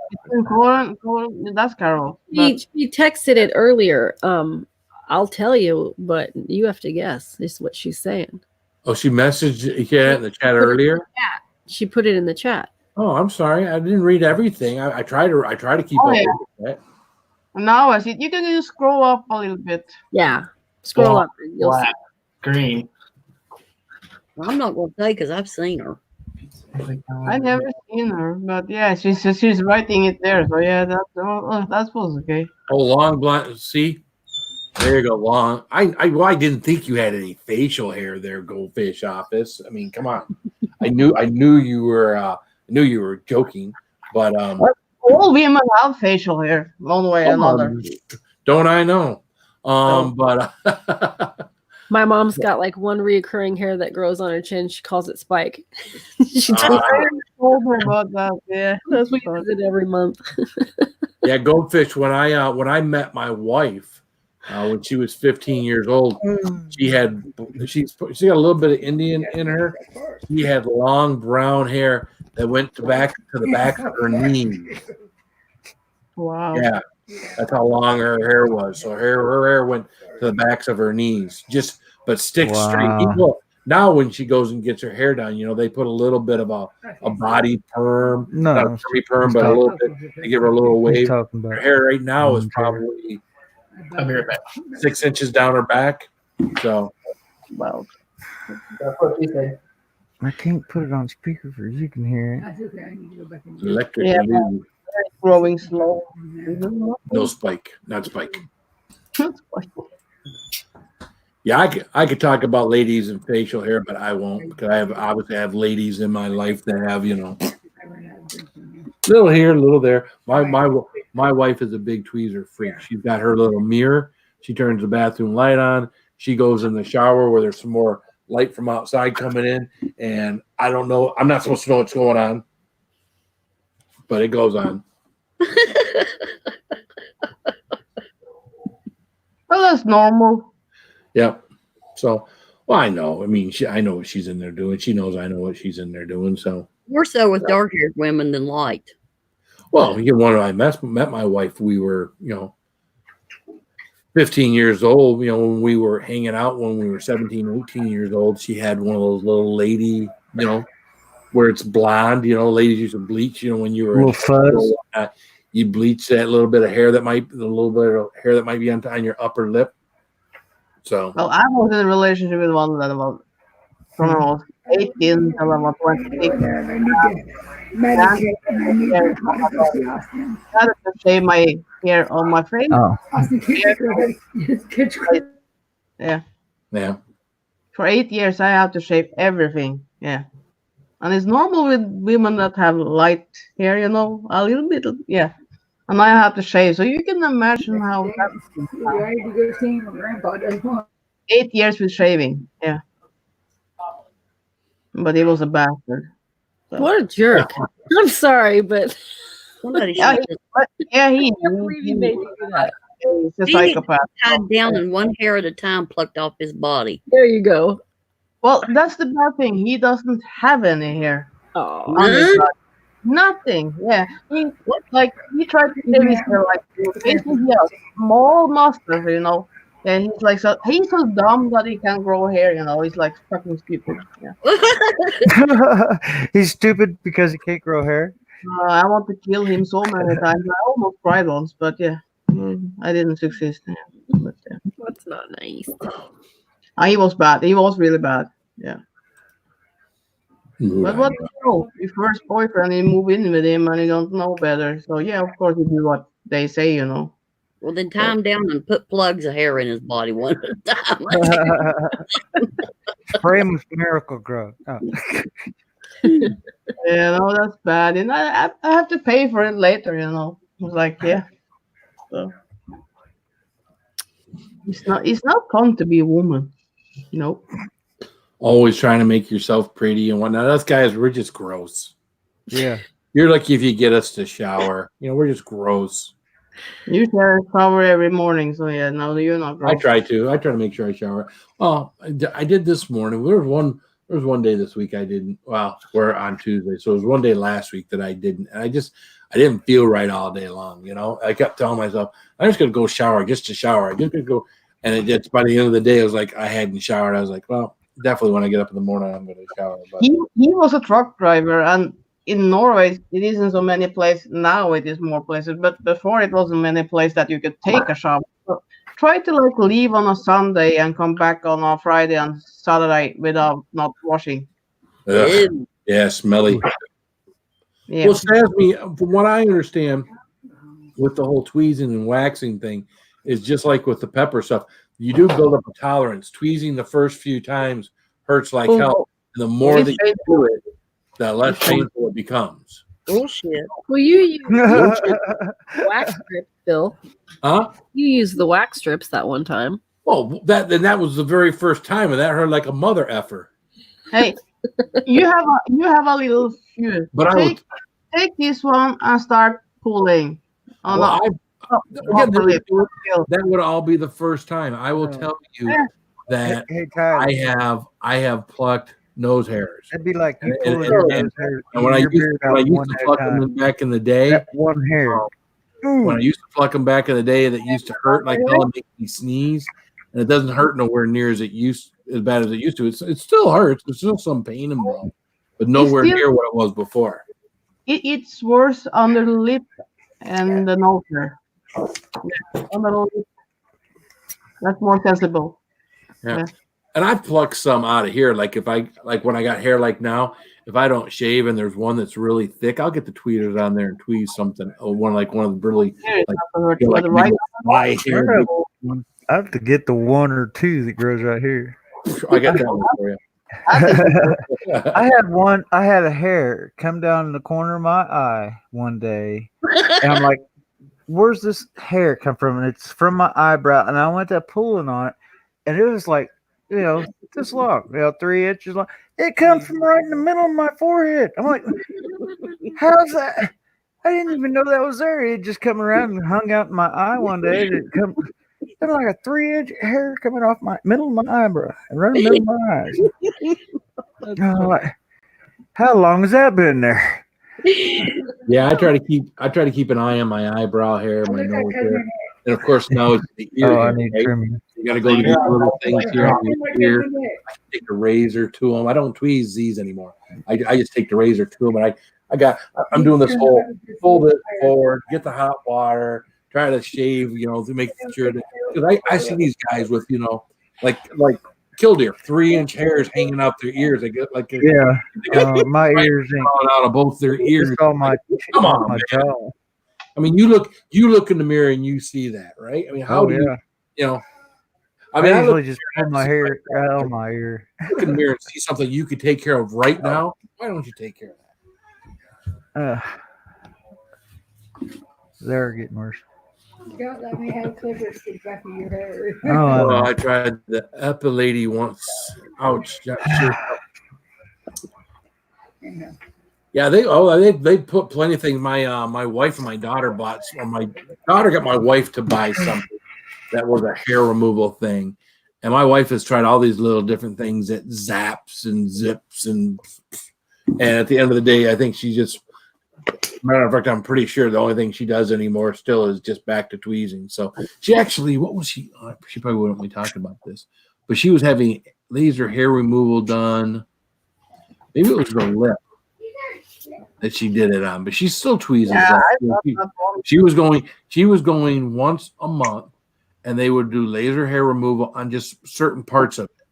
That's Carol. She texted it earlier. I'll tell you, but you have to guess. Is what she's saying. Oh, she messaged in the chat earlier. She put it in the chat. Oh, I'm sorry, I didn't read everything. I try to keep up with that. Now I see. You can just scroll up a little bit. Yeah, scroll up. And you'll see. Green. I'm not going to say because I've seen her. I never seen her, but yeah, she's writing it there. So yeah, that was okay. Oh, long blonde. See, there you go. Long. I didn't think you had any facial hair there, Goldfish Office. I mean, come on. I knew you were joking, but all women have facial hair, one way or another. Don't I know? But my mom's got like one reoccurring hair that grows on her chin. She calls it Spike. She told me about that. Yeah, that's what does it every month. yeah, Goldfish. When I met my wife when she was 15 years old, she's got a little bit of Indian in her. She had long brown hair that went to the back of her knees. Wow. Yeah, that's how long her hair was. So her hair went to the backs of her knees, but sticks straight. People, now when she goes and gets her hair done, they put a little bit of a body perm, not a perm, but a little bit to give her a little wave. Her hair right now is probably 6 inches down her back. So, well, that's what she said. I can't put it on speaker for you can hear it. Electric. Yeah, growing slow. No Spike, not Spike. Yeah, I could talk about ladies and facial hair, but I won't because I obviously have ladies in my life that have little here, little there. My wife is a big tweezer freak. She's got her little mirror. She turns the bathroom light on. She goes in the shower where there's some more light from outside coming in, and I don't know. I'm not supposed to know what's going on, but it goes on. Well, that's normal. Yep. So, well, I know. I mean, I know what she's in there doing. She knows I know what she's in there doing. So More so with dark-haired women than light. Well, when I met my wife, we were, 15 years old. When we were hanging out when we were 17, 18 years old, she had one of those little lady, where it's blonde. Ladies used to bleach. When you were little fuzz. You bleach that little bit of hair that might be on your upper lip. So, well, I was in a relationship with one that about from I was 18 until I was 26. I had to shave my hair on my face. Oh. Yeah. yeah. For 8 years, I have to shave everything. Yeah. And it's normal with women that have light hair, a little bit. Yeah. And I have to shave. So you can imagine how that Yeah, I had to go see my grandpa does one. 8 years with shaving. Yeah. But he was a bastard. So. What a jerk. I'm sorry, but Somebody Yeah, should he I can't believe he made you do that. he's a He needs to psychopath. tied down and one hair at a time plucked off his body. There you go. Well, that's the bad thing. He doesn't have any hair Oh, on his None? body. Nothing. Yeah. He tried to shave his hair like basically he has small mustache. And he's so dumb that he can't grow hair, He's like fucking stupid. Yeah. He's stupid because he can't grow hair. I want to kill him so many times. I almost cried once, but yeah. I didn't succeed. Yeah. But, yeah. that's not nice. He was bad. He was really bad. Yeah. But what your first boyfriend, you move in with him and you don't know better. So yeah, of course you do what they say, Well, then tie him down and put plugs of hair in his body one at a time. Spray him with Miracle Grow. Oh. Yeah, no, that's bad. And I have to pay for it later, I was like, yeah. So it's not fun to be a woman. Nope. Always trying to make yourself pretty and whatnot. Us guys, we're just gross. Yeah. You're lucky if you get us to shower. We're just gross. You shower every morning, so yeah, no, you're not gross. I try to make sure I shower. Oh, I did this morning. There was one day this week I didn't. Well, we're on Tuesday, so it was one day last week that I didn't. And I didn't feel right all day long. I kept telling myself, I'm just gonna go shower just to shower. I'm just gonna go. And it's by the end of the day, I was like, I hadn't showered. I was like, well, definitely when I get up in the morning, I'm gonna shower. But He was a truck driver, and in Norway, it isn't so many places. Now it is more places, but before it wasn't many places that you could take a shower. So try to leave on a Sunday and come back on a Friday and Saturday without not washing. ugh, yeah, smelly. Yeah. Well, Sasmi, from what I understand, with the whole tweezing and waxing thing, is just like with the pepper stuff. You do build up a tolerance. Tweezing the first few times hurts like hell. And the more that you do it, the less painful it becomes. Bullshit. Well, you use wax strips, Bill. Huh? You used the wax strips that one time. Well, that was the very first time, and that hurt like a mother effer. Hey, you have a little fuse. But take this one and start pulling. That would all be the first time. I will tell you that I have plucked nose hairs. That'd be like you and pulling your nose hair. And when I used to pluck them back in the day, that one hair. When I used to pluck them back in the day, that used to hurt like hell and make me sneeze. And it doesn't hurt nowhere near as bad as it used to. It still hurts. There's still some pain involved, but nowhere near what it was before. It's worse under the lip and the nose hair. Under the lip. That's more sensible. Yeah. And I've plucked some out of here. Like when I got hair like now, if I don't shave and there's one that's really thick, I'll get the tweezers on there and tweeze something. One of the really I have to get the one or two that grows right here. I got that one for you. I had a hair come down in the corner of my eye one day, and I'm like, where's this hair come from? And it's from my eyebrow, and I went to pulling on it, and it was like, this long, 3 inches long. It comes from right in the middle of my forehead. I'm like, how's that? I didn't even know that was there. It just come around and hung out in my eye one day. And it come like a 3-inch hair coming off my middle of my eyebrow and right in the middle of my eyes. I'm like, how long has that been there? Yeah, I try to keep an eye on my eyebrow hair, my nose hair, and of course now it's the ear. I need trimming. You got to go to these little things here on your ear. I take a razor to them. I don't tweeze these anymore. I just take the razor to them, and I'm doing this whole fold it forward, get the hot water, try to shave, to make sure that, because I see these guys with like killdeer, 3-inch hairs hanging out their ears. They get like my ears ain't out of both their ears. All my come on, my jaw. I mean, you look in the mirror and you see that, right? I mean, how I mean, I usually look, just pull my hair out of my ear. look in the mirror and see something you could take care of right now. Why don't you take care of that? They're getting worse. Don't let me have clippers to the back of your hair. Oh, I Oh, know. I tried the Epi lady once. Ouch. That sure. Yeah, they put plenty of things. My wife and my daughter bought, or my daughter got my wife to buy something that was a hair removal thing, and my wife has tried all these little different things that zaps and zips and at the end of the day, I think she just. Matter of fact, I'm pretty sure the only thing she does anymore still is just back to tweezing. So she actually, what was she? She probably wouldn't. We talked about this, but she was having laser hair removal done. Maybe it was her lip that she did it on, but she still tweezes. She was going once a month, and they would do laser hair removal on just certain parts of it.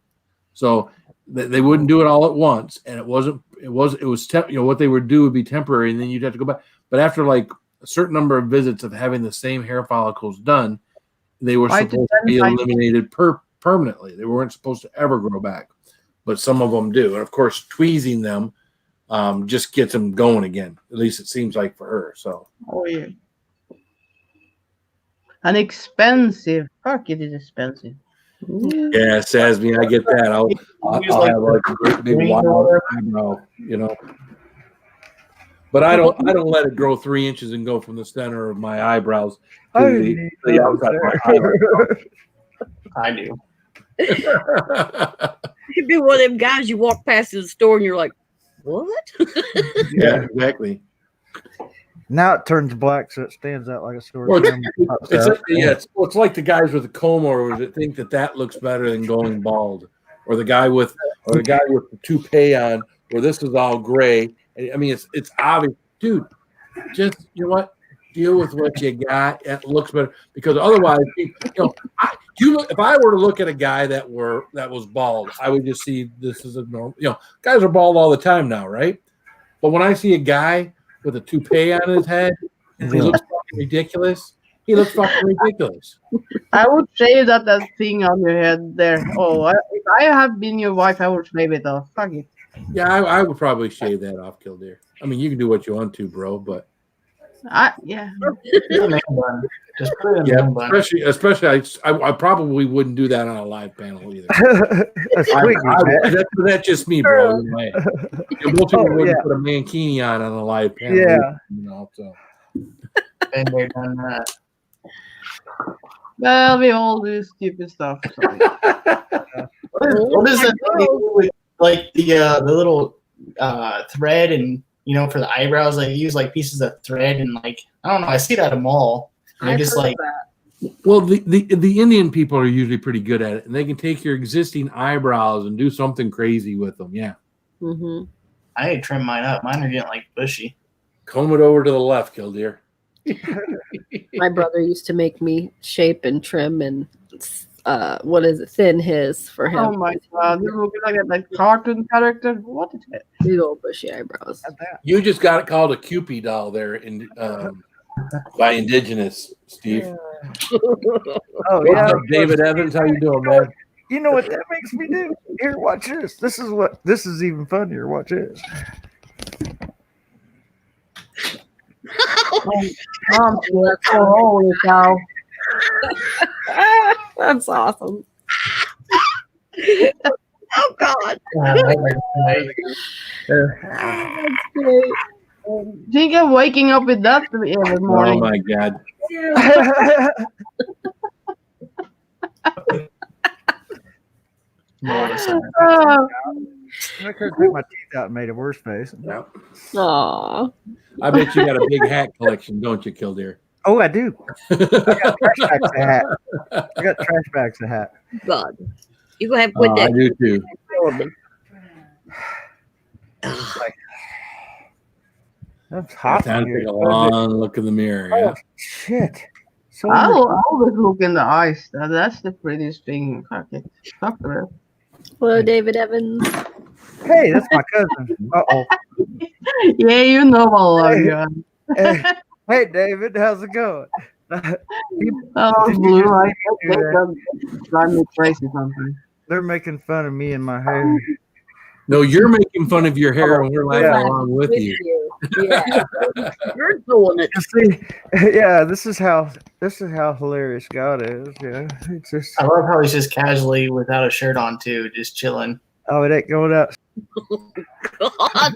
So they wouldn't do it all at once, and it was what they would do would be temporary, and then you'd have to go back. But after like a certain number of visits of having the same hair follicles done, they were supposed to be eliminated permanently. They weren't supposed to ever grow back, but some of them do. And of course, tweezing them just gets them going again. At least it seems like for her. So. Oh yeah. And expensive. Fuck, it is expensive. Yeah, Sasmi, I get that. I'll have like a great big wild eyebrow, But I don't let it grow 3 inches and go from the center of my eyebrows to the outside of my eyebrow. I do. You'd be one of them guys you walk past in the store and you're like, what? Yeah, exactly. Now it turns black, so it stands out like a sore thumb. It's like the guys with the comb over that think that looks better than going bald, or the guy with the toupee on, where this is all gray. I mean, it's obvious, dude. Just what, deal with what you got. It looks better because otherwise, if I were to look at a guy that was bald, I would just see this is a normal. Guys are bald all the time now, right? But when I see a guy with a toupee on his head, and he looks fucking ridiculous. He looks fucking ridiculous. I would shave that thing on your head there. Oh, if I have been your wife, I would shave it off. Fuck it. Yeah, I would probably shave that off, Kildare. I mean, you can do what you want to, bro, but yeah. Just put it in the bun. Especially, I probably wouldn't do that on a live panel either. That's just me, bro. Most people wouldn't put a mankini on a live panel. Yeah. So. And they've done that. Well, we all do stupid stuff. So. What is that thing they do with like the little thread and for the eyebrows? They use like pieces of thread and like I don't know. I see that at a mall. And just like. Well, the Indian people are usually pretty good at it, and they can take your existing eyebrows and do something crazy with them. Yeah. Mm-hmm. I need to trim mine up. Mine are getting like bushy. Comb it over to the left, Kildare. My brother used to make me shape and trim and thin his for him. Oh my god, you're looking like that cartoon character. What is it? Big old bushy eyebrows. You just got it called a Cupid doll there in by Indigenous, Steve. Oh What's yeah, up, David Evans? How you doing, man? You know what that makes me do? Here, watch this. This is even funnier. Watch this. Holy cow. That's awesome. Oh God. That's great. Think of waking up with that every morning. Oh my God. I could take my teeth out and made a worse face. Yeah. Aw. I bet you got a big hat collection, don't you, Kildare? Oh, I do. I got trash bags of hat. I got trash bags of hat. God. You gonna have to quit that. I do too. That's hot. Time to take a long look in the mirror. Yeah. Oh, shit. So I always look in the eyes. That's the prettiest thing. Okay. Fuck the rest. Hello, David Evans. Hey, that's my cousin. Uh-oh. Yeah, you know I love you. Hey, David, how's it going? Oh, blue. I do that. that drive me crazy sometimes. They're making fun of me and my hair. No, you're making fun of your hair, and we're laughing Yeah. along with you. Yeah. You're doing it. See, yeah, this is how hilarious God is. Yeah, it's just I love how he's just casually without a shirt on too, just chilling. oh, it ain't going out. God.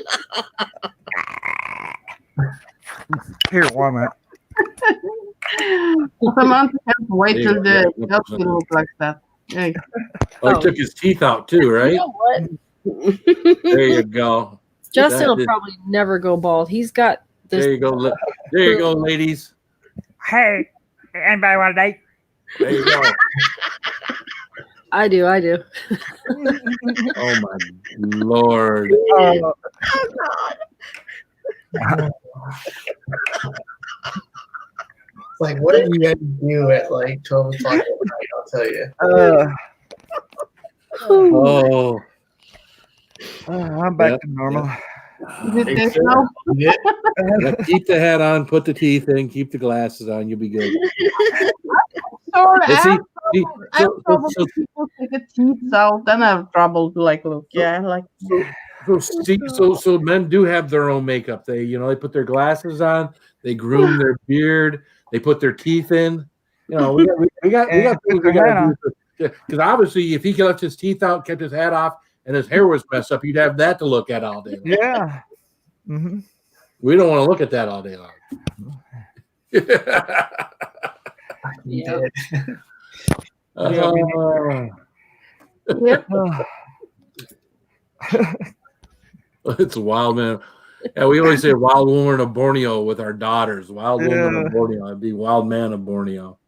Here, warm up. Samantha can't wait There till you the go. dog will look like that. Yeah. Oh, he took his teeth out too, right? You know what? There you go. Justin That will is- probably never go bald. He's got this. There you go. There you go, ladies. Hey, anybody want a date? There you go. I do. Oh my Lord. Oh, It's like, what did you guys do at like 12 o'clock at night? I'll tell you. Oh. I'm back Yep, to normal. Is it this now? Yeah. Yeah, keep the hat on, put the teeth in, keep the glasses on, you'll be good. Sure, Yeah, see, see, I have so- trouble so- with people take the teeth out, then I have trouble to like look. Yeah, like So men do have their own makeup. They put their glasses on, they groom their beard, they put their teeth in. We got And things put we their got hat to do. Because obviously, if he left his teeth out, kept his hat off, and his hair was messed up, you'd have that to look at all day long. Yeah. Mm-hmm. We don't want to look at that all day long. You did. It's a wild man. Yeah, we always say wild woman of Borneo with our daughters. Wild woman of Borneo. I'd be wild man of Borneo.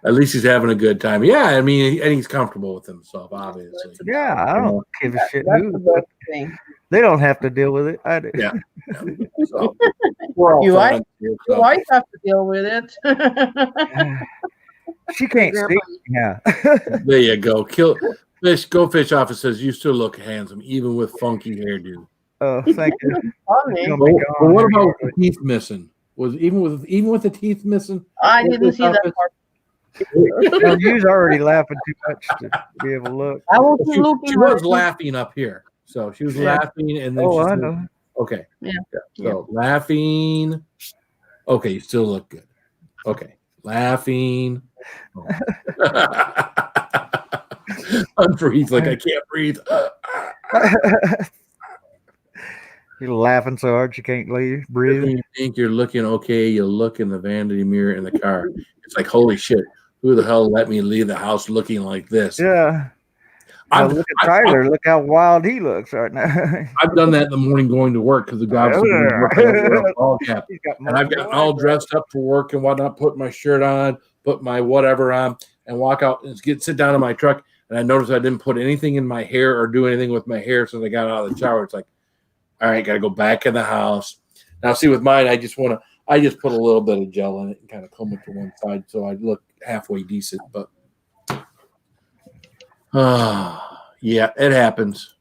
At least he's having a good time. Yeah, I mean, and he's comfortable with himself, obviously. Yeah, I don't give a shit that's who. the best thing. They don't have to deal with it. I do. Yeah. So, we're all You friends here, Your so. wife have to deal with it. She can't see. Yeah. There you go. Go fish office says you still look handsome, even with funky hairdo. Oh, thank you. Funny. Don't But, be but gone what here. about the teeth missing? Was even with the teeth missing? I didn't see that part. Well, you was already laughing too much to be able to look. I was She looking. was laughing up here, so she was Yeah. laughing, and then Oh, she I said, know. "Okay, Yeah. So laughing. Okay, you still look good. Okay, laughing. Oh. Unbreathe, like I can't breathe. You're laughing so hard you can't When breathe. you think you're looking okay, you look in the vanity mirror in the car. It's like, holy shit, who the hell let me leave the house looking like this? Yeah. I've, Now look at Tyler. Look how wild he looks right now. I've done that in the morning going to work because the guys wear a ball cap. He's got And I've gotten all dressed up for work and whatnot, put my shirt on, put my whatever on, and walk out and sit down in my truck. And I noticed I didn't put anything in my hair or do anything with my hair since I got out of the shower. It's like, all right, got to go back in the house. Now, see, with mine, I just put a little bit of gel in it and kind of comb it to one side so I look halfway decent. But, yeah, it happens.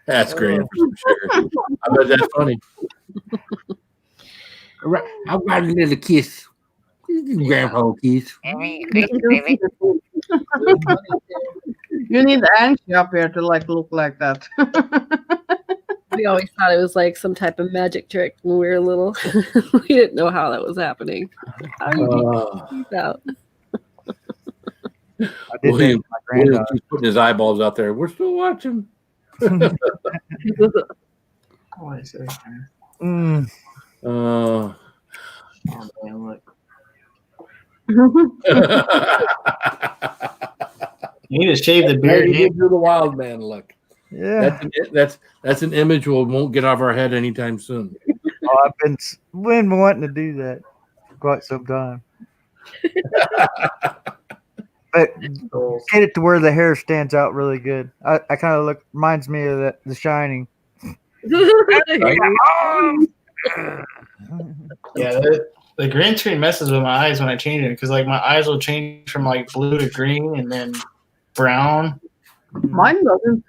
That's great for sure. I bet that's funny. I got a little kiss. Grandpa kiss. You need Angie up here to like look like that. We always thought it was like some type of magic trick when we were little. We didn't know how that was happening. How do you keep these out? I did that William, with my granddaughter. keeps putting his eyeballs out there. We're still watching. What is it? Mm. Uh, Oh, man, look. You need to shave the beard. you do the wild man look. Yeah. That's an image we won't get off our head anytime soon. Oh, I've been wanting to do that for quite some time. But get it to where the hair stands out really good. I kind of reminds me of The Shining. Yeah, the green screen messes with my eyes when I change it because like my eyes will change from like blue to green and then brown. Mine doesn't.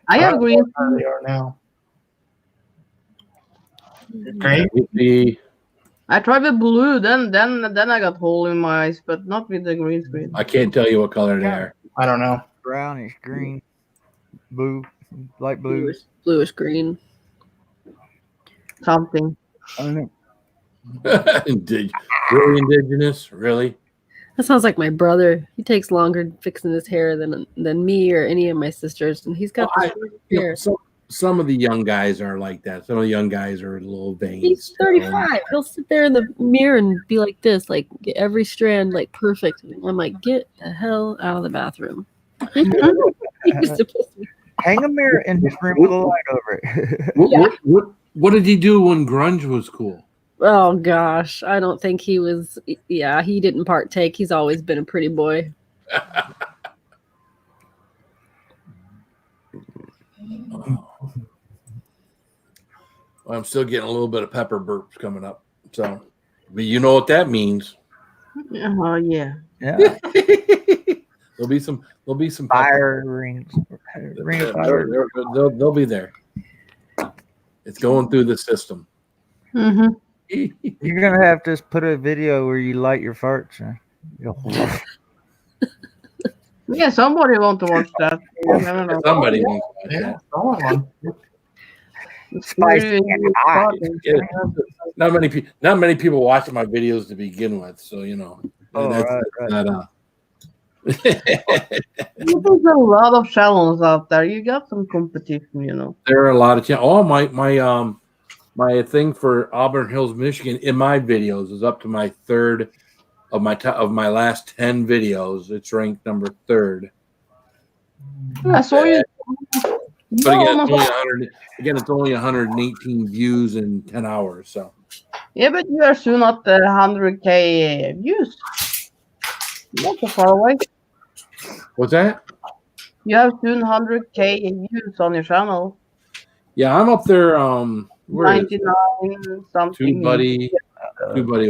I have green. How they are now. Great. I tried with blue, then I got hole in my eyes, but not with the green screen. I can't tell you what color they are. I don't know. Brownish green, blue, light blue. Bluish green. Something. I don't know. Really indigenous? Really? That sounds like my brother. He takes longer fixing his hair than me or any of my sisters, and he's got the shortest hair. Some of the young guys are like that. Some of the young guys are a little vain. He's 35. He'll sit there in the mirror and be like this, like get every strand like perfect. I'm like, get the hell out of the bathroom. He's supposed to be. Hang a mirror in his room with a light over it. What did he do when grunge was cool? Oh gosh, I don't think he was. Yeah, he didn't partake. He's always been a pretty boy. Well, I'm still getting a little bit of pepper burps coming up. So, but you know what that means. Oh yeah. Yeah. There'll be some fire rings. Ring of fire. They'll be there. It's going through the system. Mm-hmm. You're gonna have to put a video where you light your farts. Huh? Yeah, somebody want to watch that. Somebody wants to watch Yeah, someone. Spicy and hot. Not many people watching my videos to begin with, so you know. Oh, right. There's a lot of channels out there. You got some competition, you know. There are a lot of channels. Oh, my thing for Auburn Hills, Michigan, in my videos is up to my third of my last 10 videos. It's ranked number 3rd. I saw you. But again, it's only 118 views in 10 hours. So yeah, but you are soon at the 100K views. Not so far away. What's that? You have soon 100K views on your channel. Yeah, I'm up there. Where 99 something. Two buddy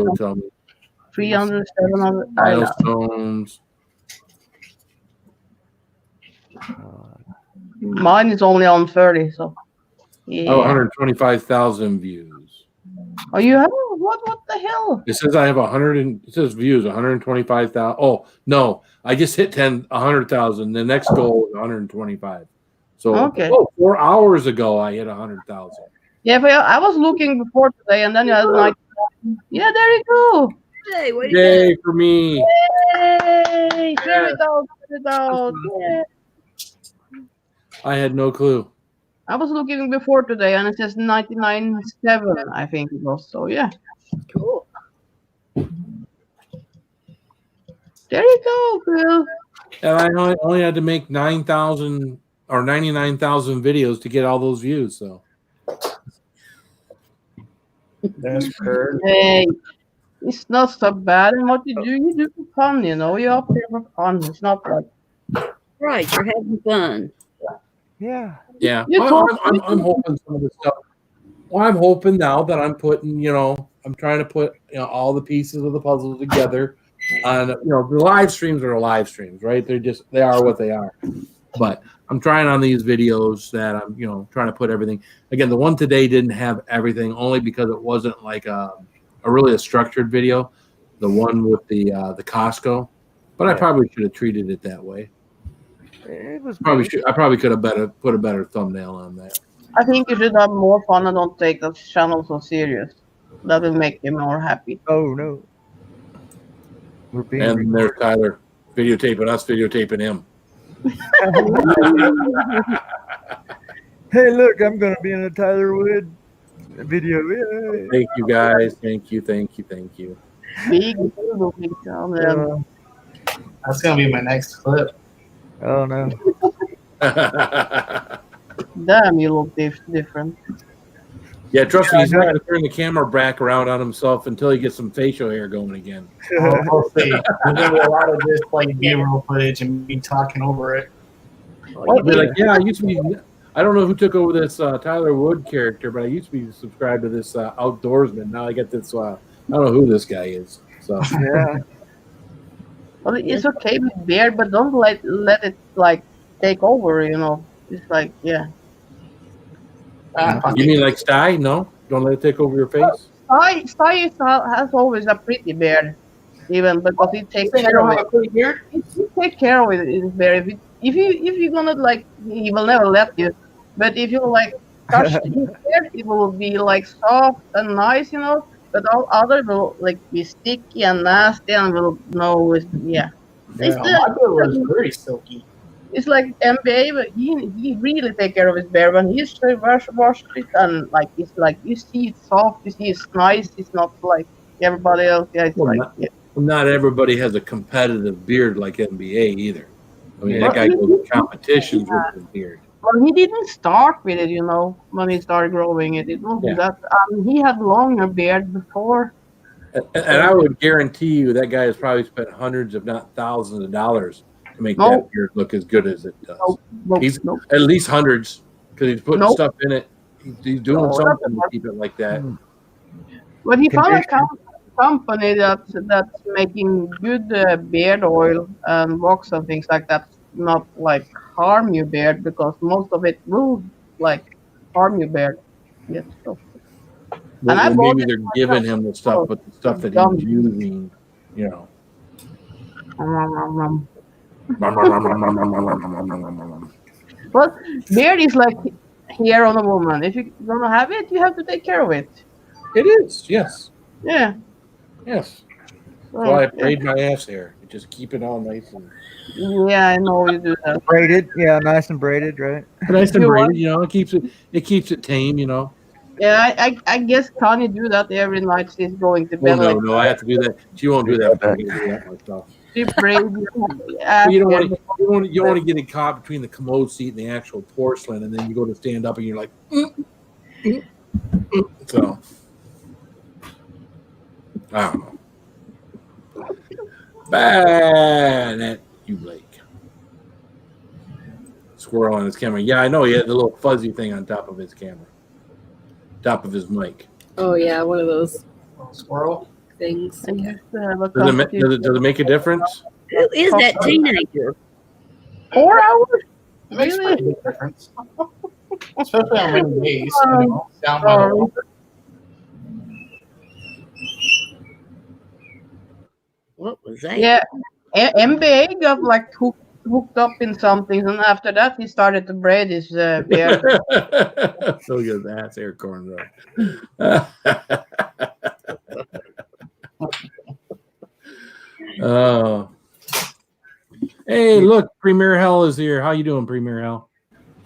will tell me. 300, 700. Milestones. Mine is only on 30, so. Yeah. Oh, 125,000 views. Oh, you have what? What the hell? It says I have 100. It says views 125,000. Oh no, I just hit 100,000. The next goal is 125. So okay. 4 hours ago I hit 100,000. Yeah, but I was looking before today, and then I was like, yeah, there you go. Hey, what Yay for me! Yay! Share it out. Yeah. I had no clue. I was looking before today, and it says 99.7, I think it was. So yeah. Cool. There you go, Bill. And I only had to make 9,000 or 99,000 videos to get all those views. So That's perfect. Hey, it's not so bad. And what you do for fun, you know. You're up there for fun. It's not like. Right, you're having fun. Yeah. yeah, I'm hoping some of the stuff. Well, I'm hoping now that I'm putting, I'm trying to put all the pieces of the puzzle together. On the live streams are live streams, right? They are what they are. But I'm trying on these videos that I'm, trying to put everything. Again, the one today didn't have everything only because it wasn't like a structured video. The one with the Costco, but I probably should have treated it that way. It was I probably could have put a better thumbnail on that. I think you should have more fun and don't take the channel so serious. That will make you more happy. Oh no. We're being And there's Tyler videotaping us, videotaping him. Hey, look, I'm gonna be in a Tyler Wood video. Yay. Thank you guys. Thank you. Big deal. That's gonna be my next clip. Oh no. Damn, you look different. Yeah, trust me, he's not going to turn the camera back around on himself until he gets some facial hair going again. I'll see. There's gonna be a lot of just like B-roll footage and me talking over it. He'll be like, yeah, I used to be. I don't know who took over this Tyler Wood character, but I used to be subscribed to this outdoorsman. Now I get this. I don't know who this guy is. So yeah. Well, it's okay with beard, but don't let it like take over. It's like, yeah. You mean like Sty? No. Don't let it take over your face. Sai has always a pretty beard, even because he takes Saying I care don't of have it. a pretty beard? He take care of it, his beard. If you're gonna like, he will never let you. But if you like touch his beard, it will be like soft and nice, you know. But all other will like be sticky and nasty and will no, yeah. It's Yeah, my beard was the very silky. it's like NBA, but he really take care of his bear. When he wash it and like it's like you see it's soft, you see it's nice. It's not like everybody else. Yeah, it's Well, like not, yeah. not everybody has a competitive beard like NBA either. I mean, Yeah. that guy goes to competitions with his beard. Well, he didn't start with it, you know, when he started growing it. It wasn't Yeah. that. He had longer beard before. And I would guarantee you that guy has probably spent hundreds, if not thousands of dollars to make that No, beard look as good as it does. no, He's no, at least hundreds because he's putting no, stuff in it. He's doing no, not something to that. keep it like that. But he found a Conditioner. company that's making good beard oil and wax and things like that. Not like harm your beard because most of it will like harm your beard. Yes. So. And I Well, bought maybe it they're giving him the stuff, myself. but the stuff that he's Dumb. using, you know. But beard is like hair on a woman. If you're gonna have it, you have to take care of it. It is, yes, Yeah. yes. So, That's why I yeah. braid my ass hair. Just keep it all nice and Yeah, I know you do that. Braided, yeah, nice and braided, right? nice and You what? braided. You know, it keeps it tame. You know. Yeah, I guess Connie do that every night she's going to Well, bed. Like no, I have to do that. She won't do that. But I'm gonna do that myself. she braids Well, you don't want to. You don't want to get it caught between the commode seat and the actual porcelain, and then you go to stand up and you're like, so. I don't know. Bad at you, Blake. Squirrel on his camera. Yeah, I know. He had the little fuzzy thing on top of his camera, top of his mic. Oh yeah, one of those Squirrel. things. Yeah. Does it make a difference? Who is that teenager? 4 hours? It makes a Really? pretty big difference. Especially on rainy days, you know, down by the Sorry. water. What was that? Yeah, MBA got like hooked up in something, and after that he started to braid his beard. So good, his ass hair corns up. Oh, hey, look, Premier Hell is here. How you doing, Premier Hell?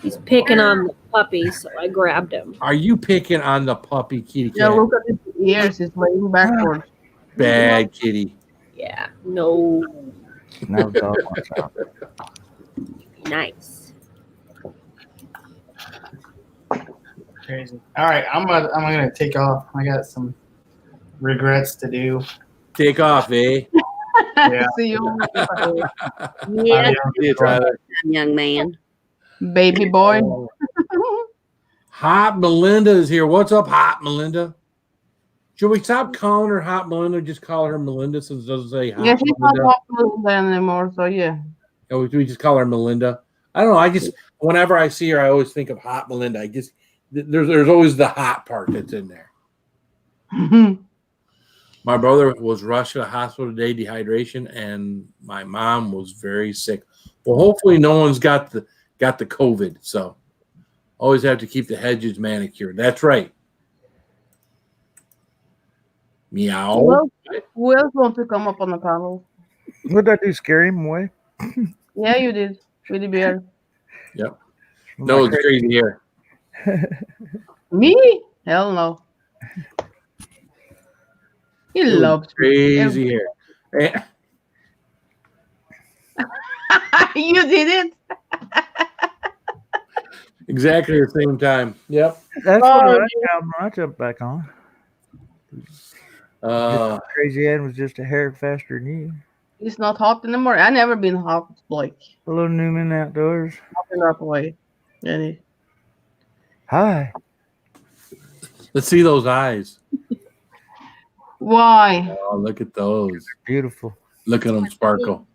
He's picking on the puppy, so I grabbed him. Are you picking on the puppy kitty Yeah, cat? look at his ears; he's laying backwards. Bad kitty. Yeah. No. No dog wants out. Nice. Crazy. All right, I'm gonna take off. I got some regrets to do. Take off, eh? Yeah. See you, Yeah, See you, Tyler. young man. baby boy. Hot Melinda is here. What's up, Hot Melinda? Should we stop calling her Hot Melinda? Just call her Melinda since it doesn't say Hot Yeah, she's not Melinda. popular anymore. So yeah. Or we just call her Melinda? I don't know. I just whenever I see her, I always think of Hot Melinda. I just there's always the hot part that's in there. My brother was rushed to the hospital today, dehydration, and my mom was very sick. Well, hopefully no one's got the COVID. So always have to keep the hedges manicured. That's right. Meow. Who else wants to come up on the panel? What did I do? Scare him away? Yeah, you did with the beard. Yep. No, it's crazy here. Me? Hell no. He loves Crazy here. Eh, You did it. exactly the same time. Yep. That's what I got. I jumped back on. Crazy Ed was just a hair faster than you. He's not hot anymore. I never been hot, like Hello, Newman Outdoors. not in that way. Any. Hi. Let's see those eyes. Why? Oh, look at those. Beautiful. Look at them sparkle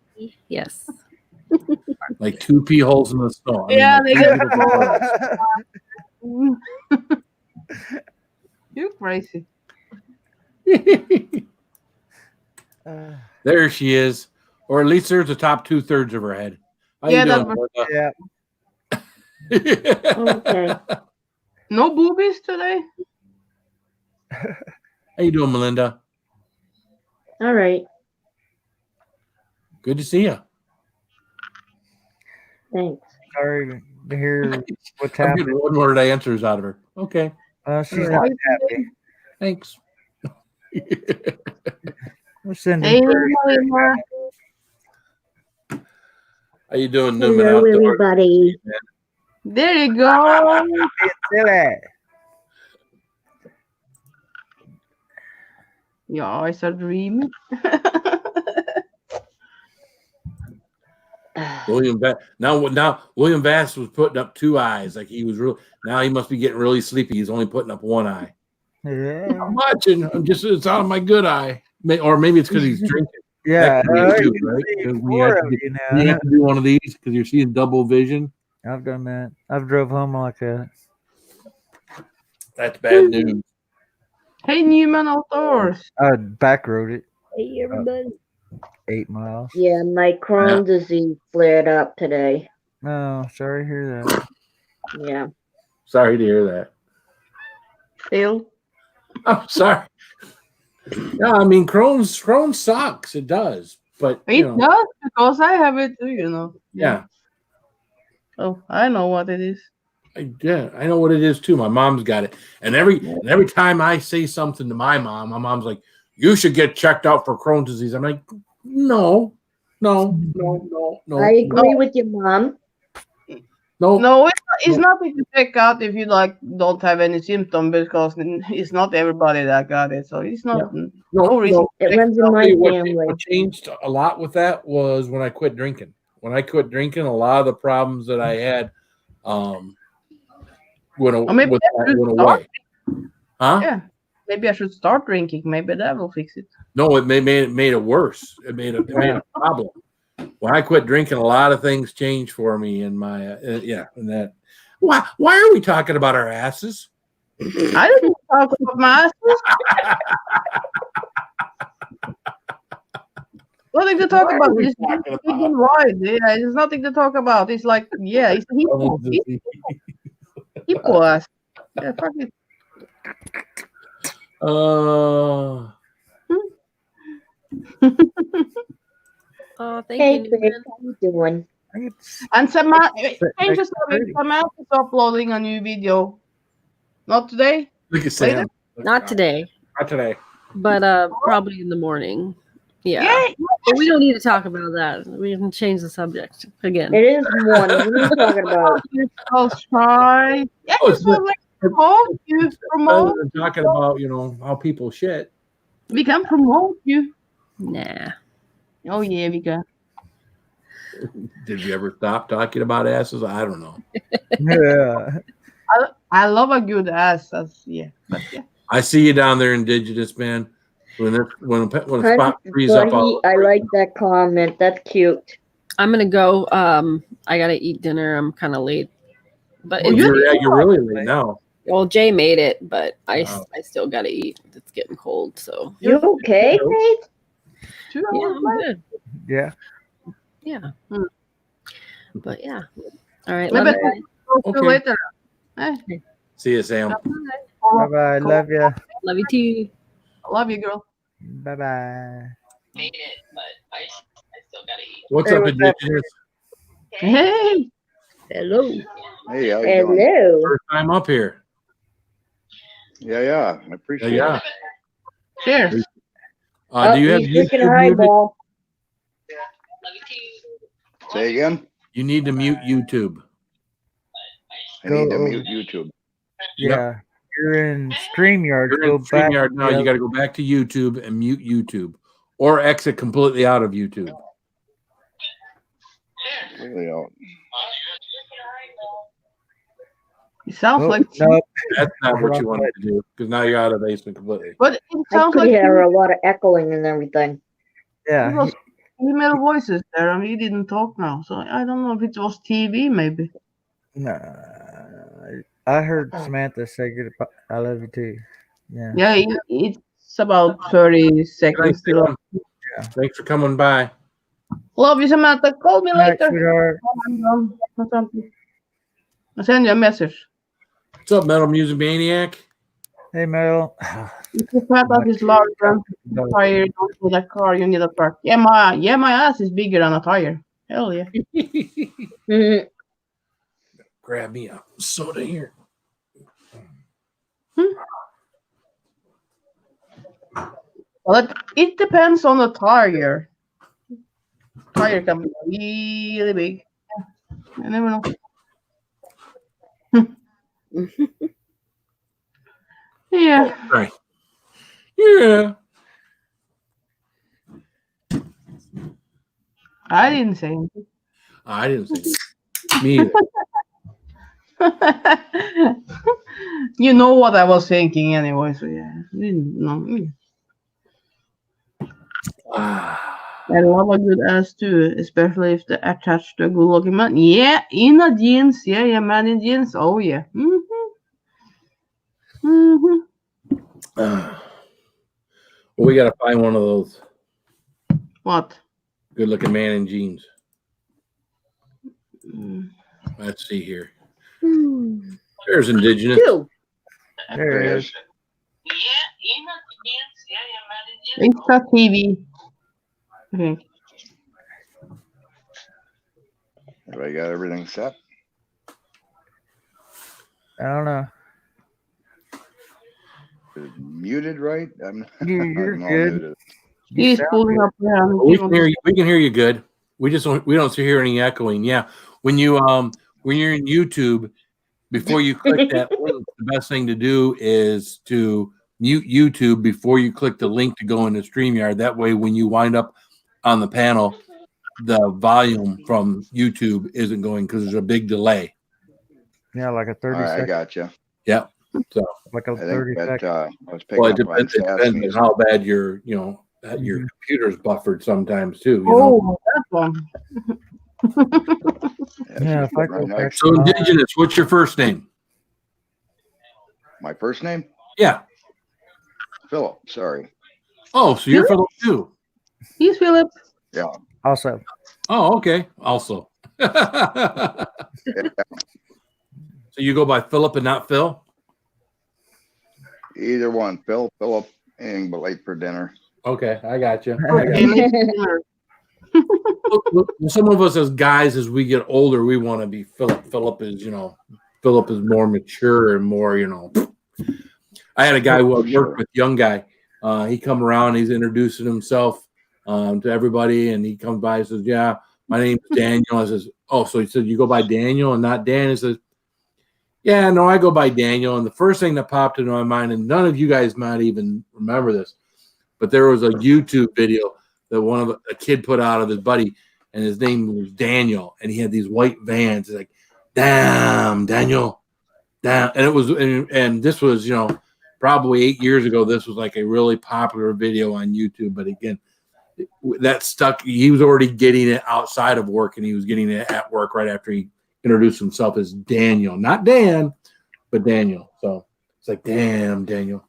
Yes. like two pee holes in the snow. I mean, Yeah, like they two get beautiful You crazy. There she is. Or at least there's the top 2/3 of her head. How Yeah, you that doing, was- Yeah. Okay. No boobies today? How you doing, Melinda? All right. Good to see you. Thanks. Sorry to hear what's I'm happening. getting one word answers out of her. Okay, She's All not happy. thanks. We're sending Hey, prayers. Melina. How you doing, Newman? Hello, Outdoors? everybody. There you go. Silly. Your eyes are dreaming. William now William Vass was putting up 2 eyes, like he was real. Now he must be getting really sleepy. He's only putting up 1 eye. Yeah. I'm watching. It's out of my good eye, or maybe it's because he's drinking. Yeah. That could be it too, you right? can see 'Cause four of you now. you have to do one of these because you're seeing double vision. I've done that. I've drove home like that. That's bad news. Hey, Newman Outdoors. I back rode it Hey, everybody. 8 miles. Yeah, my Crohn's disease flared up today. No, sorry to hear that. Yeah. Sorry to hear that. Phil. I'm sorry. No, I mean Crohn's sucks. It does, but It does because I have it too, you know. yeah. Oh, I know what it is. I know what it is too. My mom's got it, and every time I say something to my mom's like, "You should get checked out for Crohn's disease." I'm like, "No." I agree with your mom. No, it's nothing to check out if you don't have any symptom because it's not everybody that got it. So it's not no reason. It runs in my family. What changed a lot with that was when I quit drinking. When I quit drinking, a lot of the problems that I had went away. Huh? Yeah. Maybe I should start drinking. Maybe that will fix it. No, it made it worse. It made a problem. When I quit drinking, a lot of things changed for me in my and that. Why are we talking about our asses? I didn't talk about my asses. Nothing to talk about. It's big and wide. Yeah, there's nothing to talk about. It's like, yeah, it's hippo. Hippo ass. Yeah, fuck it. Oh, thank Hey, you. Craig, Newman. how you doing? And Samantha is uploading a new video. Not today. Look at Sam. Not today, Not today. but probably in the morning. Yeah. But we don't need to talk about that. We can change the subject again. It is morning. What are you talking about? I'll try. Yeah, promote you. Promote. We're talking about how people shit. We can promote you. Nah. Oh yeah, we can. Did you ever stop talking about asses? I don't know. Yeah. I love a good ass. But yeah. I see you down there, Indigenous man. When a spot frees up, I like that comment. That's cute. I'm gonna go. I gotta eat dinner. I'm kind of late. But you're really late now. Well, Jay made it, but I still gotta eat. It's getting cold, so. You okay, Nate? Yeah, I'm good. Yeah. Yeah. But yeah. All right. Maybe Love you. talk to you later. See you, Sam. Bye bye. Love you. Love you too. I love you, girl. Bye bye. Made it, but I still gotta eat. What's up, Indigenous? Hey. Hello. Hey, how you doing? Hello. First time up here. Yeah, I appreciate Yeah. it. Cheers. Do you have he's drinking YouTube muted? highball. Say again? You need to mute YouTube. I need to mute YouTube. Yeah. You're in StreamYard. You're in StreamYard now. You got to go back to YouTube and mute YouTube, or exit completely out of YouTube. Really out. It sounds like That's not what you wanted to do because now you're out of the basement completely. But it I sounds could like hear a lot of echoing and everything. it was female voices there, and he didn't talk now. So I don't know if it was TV, maybe. No. I heard Samantha say goodbye. I love you too. Yeah, it's about 30 seconds still. Thanks for coming by. Love you, Samantha. Call me Night, later. sweetheart. Or something. I'll send you a message. What's up, Metal Music Maniac? Hey, Mel. If you fat ass is larger than a tire, you don't need a car, you need a truck. Yeah, my ass is bigger than a tire. Hell yeah. Grab me a soda here. Well, it depends on the tire. Tire can be really big. I never know. Yeah. Oh, right. Yeah. I didn't say anything. I didn't say that. Me either. You know what I was thinking anyway, so yeah. Didn't know. I love a good ass too, especially if they're attached to a good looking man. Yeah, in a jeans. Yeah, man in jeans. Oh yeah. Well, we got to find one of those. What? Good looking man in jeans. Let's see here. There's Indigenous. There it is. It's a TV. Okay. Everybody got everything set? I don't know. Is it muted, right? You're I'm all good. muted. He's pulling up. We can hear you. We can hear you good. We don't hear any echoing. Yeah, when you're in YouTube, before you click that link, the best thing to do is to mute YouTube before you click the link to go into StreamYard. That way, when you wind up on the panel, the volume from YouTube isn't going because there's a big delay. Yeah, like a 30 All right, I second. got you. Yeah. So like a I think 30 that second. I was picking well, up it on depends on Sassy. how bad your computer's buffered sometimes too. Oh, that one. Yeah, if I go back So Indigenous, what's your first name? My first name? Yeah. Philip. Sorry. Oh, so you're Philip too. He's Philip. Yeah. Also. Oh, okay. Also. So you go by Philip and not Phil? Either one. Philip, and but late for dinner. Okay, I got you. Some of us as guys, as we get older, we want to be Philip. Philip is more mature and more, I had a guy who worked with young guy. He come around, he's introducing himself to everybody, and he comes by and says, "Yeah, my name's Daniel." I says, "Oh, so he said you go by Daniel and not Dan?" He says, "Yeah, no, I go by Daniel." And the first thing that popped into my mind, and none of you guys might even remember this, but there was a YouTube video that a kid put out of his buddy, and his name was Daniel, and he had these white Vans. It's like, damn, Daniel, damn. And it was, and this was, probably 8 years ago. This was like a really popular video on YouTube. But again, that stuck. He was already getting it outside of work, and he was getting it at work right after he introduced himself as Daniel, not Dan, but Daniel. So it's like, damn, Daniel.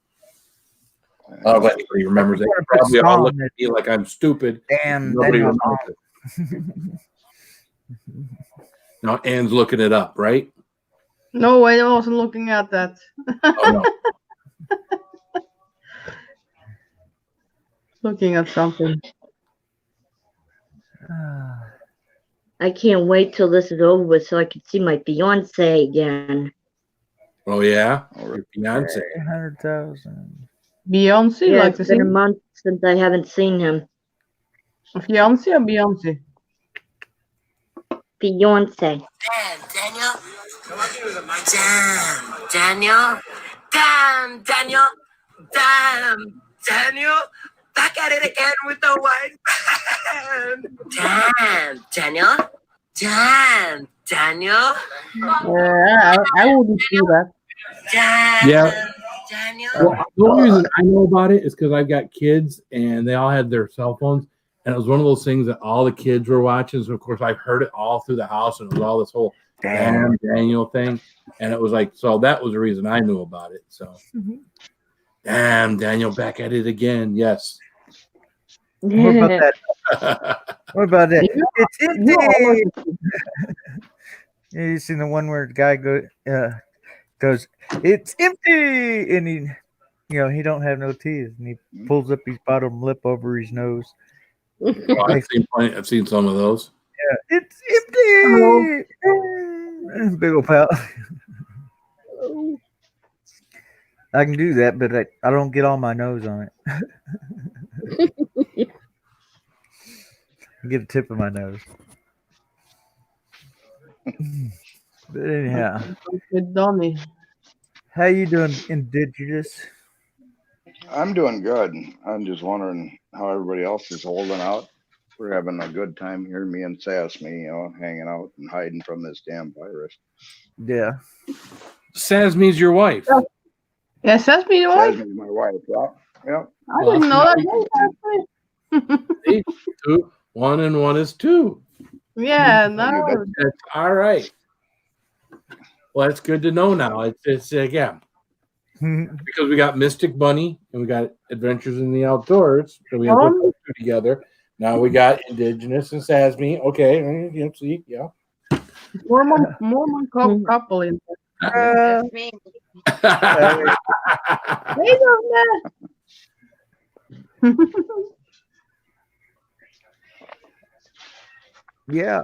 I don't know if anybody remembers that. Probably all look at me like I'm stupid. Damn, nobody remembers it. Now Anne's looking it up, right? No, I wasn't looking at that. Oh, no. Looking at something. I can't wait till this is over with so I can see my fiance again. Oh yeah, or Beyonce. 100,000. Beyonce, Yeah, like to it's been see a month since I haven't seen him. Beyonce or Beyonce? Fiance. Daniel. Daniel. Damn, Daniel. Damn, Daniel. Back at it again with the white band. Damn, Daniel. Damn, Daniel. Yeah, I wouldn't do that. Damn, Yeah. Daniel. Well, the only reason I know about it is because I've got kids and they all had their cell phones. And it was one of those things that all the kids were watching. So, of course, I heard it all through the house, and it was all this whole damn Daniel thing. And it was like, so that was the reason I knew about it. So, Damn, Daniel, back at it again. Yes. What about that? What about that? It's empty. You seen the one where the guy goes, it's empty, and he don't have no teeth, and he pulls up his bottom lip over his nose. Oh, I've seen some of those. Yeah, it's empty. Big old pal. I can do that, but I don't get all my nose on it. I get the tip of my nose. But anyhow, Good Donnie. how you doing, Indigenous? I'm doing good. I'm just wondering how everybody else is holding out. We're having a good time here, me and Sasme, hanging out and hiding from this damn virus. Yeah. Sasme's your wife. Yeah, Sasme your wife? Sasme's my wife, yeah. I didn't know that. See? 2, 1 and 1 is 2. Yeah, no. That's all right. Well, that's good to know now. It's again. Because we got Mystic Bunny and we got Adventures in the Outdoors. So we have put those two together. Now we got Indigenous and Sasme. Okay, see, yeah. Mormon couple in there. That's me. Hey, Yeah.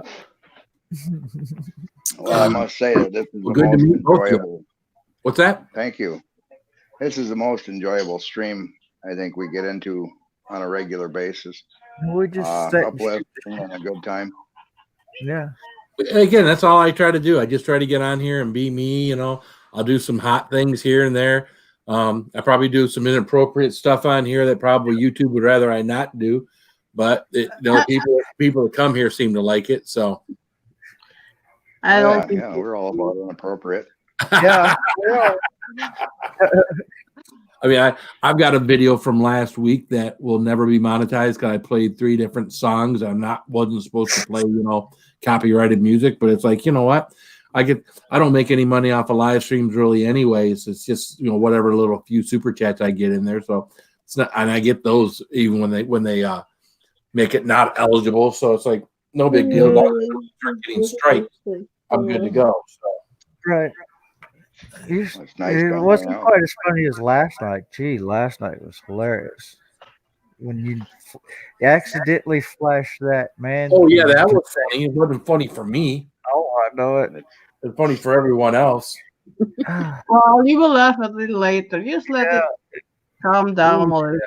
Well, I must say that this is the good to most meet both of you. enjoyable. What's that? Thank you. This is the most enjoyable stream I think we get into on a regular basis. We just uplifting and a good time. Yeah. Again, that's all I try to do. I just try to get on here and be me. I'll do some hot things here and there. I probably do some inappropriate stuff on here that probably YouTube would rather I not do. But people that come here seem to like it. So I don't think we're all about inappropriate. Yeah. I mean, I've got a video from last week that will never be monetized because I played 3 different songs. Wasn't supposed to play, copyrighted music, but it's like, you know what? I don't make any money off of live streams really anyways. It's just, whatever little few super chats I get in there. So it's not, and I get those even when they make it not eligible. So it's like, no big deal. As long as I start getting strikes, I'm good to go. So. Right. Nice it wasn't quite as funny as last night. Gee, last night was hilarious. When you accidentally flashed that, man. Oh, yeah, that was funny. It wasn't funny for me. Oh, I know it. It's funny for everyone else. Well, you will laugh a little later. Just let it calm down a little.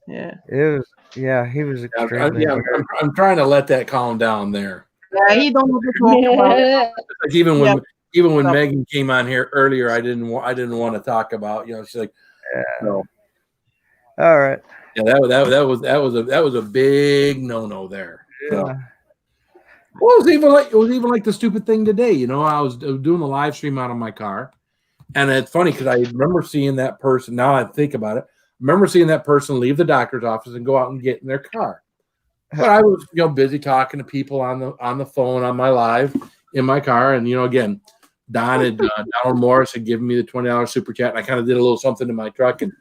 Yeah. It was. Yeah, he was extremely. I'm trying to let that calm down there. Yeah, he don't want to talk about it. Like even when Megan came on here earlier, I didn't want to talk about. She's like, no. All right. Yeah, that was a big no there. Yeah. So. Well, it was even like the stupid thing today. I was doing the live stream out of my car, and it's funny because I remember seeing that person. Now I think about it, I remember seeing that person leave the doctor's office and go out and get in their car. But I was, busy talking to people on the phone on my live in my car, and again, Donald Morris had given me the $20 super chat, and I kind of did a little something in my truck, and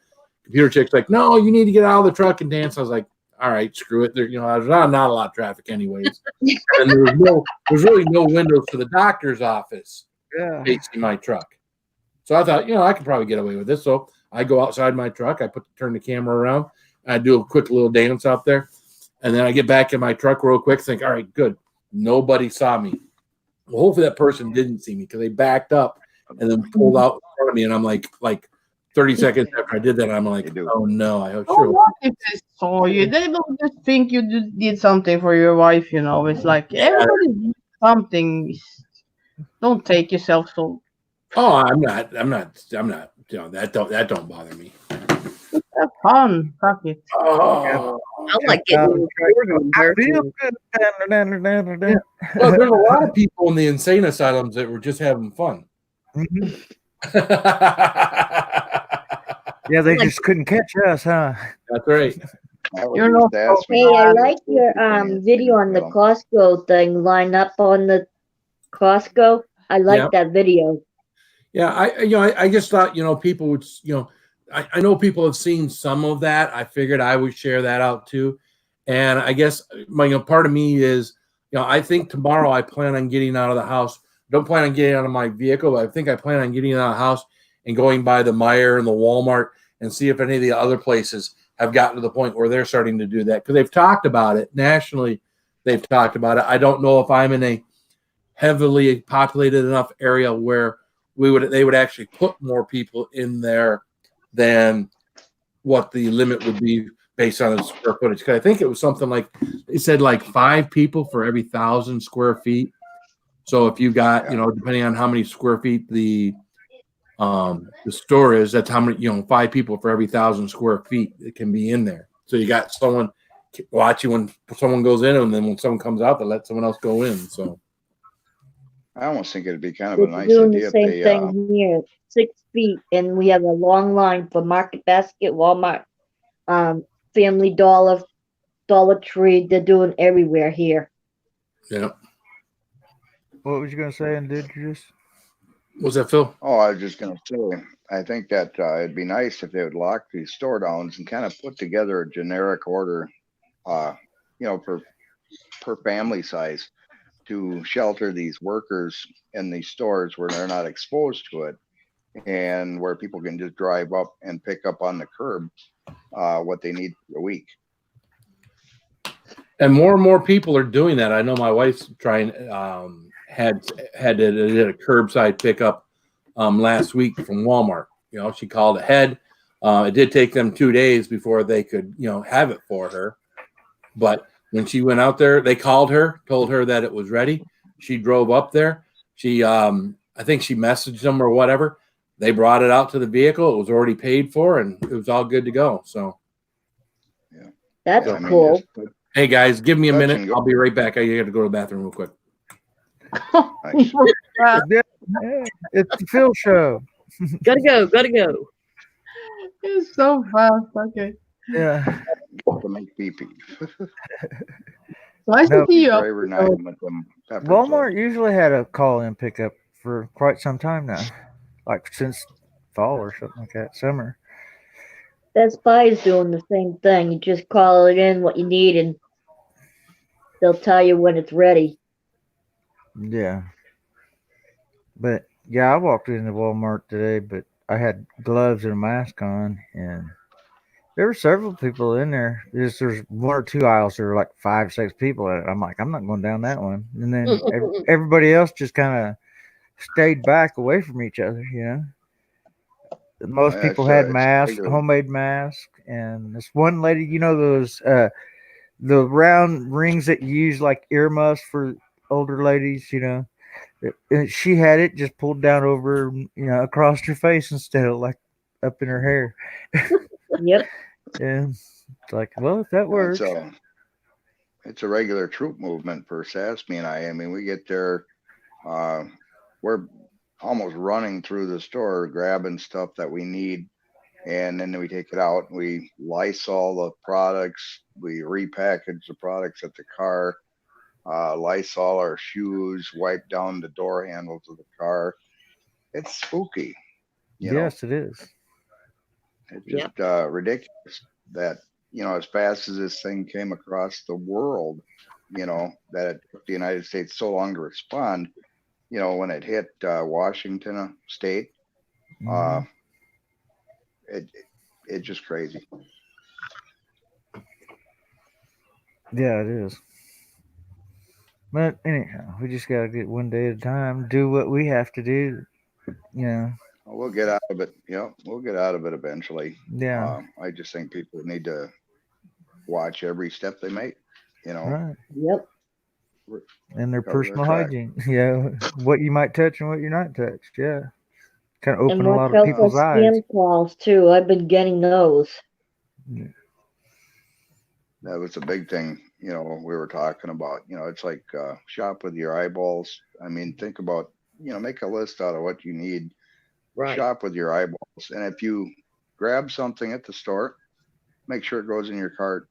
computer chick's like, "No, you need to get out of the truck and dance." I was like, all right, screw it. There's not a lot of traffic anyways. And there's really no windows to the doctor's office facing my truck. So I thought, I could probably get away with this. So I go outside my truck, turn the camera around, I do a quick little dance out there. And then I get back in my truck real quick, think, all right, good. Nobody saw me. Well, hopefully that person didn't see me because they backed up and then pulled out in front of me. And I'm like 30 seconds after I did that, I'm like, oh no, I hope sure. What if they saw you? They will just think you did something for your wife, It's like everybody did something. Don't take yourself so. Oh, I'm not. That don't bother me. Have fun. Fuck it. Oh, I like getting Well, there's a lot of people in the insane asylums that were just having fun. Mm-hmm. Yeah, they just couldn't catch us, huh? That's right. You're not. Hey, I like your video on the Costco thing. Line up on the Costco. I like that video. Yeah, I just thought people would I know people have seen some of that. I figured I would share that out too. And I guess part of me is, I think tomorrow I plan on getting out of the house. Don't plan on getting out of my vehicle, but I think I plan on getting out of the house and going by the Meijer and the Walmart and see if any of the other places have gotten to the point where they're starting to do that, because they've talked about it nationally. They've talked about it. I don't know if I'm in a heavily populated enough area where they would actually put more people in there than what the limit would be based on the square footage. Because I think it was something like, they said like 5 people for every 1,000 square feet. So if you got, depending on how many square feet the store is, that's how many, 5 people for every 1,000 square feet that can be in there. So you got someone watching when someone goes in, and then when someone comes out, they let someone else go in. So I almost think it'd be kind of a We're nice doing the idea if same they, thing here. 6 feet, and we have a long line for Market Basket, Walmart, Family Dollar, Dollar Tree. They're doing everywhere here. yeah. What was you gonna say, Indigenous? Was that Phil? Oh, I was just going to say, I think that it'd be nice if they would lock these store downs and kind of put together a generic order, per family size, to shelter these workers in these stores where they're not exposed to it, and where people can just drive up and pick up on the curb what they need for a week. And more people are doing that. I know my wife's trying, did a curbside pickup last week from Walmart. She called ahead. It did take them 2 days before they could, have it for her. But when she went out there, they called her, told her that it was ready. She drove up there. She, I think she messaged them or whatever. They brought it out to the vehicle. It was already paid for, and it was all good to go. So, yeah, that's cool. Hey guys, give me a minute. I'll be right back. I got to go to the bathroom real quick. Nice. It's the Phil show. Gotta go. It's so fast. Okay. Yeah. To make pee-pee. Nice to see you. Walmart usually had a call-in pickup for quite some time now, like since fall or something like that, summer. Best Buy is doing the same thing. You just call it in what you need, and they'll tell you when it's ready. Yeah. But yeah, I walked into Walmart today, but I had gloves and a mask on, and there were several people in there. There's 1 or 2 aisles. There were like 5, 6 people in it. I'm like, I'm not going down that one. And then everybody else just kind of stayed back away from each other. Most people had masks, homemade masks, and this one lady, those the round rings that you use like earmuffs for older ladies, she had it just pulled down over, across her face instead of like up in her hair. Yep. Yeah. It's like, well, if that works. It's a regular troop movement for Sasme and I. I mean, we get there, we're almost running through the store, grabbing stuff that we need, and then we take it out. We Lysol the products, we repackage the products at the car, Lysol our shoes, wipe down the door handles of the car. It's spooky. Yes, it is. It's just ridiculous that, as fast as this thing came across the world, that it took the United States so long to respond. When it hit Washington state, it's just crazy. Yeah, it is. But anyhow, we just gotta get one day at a time, do what we have to do. We'll get out of it. We'll get out of it eventually. Yeah. I just think people need to watch every step they make. Right. Yep. And their personal hygiene. Yeah. What you might touch and what you're not touched. Yeah. Kind of open a lot of people's eyes. Scam calls too. I've been getting those. Yeah. That was a big thing. We were talking about. It's like shop with your eyeballs. I mean, think about. Make a list out of what you need. Right. Shop with your eyeballs. And if you grab something at the store, make sure it goes in your cart.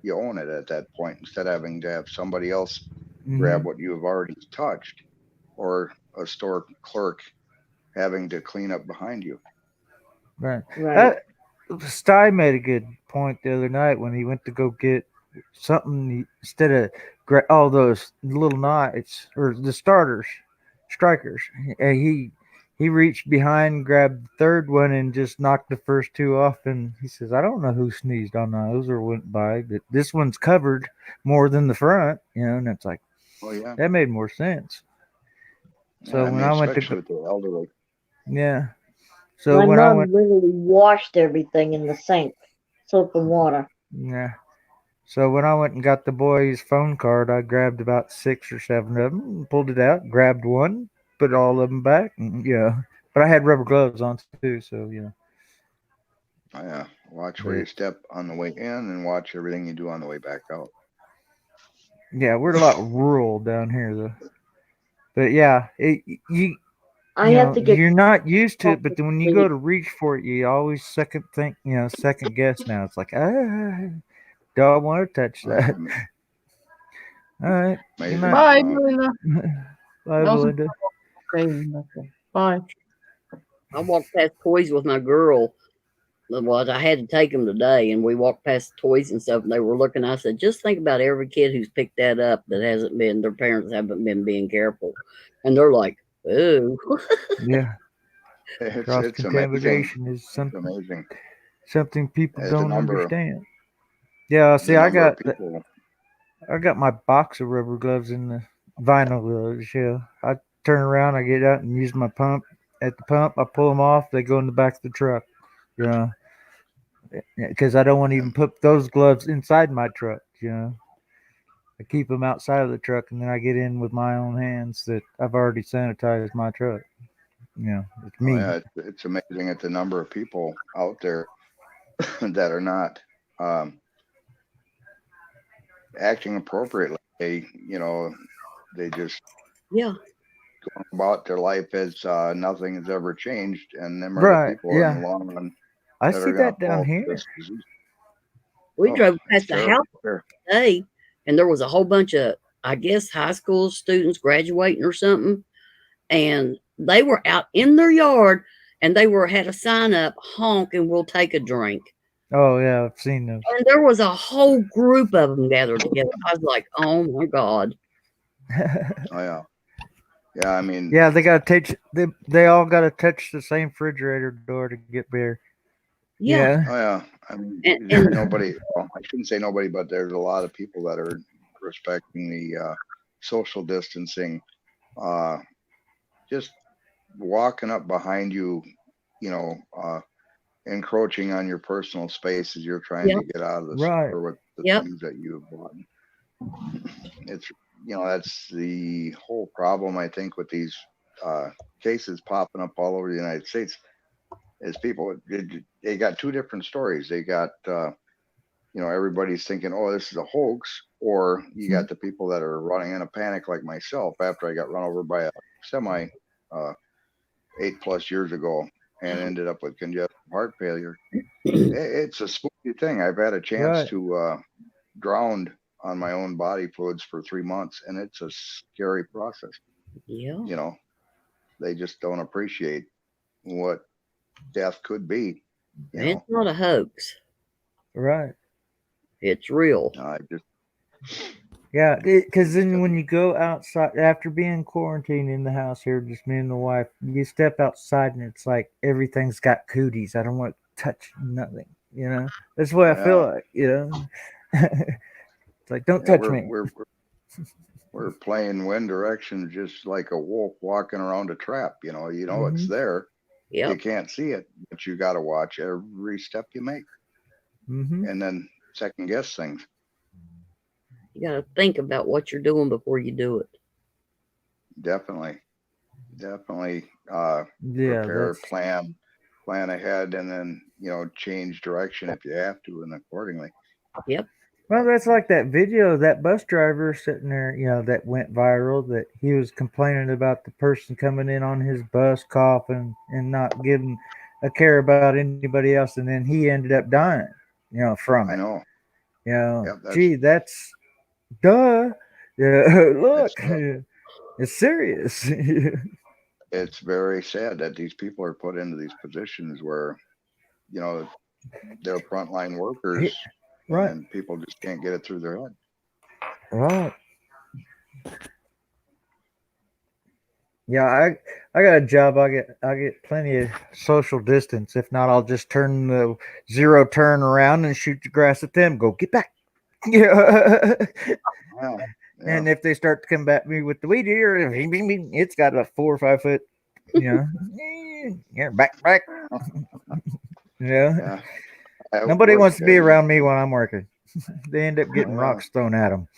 You own it at that point, instead of having to have somebody else grab what you have already touched, or a store clerk having to clean up behind you. Right. Sty made a good point the other night when he went to go get something instead of all those little knives or the strikers. And he reached behind, grabbed the third one, and just knocked the first two off. And he says, "I don't know who sneezed on those or went by, but this one's covered more than the front, you know." And it's like Oh yeah. that made more sense. So Yeah, I when mean, I went to especially with the elderly. yeah, so My when I mom went literally washed everything in the sink, soap and water. yeah. So when I went and got the boy's phone card, I grabbed about 6 or 7 of them, pulled it out, grabbed one, put all of them back, and, yeah. But I had rubber gloves on too, so Oh, yeah, watch where But you step on the way in, and watch everything you do on the way back out. yeah, we're a lot rural down here though. But yeah, I have to get you're not used to it, but comfort then when you go sleep. to reach for it, you always second guess. Now it's like don't want to touch Oh, yeah, that. All right, good amazing. night. Bye, Belinda. Bye, That was a Belinda. okay. Bye. I walked past toys with my girl. Well, I had to take them today, and we walked past toys and stuff, and they were looking. I said, just think about every kid who's picked that up that hasn't been, their parents haven't been being careful. And they're like, ooh. Yeah. Cross It's amazing. contamination is It's amazing. something people As don't understand. Yeah, see, the number of people. I got my box of rubber gloves in the vinyl gloves. Yeah, I turn around, I get out and use my pump. At the pump, I pull them off. They go in the back of the truck. Yeah, because I don't want to even put those gloves inside my truck. I keep them outside of the truck, and then I get in with my own hands that I've already sanitized my truck. It's Oh me. yeah, it's amazing at the number of people out there that are not acting appropriately. They just Yeah. go about their life as nothing has ever changed, and them are the Right. people in the Yeah. long run I that see are going that to down fall to here. this disease. We Oh, drove it's past the house terrible. today, and there was a whole bunch of, I guess, high school students graduating or something, and they were out in their yard, and they had a sign up, honk, and we'll take a drink. Oh yeah, I've seen those. And there was a whole group of them gathered together. I was like, oh my God. Oh yeah, yeah. I mean, Yeah, they got to touch. They all got to touch the same refrigerator door to get beer. Yeah. Yeah. oh yeah. I mean, And nobody. Well, I shouldn't say nobody, but there's a lot of people that are respecting the social distancing. Uh, just walking up behind you, you know, encroaching on your personal space as you're trying yep, to get out of the Right. store with the yep, things that you have bought. It's that's the whole problem I think with these cases popping up all over the United States is people they got two different stories. They got everybody's thinking, oh, this is a hoax, or you got the people that are running in a panic like myself after I got run over by a semi 8+ years ago and ended up with congestive heart failure. It's a spooky thing. I've had a chance Right. to drown on my own body fluids for 3 months, and it's a scary process. yeah. They just don't appreciate what death could be. It's not a hoax. Right. It's real. I just Yeah, because then when you go outside after being quarantined in the house here, just me and the wife, you step outside and it's like everything's got cooties. I don't want to touch nothing. That's what I feel like. It's like don't touch me. we're playing wind direction just like a wolf walking around a trap. It's Mhm. there. Yep. You can't see it, but you got to watch every step you make, and then second guess things. You got to think about what you're doing before you do it. Definitely. Yeah, Prepare, that's plan ahead, and then change direction if you have to, and accordingly. Yep. well, that's like that video of that bus driver sitting there, that went viral. That he was complaining about the person coming in on his bus coughing and not giving a care about anybody else, and then he ended up dying, from I it. know. Yep, Gee, that's duh. Yeah, look, it's it's serious. it's very sad that these people are put into these positions where they're frontline workers, Right. and people just can't get it through their head. Right. Yeah, I got a job. I get plenty of social distance. If not, I'll just turn the zero turn around and shoot the grass at them. Go get back. Yeah. Yeah, And yeah. if they start to come back me with the weed eater, it's got a 4 or 5 foot. Yeah. Back. Yeah. I Nobody worked wants to be as- around me when I'm working. They end up getting Yeah. rocks thrown at them.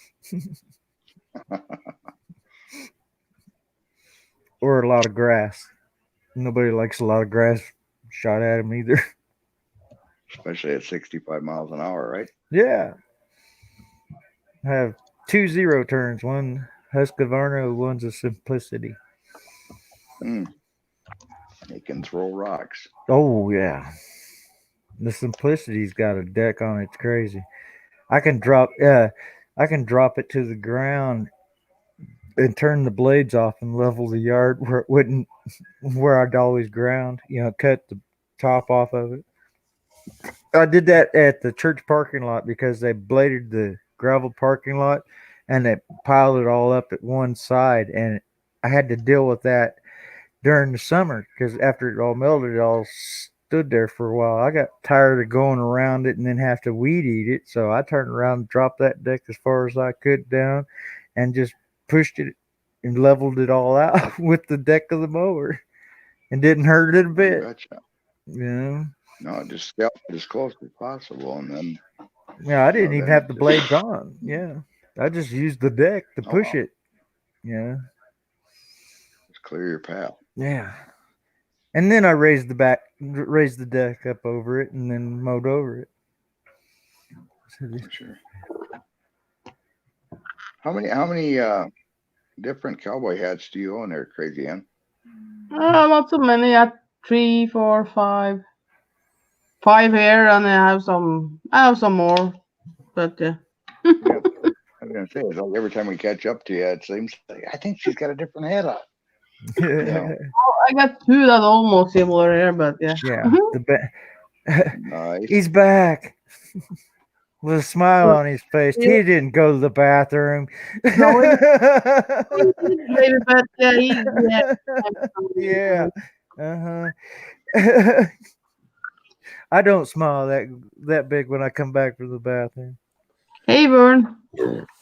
Or a lot of grass. Nobody likes a lot of grass shot at them either. Especially at 65 miles an hour, right? Yeah. I have 2 zero turns. One Husqvarna, one's a Simplicity. They can throw rocks. Oh yeah. The Simplicity's got a deck on it. It's crazy. I can drop it to the ground and turn the blades off and level the yard where I'd always ground, cut the top off of it. I did that at the church parking lot because they bladed the gravel parking lot and they piled it all up at one side, and I had to deal with that during the summer because after it all melted, it all stood there for a while. I got tired of going around it and then have to weed eat it, so I turned around and dropped that deck as far as I could down and just pushed it and leveled it all out with the deck of the mower, and didn't hurt it a bit. Gotcha. Yeah. No, just scalp it as close as possible, and then Yeah, I didn't even then have the just- blades on. Yeah. I just used the deck to push it. Yeah. just clear your path. Yeah. And then I raised the deck up over it and then mowed over it. For sure. How many different cowboy hats do you own there, Crazy Ann? Not so many. At 3, 4, 5. 5 here, and I have some more. But yeah. I was gonna say, it's like every time we catch up to you, it seems like I think she's got a different hat on. Yeah. I got 2 that almost similar here, but yeah. Yeah. Nice. He's back. With a smile on his face. He didn't go to the bathroom. No, but Yeah. Uh-huh. I don't smile that big when I come back from the bathroom. Hey, Vern.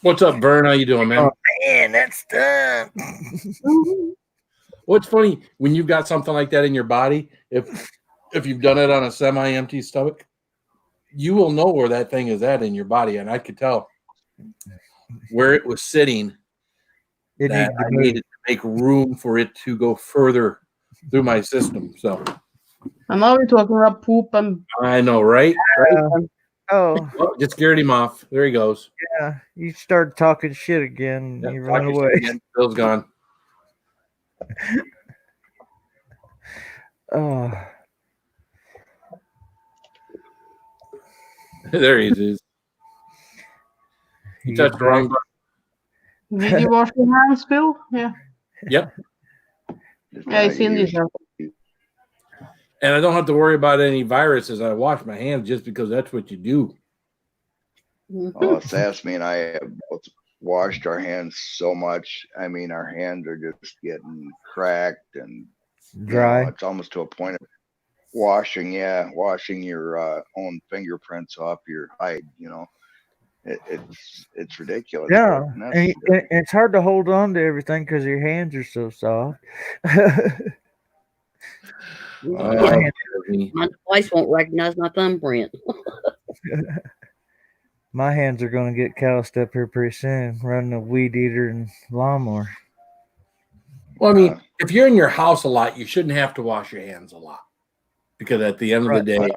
What's up, Vern? How you doing, man? Oh, man, that's done. What's funny when you've got something like that in your body, if you've done it on a semi-empty stomach, you will know where that thing is at in your body, and I could tell where it was sitting. That I needed to make room for it to go further through my system. So, and now we're talking about poop and. I know, right? Oh, just scared him off. There he goes. Yeah, you started talking shit again. Yeah, You run away. Bill's gone. Oh. There he is. You touched the wrong button. Did you wash your hands, Bill? Yeah. Yep. Yeah, I seen these. And I don't have to worry about any viruses. I wash my hands just because that's what you do. Oh, Sassy and I have both washed our hands so much. I mean, our hands are just getting cracked and dry. It's almost to a point of washing your own fingerprints off your hide. It's ridiculous. Yeah, and it's hard to hold on to everything because your hands are so soft. My device won't recognize my thumbprint. My hands are going to get calloused up here pretty soon, running a weed eater and lawnmower. Well, I mean, if you're in your house a lot, you shouldn't have to wash your hands a lot, because at the end of the day,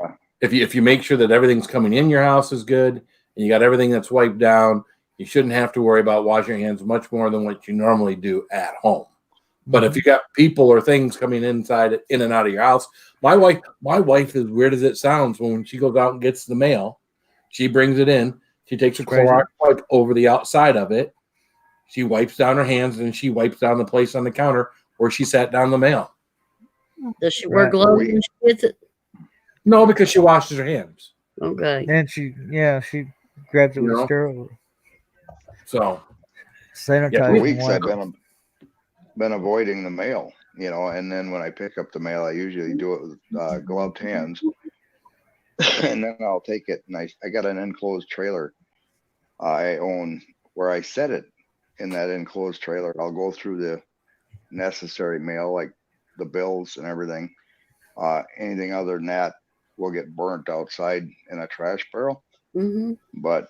if you make sure that everything's coming in your house is good and you got everything that's wiped down, you shouldn't have to worry about washing your hands much more than what you normally do at home. But if you got people or things coming in and out of your house, my wife, as weird as it sounds, when she goes out and gets the mail, she brings it in. She takes a Clorox wipe over the outside of it. She wipes down her hands and she wipes down the place on the counter where she sat down the mail. Does she wear gloves when she gets it? No, because she washes her hands. Okay. And she grabs it You with know? a sterile. So For Sanitizing weeks, I've wipes. been avoiding the mail, and then when I pick up the mail, I usually do it with gloved hands, and then I'll take it. And I got an enclosed trailer I own where I set it in that enclosed trailer. I'll go through the necessary mail, like the bills and everything. Anything other than that will get burnt outside in a trash barrel. Mm-hmm. But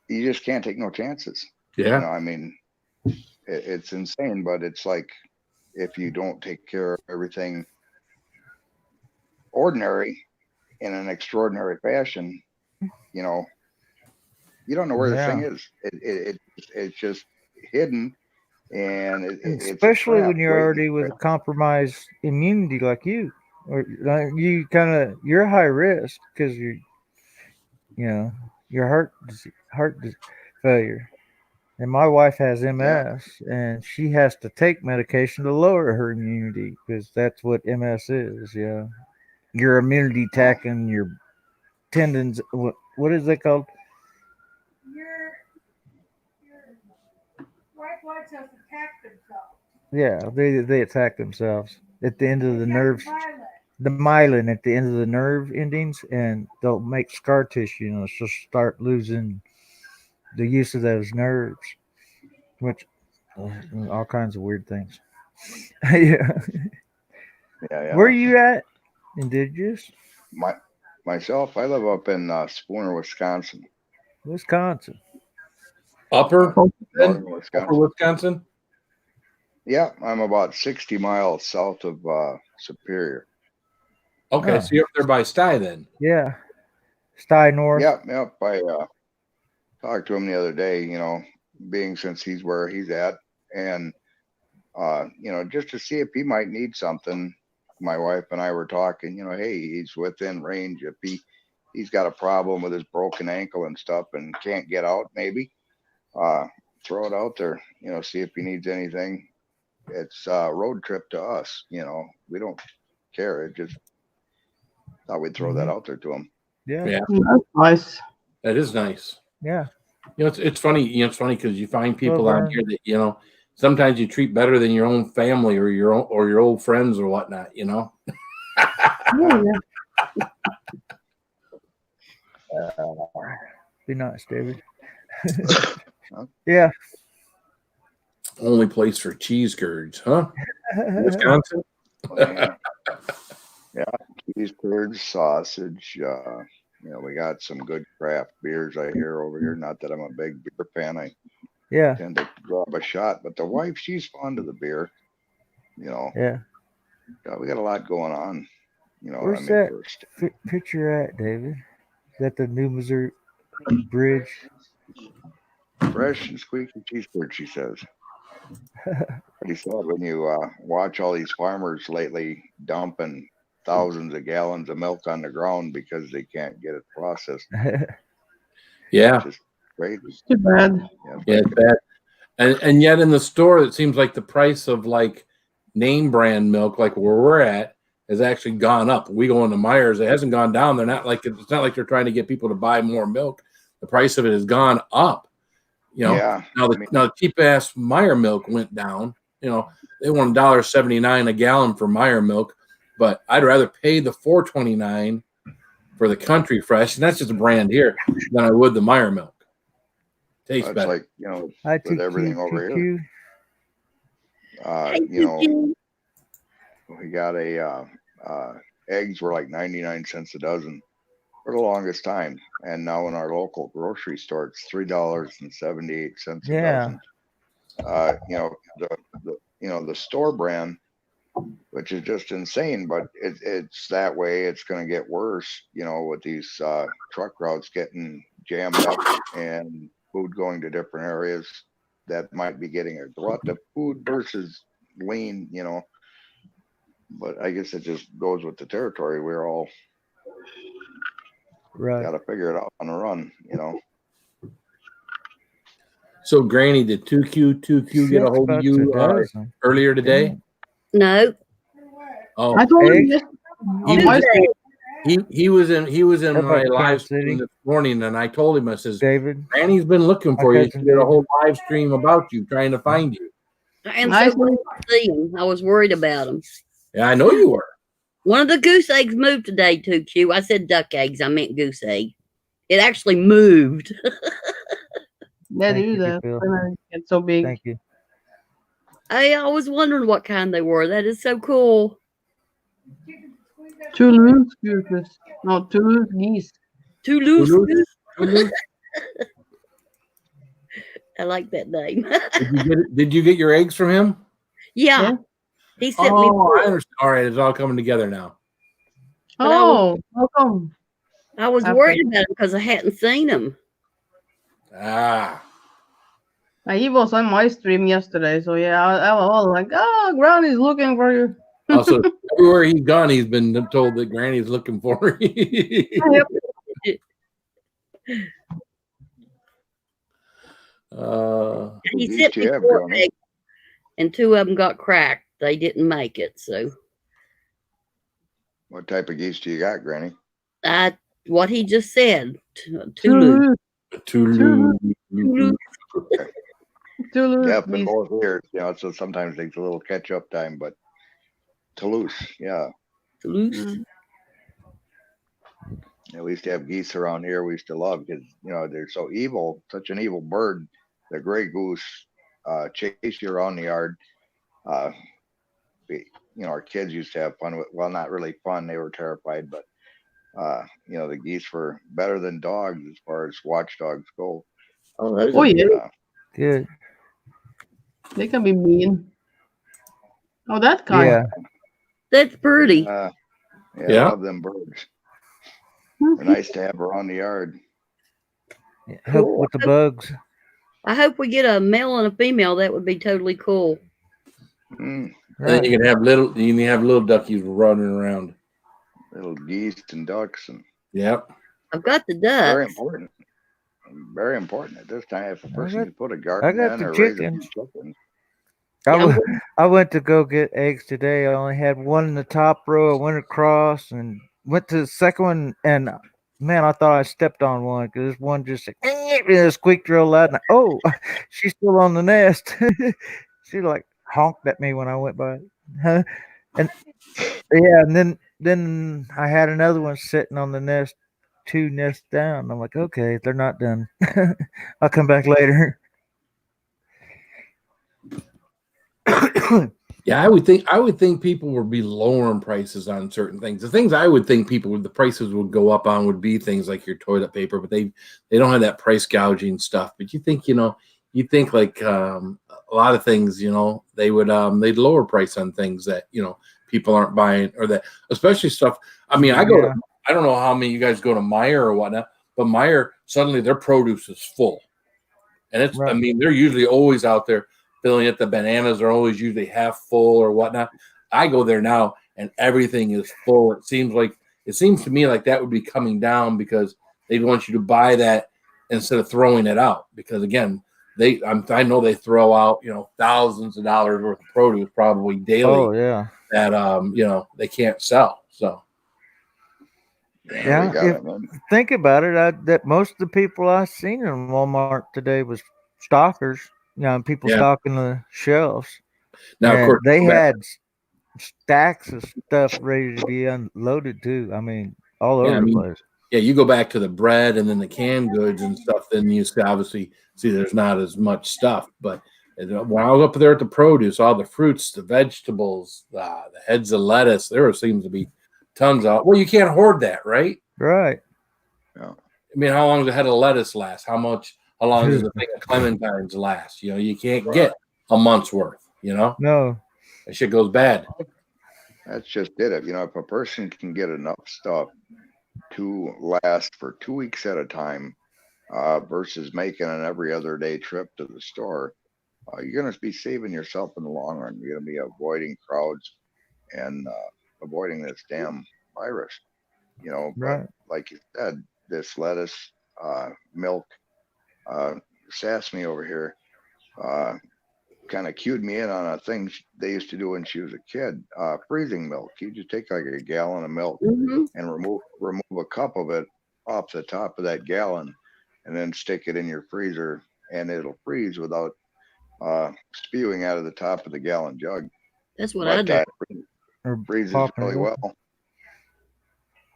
you just can't take no chances. yeah. I mean, it's insane, but it's like if you don't take care of everything ordinary in an extraordinary fashion, you don't know where the thing is. It's just hidden, and it's a Especially when trap you're waiting. already with a compromised immunity like you, or like you're high risk because your heart failure. And my wife has MS, and she has to take medication to lower her immunity because that's what MS is. Yeah, your immunity attacking your tendons. What is it called? White blood cells attack themselves. Yeah, they attack themselves at the end of the nerves. The myelin at the end of the nerve endings, and they'll make scar tissue, and it'll just start losing the use of those nerves, which all kinds of weird things. Yeah. Where are you at? Indigenous? Myself, I live up in Spooner, Wisconsin. Wisconsin. Upper Northern Wisconsin. Upper Wisconsin. Yeah, I'm about 60 miles south of Superior. Okay, Oh. so you're up there by Sty then. Yeah. Sty North. Yep. I talked to him the other day, being since he's where he's at, and just to see if he might need something. My wife and I were talking, hey, he's within range. If he's got a problem with his broken ankle and stuff and can't get out, maybe throw it out there, see if he needs anything. It's a road trip to us, we don't care. It just thought we'd throw that out there to him. Yeah. That's nice. That is nice. Yeah. It's funny. It's funny because you find people out here that sometimes you treat better than your own family or your old friends or whatnot. Be nice, David. Yeah. Only place for cheese curds, huh? Wisconsin. Yeah, cheese curds, sausage. We got some good craft beers I hear over here. Not that I'm a big beer fan. I tend to grab a shot, but the wife, she's fond of the beer. Yeah. We got a lot going on. Where's that picture at, David? Is that the New Missouri Bridge? Fresh and squeaky cheese curd, she says. He said when you watch all these farmers lately dumping thousands of gallons of milk on the ground because they can't get it processed. Yeah. It's just crazy. It's too bad. Yeah, it's bad. And yet in the store, it seems like the price of like name brand milk, like where we're at, has actually gone up. We go into Myers, it hasn't gone down. It's not like they're trying to get people to buy more milk. The price of it has gone up. Now the cheap ass Meyer milk went down. They want $1.79 a gallon for Meyer milk, but I'd rather pay the $4.29 for the Country Fresh, and that's just a brand here, than I would the Meyer milk. Tastes better. Like with everything over here. We got eggs were like 99 cents a dozen for the longest time, and now in our local grocery store it's $3.78 a dozen. The store brand, which is just insane, but it's that way. It's going to get worse, with these truck routes getting jammed up and food going to different areas that might be getting a glut of food versus lean, but I guess it just goes with the territory. We're all got to figure it out on the run, So, Granny, did 2Q get a hold of you earlier today? No. Oh, I told you He was in How my about live Kansas stream City, this morning, and I told him, I says, David? Granny's been looking My for you. She cousin did a David. whole live stream about you, trying to find you. I'm Nice. so glad to see him. I was worried about him. Yeah, I know you were. One of the goose eggs moved today too, Q. I said duck eggs. I meant goose egg. It actually moved. They Thank do you, that Bill. when they get so big. Thank you. I was wondering what kind they were. That is so cool. Toulouse gooses. No, Toulouse geese. Toulouse. Toulouse. I like that name. Did you get your eggs from him? Yeah. Yeah. He sent me. Oh, I understand. All right, it's all coming together now. But I was- welcome. I was Okay. worried about him because I hadn't seen him. Ah, He was on my stream yesterday, so yeah, I was like, "Oh, Granny's looking for you." also everywhere he's gone, he's been told that Granny's looking for him. He Geese sent do me you have, 4 Granny? eggs, and 2 of them got cracked. They didn't make it. So What type of geese do you got, Granny? what he just said. Toulouse. Toulouse. Toulouse. Toulouse Yep, in geese. both ears. So sometimes takes a little catch up time, but Toulouse, yeah. Toulouse. Yeah, we used to have geese around here. We used to love because they're so evil, such an evil bird. The gray goose chase you around the yard. Our kids used to have fun with. Well, not really fun. They were terrified, but the geese were better than dogs as far as watchdogs go. Oh yeah, Good. they can be mean. Oh, that kind. Yeah. That's pretty. I Yeah. love them birds. They're nice to have around the yard. Help Cool. with the bugs. I hope we get a male and a female. That would be totally cool. Mm, And then you can have little duckies running around. little geese and ducks and Yep. I've got the very ducks. important. Very important at this time. If a person got- can put a I garden got in the or raise a few chickens. chickens, I went to go get eggs today. I only had one in the top row. I went across and went to the second one, and man, I thought I stepped on one because this one just squeaked real loud. And oh, she's still on the nest. She like honked at me when I went by. Huh? And yeah, and then I had another one sitting on the nest, 2 nests down. I'm like, okay, they're not done. I'll come back later. Yeah, I would think people would be lowering prices on certain things. The things I would think the prices would go up on would be things like your toilet paper, but they don't have that price gouging stuff. But you think like a lot of things, they would they'd lower price on things that people aren't buying, or that especially stuff. I mean, I don't know how many of you guys go to Meijer or whatnot, but Meijer suddenly their produce is full, and it's Right. I mean they're usually always out there filling it. The bananas are always usually half full or whatnot. I go there now and everything is full. It seems to me like that would be coming down because they want you to buy that instead of throwing it out. Because again, I know they throw out thousands of dollars worth of produce probably daily. Oh yeah. That they can't sell. So Yeah. Think about it. That most of the people I seen in Walmart today was stockers. People stocking the shelves. Now, of course, they had stacks of stuff ready to be unloaded too. I mean, all over the place. Yeah, you go back to the bread and then the canned goods and stuff, then you obviously see there's not as much stuff. But when I was up there at the produce, all the fruits, the vegetables, the heads of lettuce, there seems to be tons of. Well, you can't hoard that, right? Right. Yeah. I mean, how long does a head of lettuce last? How long does a thing of clementines last? You can't get a month's worth. No, that shit goes bad. That's just it. If a person can get enough stuff to last for 2 weeks at a time, versus making an every other day trip to the store, you're going to be saving yourself in the long run. You're going to be avoiding crowds and avoiding this damn virus. Right. But like you said, this lettuce, milk, sesame over here, kind of cued me in on a thing they used to do when she was a kid. Freezing milk. You just take like a gallon of milk Mm-hmm. and remove a cup of it off the top of that gallon, and then stick it in your freezer, and it'll freeze without spewing out of the top of the gallon jug. That's what I do. Freezes popping really it well. open.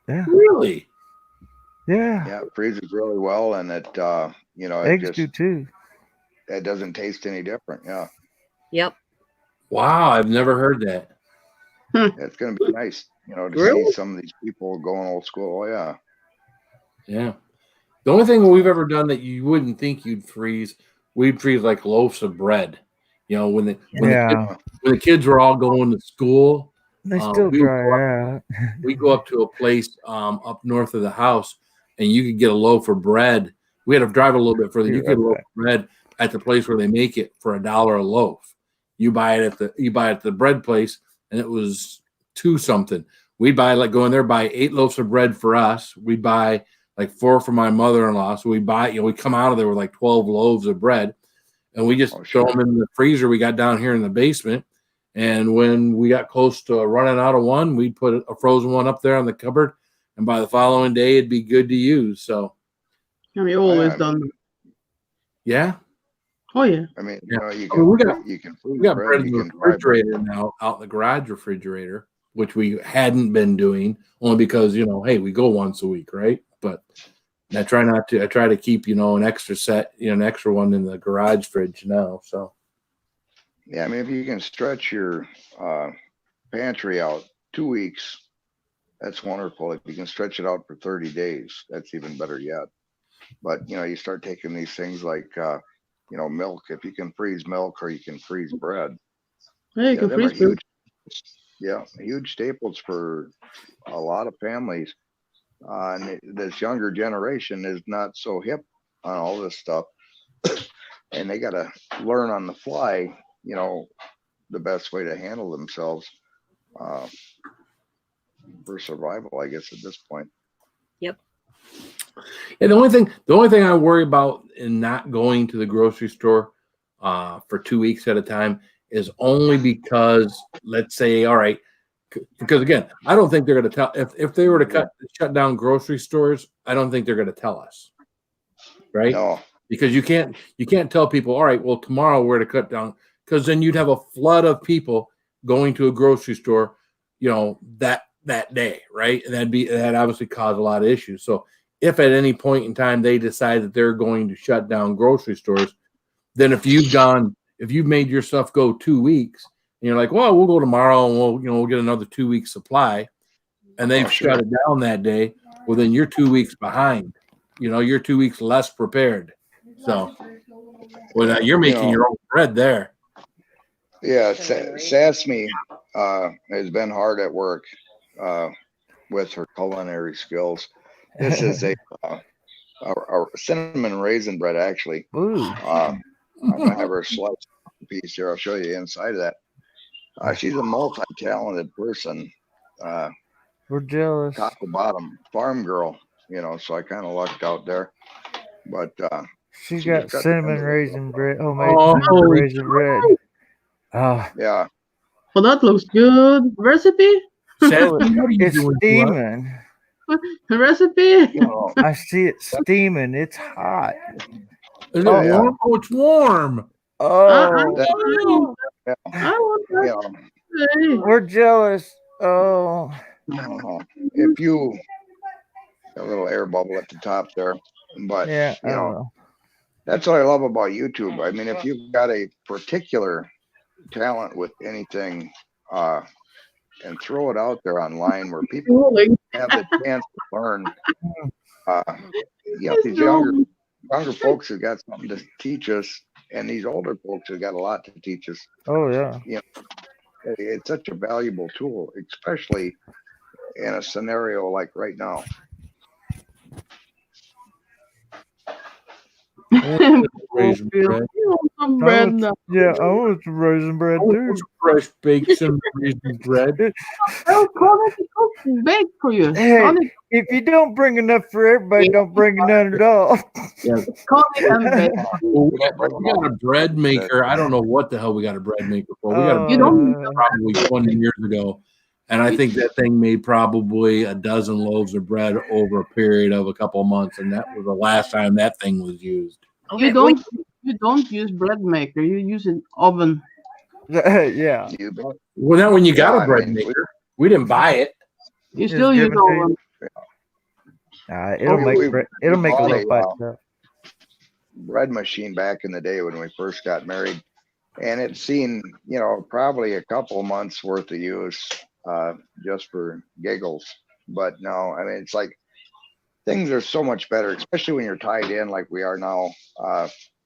Yeah. Really? Yeah. Yeah, it freezes really well, and it you know, it Eggs just do too. it doesn't taste any different. Yeah, Yep. Wow, I've never heard that. it's gonna be nice, you know, to Really? see some of these people going old school. Oh yeah. Yeah. The only thing we've ever done that you wouldn't think you'd freeze, we'd freeze like loaves of bread. You know, when the kids were all going to school, They still we would dry out. we go up to a place up north of the house, and you could get a loaf of bread. We had to drive a little bit further. You could get a loaf of bread at the place where they make it for $1 a loaf. You buy it at the bread place, and it was $2 something. We'd buy go in there, buy 8 loaves of bread for us. We'd buy like 4 for my mother-in-law. So we come out of there with like 12 loaves of bread, and we just throw them in the freezer we got down here in the basement. And when we got close to running out of one, we'd put a frozen one up there on the cupboard, and by the following day, it'd be good to use. So, we always done. Yeah. Oh yeah. I mean, Yeah. you We can got bread in the refrigerator now, out in the garage refrigerator, which we hadn't been doing only because, hey, we go once a week, right? But I try to keep, an extra set, an extra one in the garage fridge now. So. Yeah, I mean, if you can stretch your pantry out 2 weeks, that's wonderful. If you can stretch it out for 30 days, that's even better yet. But, you start taking these things like, milk. If you can freeze milk or you can freeze bread. Yeah, you can freeze food. Huge staples for a lot of families. And this younger generation is not so hip on all this stuff. And they got to learn on the fly, the best way to handle themselves for survival, I guess, at this point. Yep. And the only thing I worry about in not going to the grocery store for 2 weeks at a time is only because, let's say, all right, because again, I don't think they're going to tell if they were to shut down grocery stores. I don't think they're going to tell us, right? No. Because you can't tell people, all right, well, tomorrow we're to cut down, because then you'd have a flood of people going to a grocery store, that day, right? And that'd obviously cause a lot of issues. So if at any point in time they decide that they're going to shut down grocery stores, then if you've made your stuff go 2 weeks, and you're like, well, we'll go tomorrow and we'll get another 2 weeks supply, and they've shut it down that day, well, then you're 2 weeks behind. You're 2 weeks less prepared. So, well, you're making your own bread there. Yeah, Sasmi has been hard at work with her culinary skills. This is a cinnamon raisin bread, actually. I'm gonna have her slice piece here. I'll show you inside of that. She's a multi-talented person. We're jealous. Top to bottom, farm girl. So I kind of lucked out there. But she's got cinnamon raisin bread. Cinnamon raisin bread. Oh yeah. Well, that looks good. Recipe? It's steaming. The recipe? I see it steaming. It's hot. Is it warm? Oh, it's warm. Oh, we're jealous. Oh, if you a little air bubble at the top there, but that's what I love about YouTube. I mean, if you've got a particular talent with anything, and throw it out there online where people have the chance to learn. These younger folks have got something to teach us, and these older folks have got a lot to teach us. Oh yeah. It's such a valuable tool, especially in a scenario like right now. Raisin bread. I want some raisin bread too. Fresh baked cinnamon raisin bread. I'll call it to cook and bake for you. Hey, if you don't bring enough for everybody, don't bring none at all. Yeah. Call me them. Well, we got a bread maker. I don't know what the hell we got a bread maker for. We got a You bread don't maker probably 20 years ago. And I think that thing made probably a dozen loaves of bread over a period of a couple of months. And that was the last time that thing was used. you don't use bread maker. You use an oven. Yeah. Well, not when you got Yeah, a bread maker. We didn't buy it. You Just still use given to you. oven. It'll make we it'll make a bought loaf by itself. bread machine back in the day when we first got married, and it's seen, probably a couple months worth of use, just for giggles. But no, I mean, it's like things are so much better, especially when you're tied in like we are now.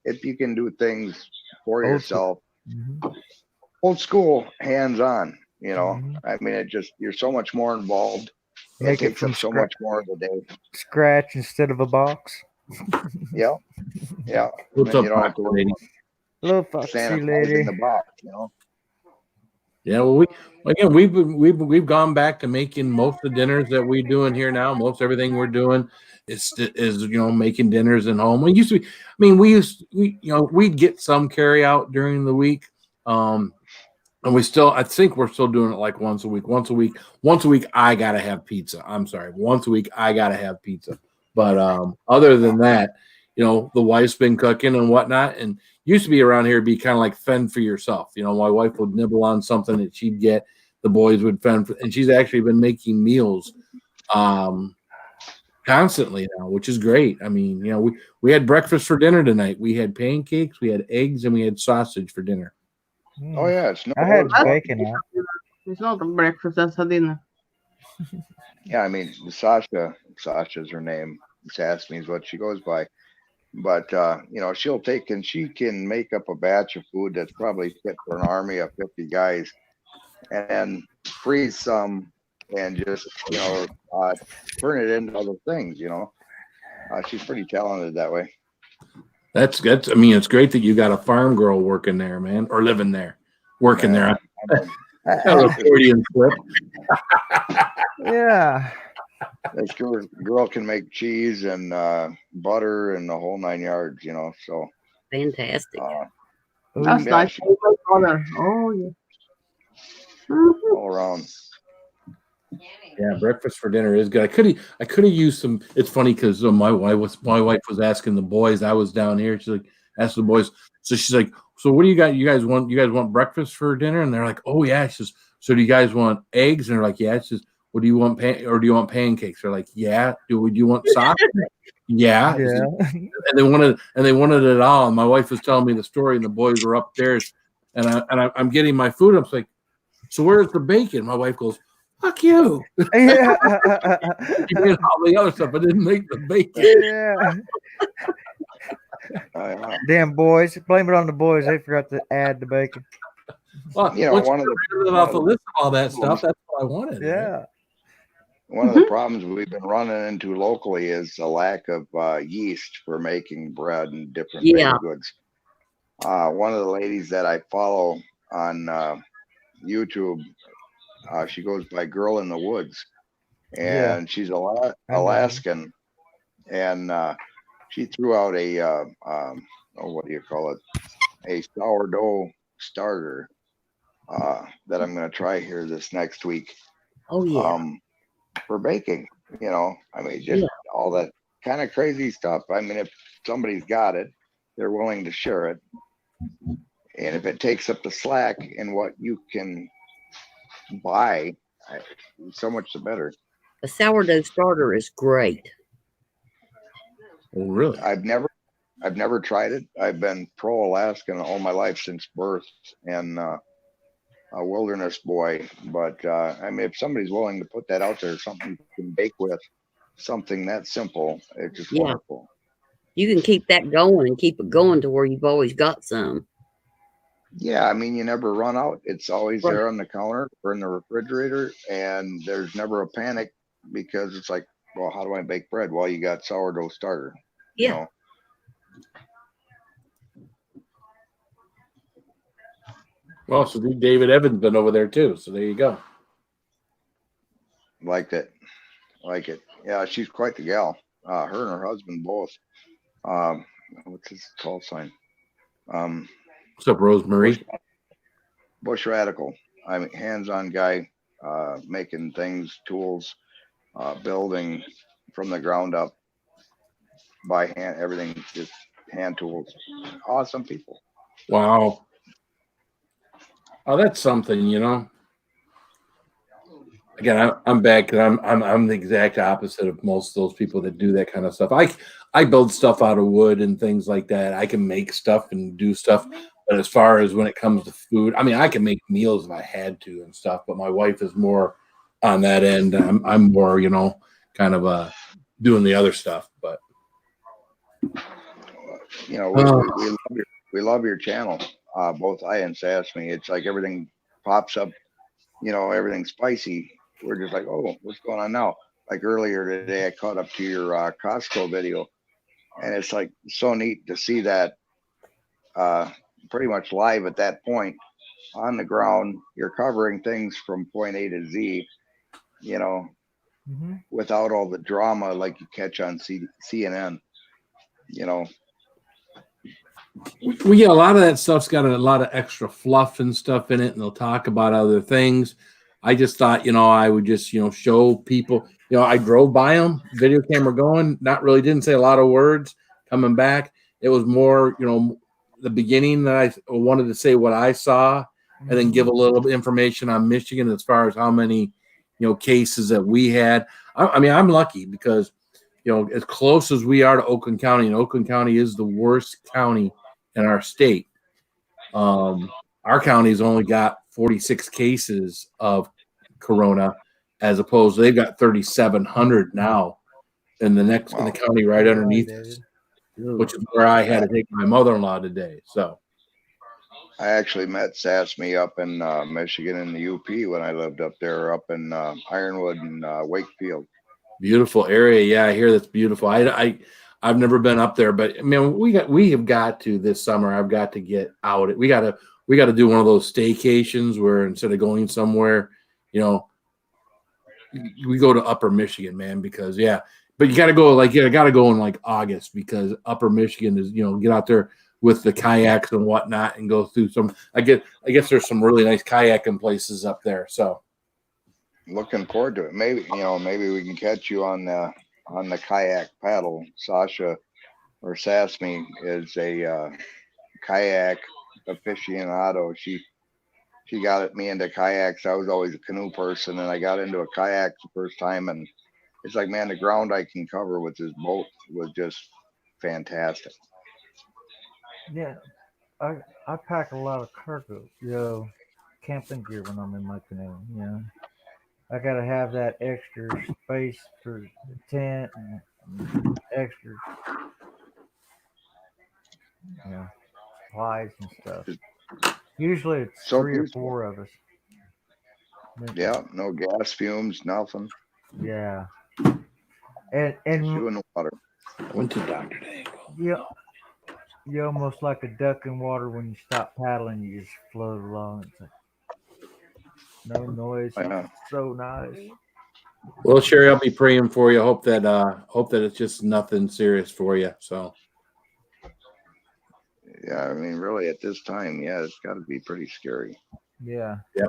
If you can do things for yourself, old school, hands on. I mean, you're so much more involved. Make it it takes from up so much more of the day. scratch instead of a box. Yeah. What's And up, you don't have to worry lady? Little about foxy sanitizing lady. the box. Yeah, well, we've gone back to making most of the dinners that we're doing here now. Most everything we're doing is making dinners in home. We used to be, we'd get some carry out during the week, and I think we're still doing it like once a week. Once a week, I gotta have pizza. I'm sorry, once a week I gotta have pizza. But other than that, the wife's been cooking and whatnot, and used to be around here be kind of like fend for yourself. My wife would nibble on something that she'd get, the boys would fend for, and she's actually been making meals constantly now, which is great. I mean, we had breakfast for dinner tonight. We had pancakes, we had eggs, and we had sausage for dinner. Oh yeah, it's no. I had bacon out. It's not a breakfast, that's a dinner. Yeah, I mean, Sasha's her name. Sass means what she goes by. But she'll take and she can make up a batch of food that's probably fit for an army of 50 guys, and freeze some and just turn it into other things. She's pretty talented that way. That's I mean, it's great that you got a farm girl working there, man, or living there, working there. Accordion flip. Yeah. This girl can make cheese and butter and the whole 9 yards, so fantastic. That's yeah, nice. Oh yeah. All around. Yeah, breakfast for dinner is good. I could have used some. It's funny because my wife was asking the boys. I was down here. She's like, ask the boys. So she's like, so what do you got? You guys want breakfast for dinner? And they're like, oh yeah. She says, so do you guys want eggs? And they're like, yeah. She says, what do you want? Or do you want pancakes? They're like, yeah. Do you want sausage? Yeah. And they wanted it all. And my wife was telling me the story, and the boys were upstairs, and I'm getting my food. I'm like, so where's the bacon? My wife goes, fuck you. Yeah. You did all the other stuff, but didn't make the bacon. Yeah. Damn boys. Blame it on the boys. They forgot to add the bacon. Well, one of the off the list of all that stuff, that's what I wanted. Yeah. Right? One of the problems we've been running into locally is a lack of yeast for making bread and different baked goods. One of the ladies that I follow on YouTube, she goes by Girl in the Woods, and she's Alaskan, and she threw out a what do you call it, a sourdough starter that I'm going to try here this next week. Oh yeah. For baking, I mean, just all that kind of crazy stuff. I mean, if somebody's got it, they're willing to share it, and if it takes up the slack in what you can buy, so much the better. A sourdough starter is great. Oh, really? I've never tried it. I've been pro Alaskan all my life since birth, and a wilderness boy. But I mean, if somebody's willing to put that out there, something you can bake with, something that simple, it's just wonderful. You can keep that going and keep it going to where you've always got some. Yeah, I mean, you never run out. It's always there on the counter or in the refrigerator, and there's never a panic because it's like, well, how do I bake bread? Well, you got sourdough starter. Yeah. Well, so David Evans been over there too. So there you go. Liked it. Yeah, she's quite the gal. Her and her husband both. Um, what's his call sign? Um, What's up, Rosemary? Bush Radical. I mean, hands-on guy, making things, tools, building from the ground up by hand. Everything just hand tools. Awesome people. Wow. Oh, that's something, you know. Again, I'm bad because I'm the exact opposite of most of those people that do that kind of stuff. I build stuff out of wood and things like that. I can make stuff and do stuff, but as far as when it comes to food, I mean, I can make meals if I had to and stuff. But my wife is more on that end. I'm more, you know, kind of doing the other stuff. But You know, we love your channel. Both I and Sassme. It's like everything pops up. You know, everything spicy. We're just like, oh, what's going on now? Like earlier today, I caught up to your Costco video, and it's like so neat to see that uh, pretty much live at that point on the ground. You're covering things from point A to Z, you know, without all the drama like you catch on CNN, you know. we get a lot of that stuff's got a lot of extra fluff and stuff in it, and they'll talk about other things. I just thought, you know, I would just, you know, show people, you know, I drove by them, video camera going, not really, didn't say a lot of words coming back. It was more, you know, the beginning that I wanted to say what I saw and then give a little bit information on Michigan as far as how many, you know, cases that we had. I mean, I'm lucky because, you know, as close as we are to Oakland County, and Oakland County is the worst county in our state. Our county's only got 46 cases of corona, as opposed to they've got 3,700 now in the next in the county right underneath us, which is where I had to take my mother-in-law today. So I actually met Sassme up in Michigan in the UP when I lived up there, up in Ironwood and Wakefield. beautiful area. Yeah, I hear that's beautiful. I've never been up there, but I mean, we have got to this summer. I've got to get out. We got to do one of those staycations where instead of going somewhere, you know, we go to Upper Michigan, man, because but you got to go got to go in like August because Upper Michigan is, you know, get out there with the kayaks and whatnot and go through some. I guess there's some really nice kayaking places up there. So Looking forward to it. Maybe, you know, maybe we can catch you on the kayak paddle. Sasha or Sassme is a kayak aficionado. She got me into kayaks. I was always a canoe person, and I got into a kayak the first time, and it's like, man, the ground I can cover with this boat was just fantastic. Yeah, I pack a lot of cargo, you know, camping gear when I'm in my canoe. You know, I gotta have that extra space for the tent and extra, you know, supplies and stuff. Usually it's So three or peaceful. four of us. Yeah, no gas fumes, nothing. Yeah, and Just you in the water. I went to Dr. Dangle. you you're almost like a duck in water when you stop paddling. You just float along. It's like no noise. Yeah. It's so nice. Well, Sherry, I'll be praying for you. Hope that it's just nothing serious for you. So Yeah, I mean, really, at this time, yeah, it's got to be pretty scary. Yeah. yeah.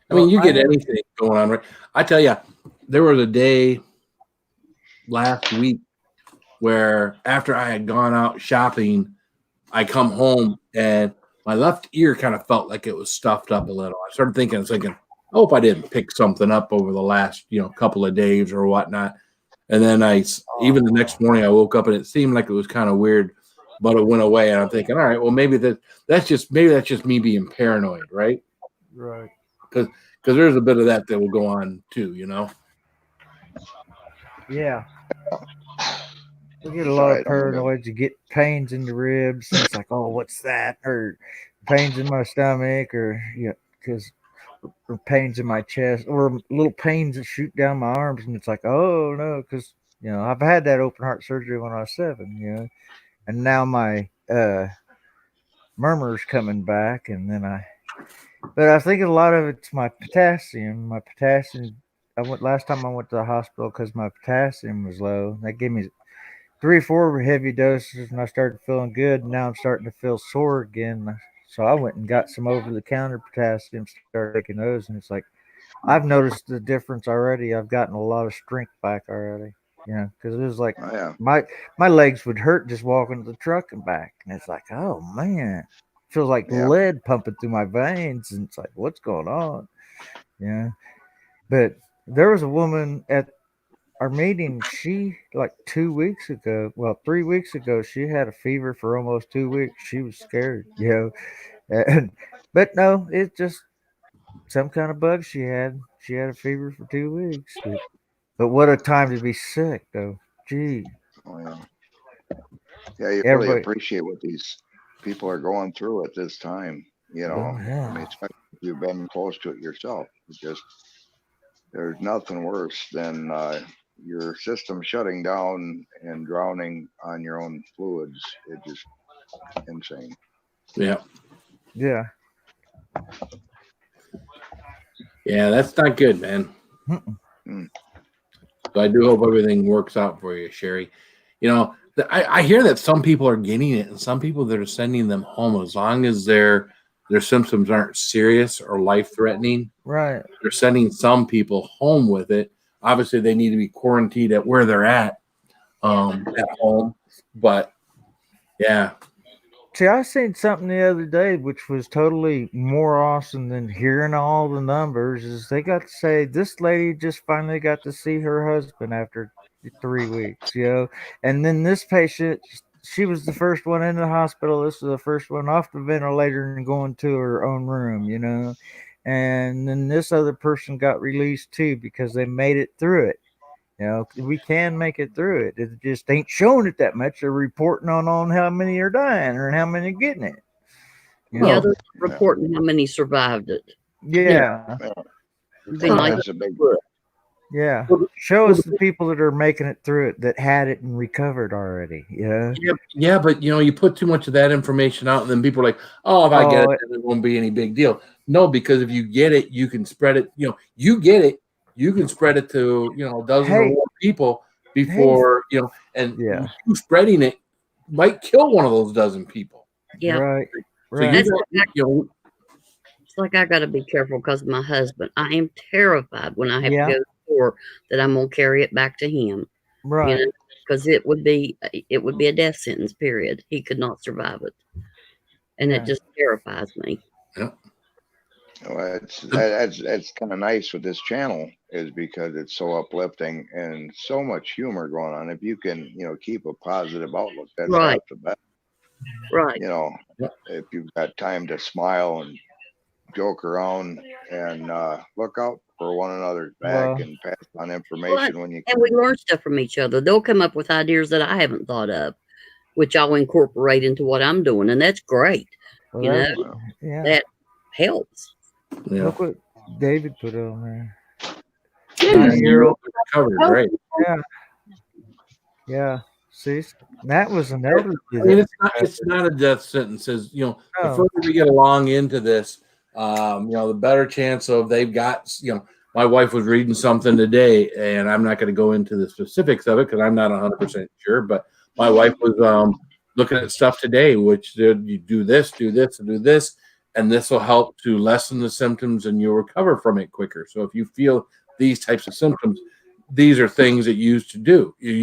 I mean, Well, you I get have, anything going on, right? I tell you, there was a day last week where after I had gone out shopping, I come home and my left ear kind of felt like it was stuffed up a little. I started thinking, I hope I didn't pick something up over the last, you know, couple of days or whatnot. And then even the next morning, I woke up and it seemed like it was kind of weird, but it went away. And I'm thinking, all right, well, maybe that's just me being paranoid, right? right. Because there's a bit of that will go on too, you know. Yeah. We get a lot Sorry, of I don't mean to. paranoids. You get pains in the ribs. And it's like, oh, what's that? Or pains in my stomach, or because or pains in my chest, or little pains that shoot down my arms, and it's like, oh no, because I've had that open heart surgery when I was 7, and now my murmur's coming back, and then but I think a lot of it's my potassium. My potassium last time I went to the hospital because my potassium was low. They gave me 3 or 4 heavy doses, and I started feeling good. And now I'm starting to feel sore again. So I went and got some over the counter potassium, started taking those, and it's like I've noticed the difference already. I've gotten a lot of strength back already. Because it was like Oh, yeah. my legs would hurt just walking to the truck and back, and it's like, oh man, it feels like Yeah. lead pumping through my veins, and it's like, what's going on? Yeah, but there was a woman at our meeting. She like 2 weeks ago, well, 3 weeks ago, she had a fever for almost 2 weeks. She was scared, and but no, it's just some kind of bug she had. She had a fever for 2 weeks. But what a time to be sick, though. Gee, Oh, yeah. Yeah, you really everybody. appreciate what these people are going through at this time. Oh, I mean, yeah. especially if you've been close to it yourself. It's just there's nothing worse than your system shutting down and drowning on your own fluids. It's just insane. Yeah. Yeah. Yeah, that's not good, man. Mm. So I do hope everything works out for you, Sherry. I hear that some people are getting it, and some people that are sending them home as long as their symptoms aren't serious or life threatening. Right. They're sending some people home with it. Obviously, they need to be quarantined at where they're at home. But yeah, See, I seen something the other day which was totally more awesome than hearing all the numbers. Is they got to say this lady just finally got to see her husband after 3 weeks, and then this patient, she was the first one in the hospital. This was the first one off the ventilator and going to her own room. And then this other person got released too because they made it through it. We can make it through it. It just ain't showing it that much. They're reporting on how many are dying or how many are getting it. Yeah, they're reporting how many survived it. Yeah. Yeah. It'd be nice. That's a big. Yeah. Show us the people that are making it through it that had it and recovered already. Yeah, but you put too much of that information out, and then people are like, "Oh, if I get it, then it won't be any big deal." No, because if you get it, you can spread it. You get it, you can spread it to a dozen or more people before and Yeah. you spreading it might kill one of those dozen people. Yeah. Right. So That's it's like I got to be careful because of my husband. I am terrified when I have to go to the store that I'm gonna carry it back to him. Right. Because it would be a death sentence. Period. He could not survive it, and it just terrifies me. Yeah. Well, that's kind of nice with this channel is because it's so uplifting and so much humor going on. If you can, keep a positive outlook, that's Right. half the battle. Right. If you've got time to smile and joke around and look out for one another's back and pass on information when you can. And we learn stuff from each other. They'll come up with ideas that I haven't thought of, which I'll incorporate into what I'm doing, and that's great. Well, That helps. Yeah. Look what David put on there. Yeah, 9-year-old covered, right? Yeah. Yeah. See, that was an elderly. I mean, it's not a death sentence. As the further we get along into this, the better chance of they've got. My wife was reading something today, and I'm not going to go into the specifics of it because I'm not 100% sure. But my wife was looking at stuff today, which you do this, and do this, and this will help to lessen the symptoms, and you'll recover from it quicker. So if you feel these types of symptoms, these are things that you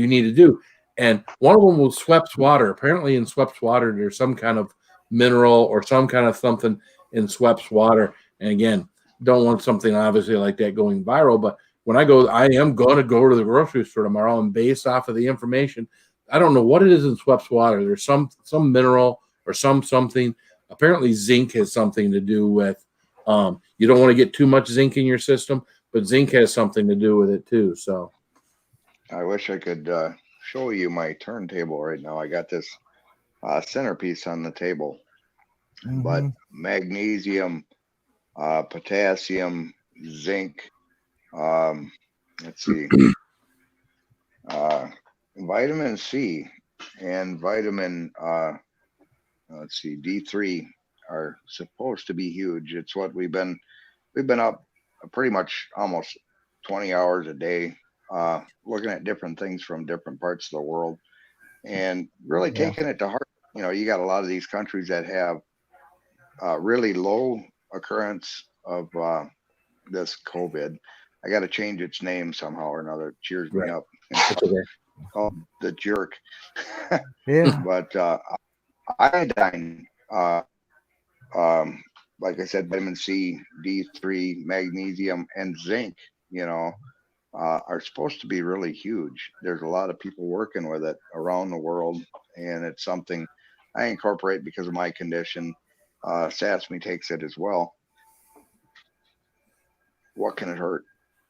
need to do. And one of them was Schweppes water. Apparently in Schweppes water, there's some kind of mineral or some kind of something in Schweppes water. And again, don't want something obviously like that going viral. But when I am going to go to the grocery store tomorrow, and based off of the information, I don't know what it is in Schweppes water. There's some mineral or something. Apparently zinc has something to do with, you don't want to get too much zinc in your system, but zinc has something to do with it too. So I wish I could show you my turntable right now. I got this centerpiece on the table, but magnesium, potassium, zinc, let's see, vitamin C and vitamin let's see, D3 are supposed to be huge. It's what we've been up pretty much almost 20 hours a day, looking at different things from different parts of the world and really taking it to heart. You got a lot of these countries that have really low occurrence of this COVID. I got to change its name somehow or another. It cheers me up. Called the jerk. Yeah. But iodine, like I said, vitamin C, D3, magnesium, and zinc, are supposed to be really huge. There's a lot of people working with it around the world, and it's something I incorporate because of my condition. Sasmi takes it as well. What can it hurt?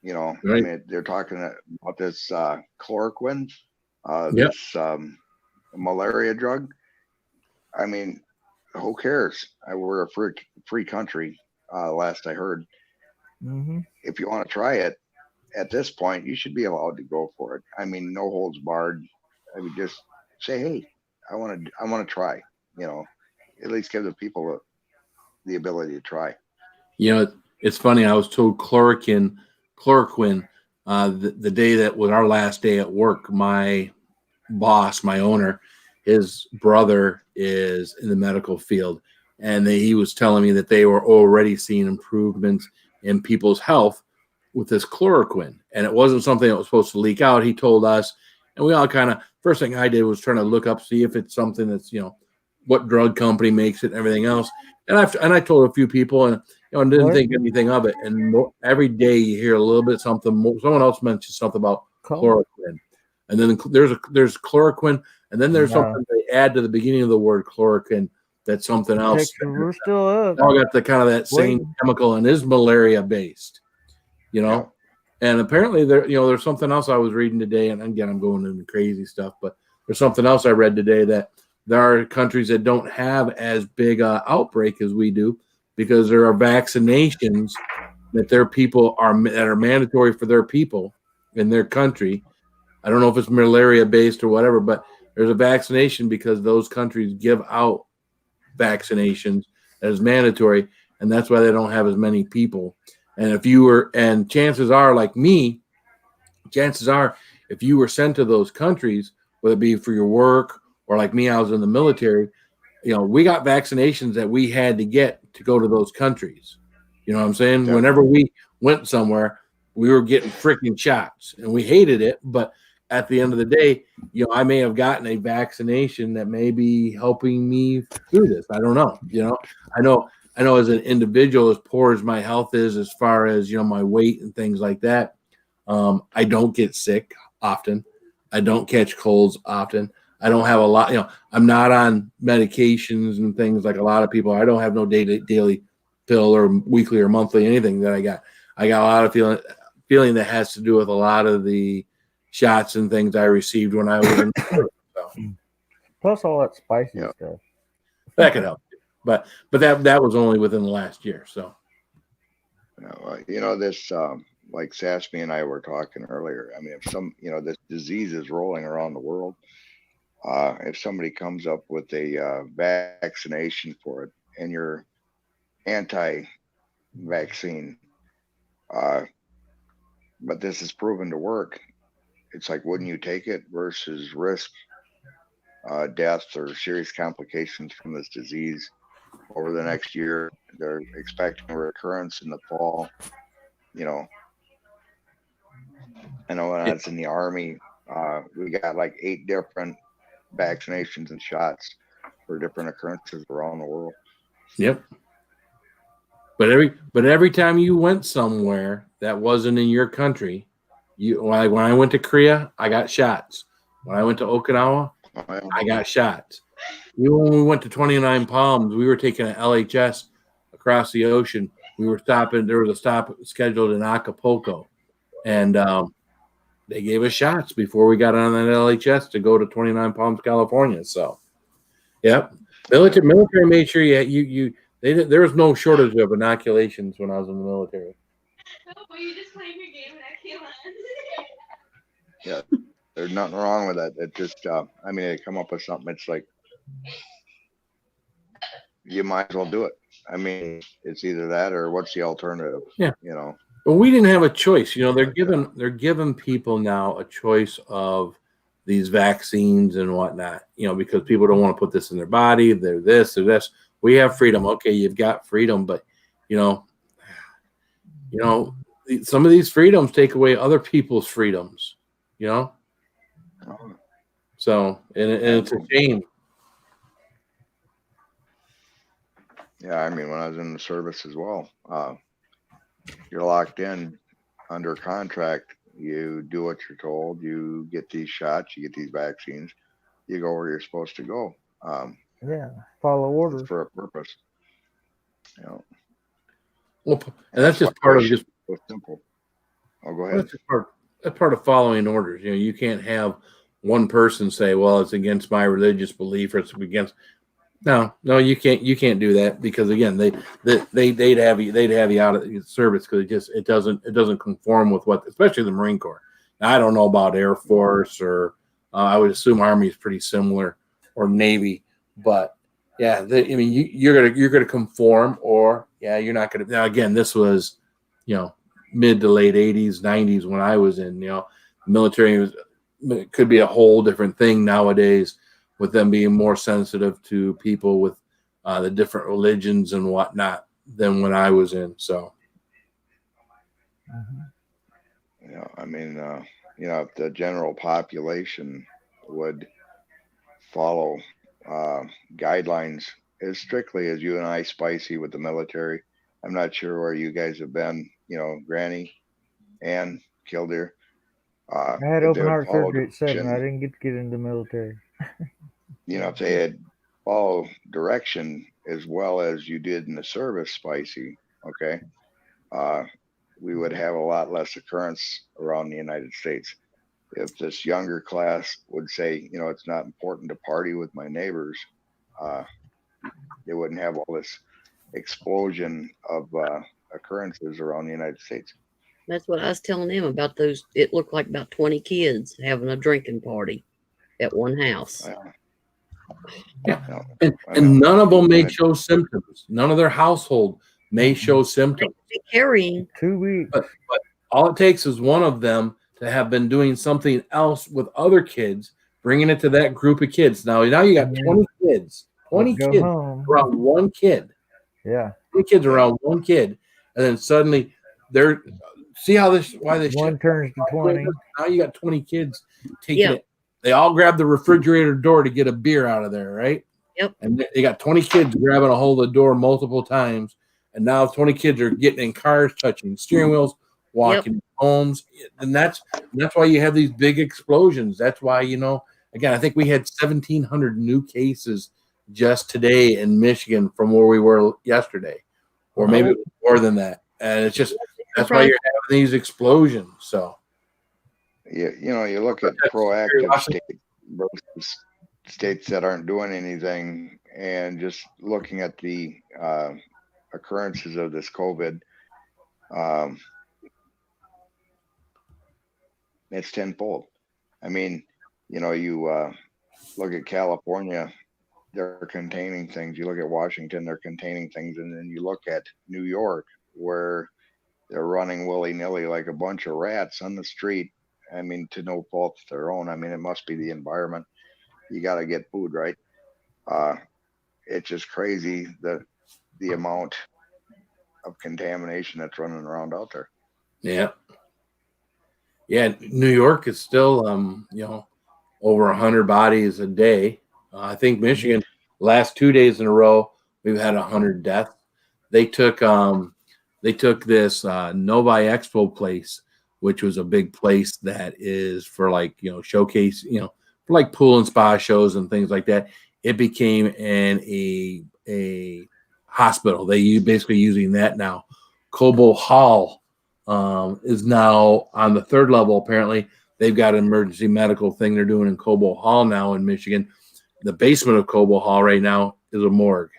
I mean, they're talking about this chloroquine, this malaria drug. I mean, who cares? We're a free country, last I heard. Mm-hmm. If you want to try it, at this point, you should be allowed to go for it. I mean, no holds barred. I mean, just say, hey, I want to try. At least give the people the ability to try. It's funny. I was told chloroquine, the day that was our last day at work. My boss, my owner, his brother is in the medical field, and he was telling me that they were already seeing improvements in people's health with this chloroquine, and it wasn't something that was supposed to leak out. He told us, and we all kind of, first thing I did was trying to look up, see if it's something that's, what drug company makes it and everything else. And I told a few people, and didn't think anything of it. And every day you hear a little bit something. Someone else mentioned something about chloroquine, and then there's chloroquine, and then there's something they add to the beginning of the word chloroquine. That's something else. We're still up. All got the kind of that same chemical and is malaria based. And apparently there's something else I was reading today, and again, I'm going into crazy stuff, but there's something else I read today that there are countries that don't have as big a outbreak as we do because there are vaccinations that their people that are mandatory for their people in their country. I don't know if it's malaria based or whatever, but there's a vaccination because those countries give out vaccinations as mandatory, and that's why they don't have as many people. And chances are, like me, if you were sent to those countries, whether it be for your work or like me, I was in the military, we got vaccinations that we had to get to go to those countries. You know what I'm saying? Yeah. Whenever we went somewhere, we were getting freaking shots, and we hated it. But at the end of the day, I may have gotten a vaccination that may be helping me through this. I don't know. I know as an individual, as poor as my health is, as far as, my weight and things like that, I don't get sick often. I don't catch colds often. I don't have a lot, I'm not on medications and things like a lot of people. I don't have no daily pill or weekly or monthly, anything that I got. I got a lot of feeling that has to do with a lot of the shots and things I received when I was in the so. Plus all that spicy stuff. That could help. But that was only within the last year. So, this, like Sasmi and I were talking earlier. I mean, if this disease is rolling around the world, if somebody comes up with a vaccination for it and you're anti-vaccine, but this is proven to work, it's like, wouldn't you take it versus risk deaths or serious complications from this disease over the next year? They're expecting a recurrence in the fall. I know when I was in the Army, we got like 8 different vaccinations and shots for different occurrences around the world. Yep. But every time you went somewhere that wasn't in your country, when I went to Korea, I got shots. When I went to Okinawa, I got shots. When we went to 29 Palms, we were taking an LHS across the ocean. We were stopping. There was a stop scheduled in Acapulco, and they gave us shots before we got on that LHS to go to 29 Palms, California. So, yep, military made sure there was no shortage of inoculations when I was in the military. Oh, you just playing your game and I can't. Yeah, there's nothing wrong with that. It just, they come up with something. It's like, you might as well do it. I mean, it's either that or what's the alternative? Yeah. But we didn't have a choice. They're giving people now a choice of these vaccines and whatnot. Because people don't want to put this in their body. They're this or this. We have freedom. Okay, you've got freedom, but you know, some of these freedoms take away other people's freedoms. So and it's a shame. Yeah, I mean, when I was in the service as well, you're locked in under contract. You do what you're told. You get these shots. You get these vaccines. You go where you're supposed to go. Yeah, follow orders for a purpose. Well, and that's just part of just so simple. Oh, go ahead. That's part of following orders. You can't have one person say, "Well, it's against my religious belief," or it's against. No, you can't do that because again, they'd have you out of the service because it doesn't conform with what, especially the Marine Corps. Now, I don't know about Air Force or I would assume Army is pretty similar or Navy, but yeah, you're gonna conform or you're not gonna. Now again, this was mid to late 80s, 90s when I was in. Military could be a whole different thing nowadays, with them being more sensitive to people with the different religions and whatnot than when I was in. So, I mean, if the general population would follow guidelines as strictly as you and I, Spicy, with the military. I'm not sure where you guys have been, Granny and Killdeer. I had open heart surgery at 7. I didn't get into the military. If they had followed direction as well as you did in the service, Spicy, okay, we would have a lot less occurrence around the United States. If this younger class would say, it's not important to party with my neighbors, they wouldn't have all this explosion of occurrences around the United States. That's what I was telling them about those. It looked like about 20 kids having a drinking party at one house. Yeah. And none of them may show symptoms. None of their household may show symptoms. Carrying 2 weeks. But all it takes is one of them to have been doing something else with other kids, bringing it to that group of kids. Now you got 20 kids. 20 kids around one kid. Yeah. 20 kids around one kid. And then suddenly they're see how why this one turns to 20. Now you got 20 kids taking it. They all grab the refrigerator door to get a beer out of there, right? Yep. And they got 20 kids grabbing a hold of the door multiple times. And now 20 kids are getting in cars, touching steering wheels, walking homes. And that's why you have these big explosions. That's why, again, I think we had 1,700 new cases just today in Michigan from where we were yesterday, or maybe more than that. And it's just, that's why you're having these explosions. So, you look at proactive states versus states that aren't doing anything, and just looking at the occurrences of this COVID, it's tenfold. I mean, you look at California, they're containing things. You look at Washington, they're containing things. And then you look at New York, where they're running willy-nilly like a bunch of rats on the street. I mean, to no fault of their own. I mean, it must be the environment. You got to get food, right? It's just crazy the amount of contamination that's running around out there. Yeah. Yeah, New York is still, over 100 bodies a day. I think Michigan, last 2 days in a row, we've had 100 deaths. They took this Novi Expo place, which was a big place that is for showcase, for like pool and spa shows and things like that. It became a hospital. They basically using that now. Cobo Hall is now on the 3rd level. Apparently, they've got an emergency medical thing they're doing in Cobo Hall now in Michigan. The basement of Cobo Hall right now is a morgue.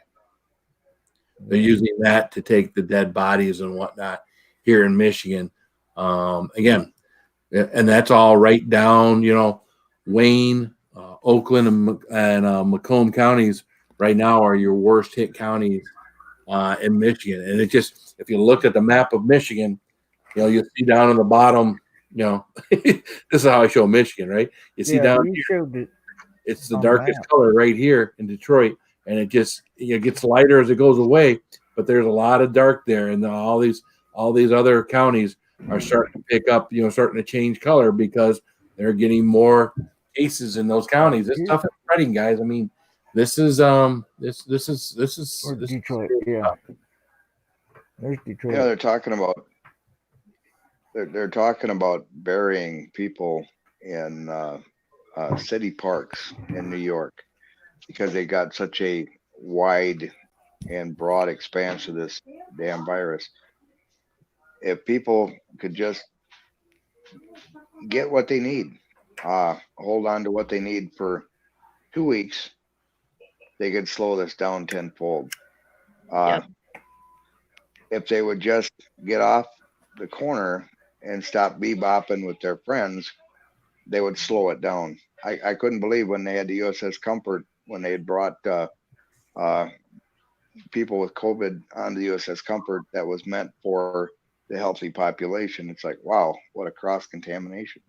They're using that to take the dead bodies and whatnot here in Michigan. Again, and that's all right down, Wayne, Oakland, and Macomb counties right now are your worst hit counties in Michigan. And it just, if you look at the map of Michigan, You see down on the bottom, this is how I show Michigan, right? You see down you here, showed it. it's the on the darkest map. color right here in Detroit, and it just gets lighter as it goes away. But there's a lot of dark there, and all these other counties are starting to pick up, starting to change color because they're getting more cases in those counties. This stuff is spreading, guys. I mean, this is Detroit, yeah. There's Detroit. Yeah, they're talking about burying people in city parks in New York because they got such a wide and broad expanse of this damn virus. If people could just get what they need, hold on to what they need for 2 weeks, they could slow this down tenfold. If they would just get off the corner and stop bebopping with their friends, they would slow it down. I couldn't believe when they had the USS Comfort, when they had brought people with COVID on the USS Comfort that was meant for the healthy population. It's like, wow, what a cross contamination,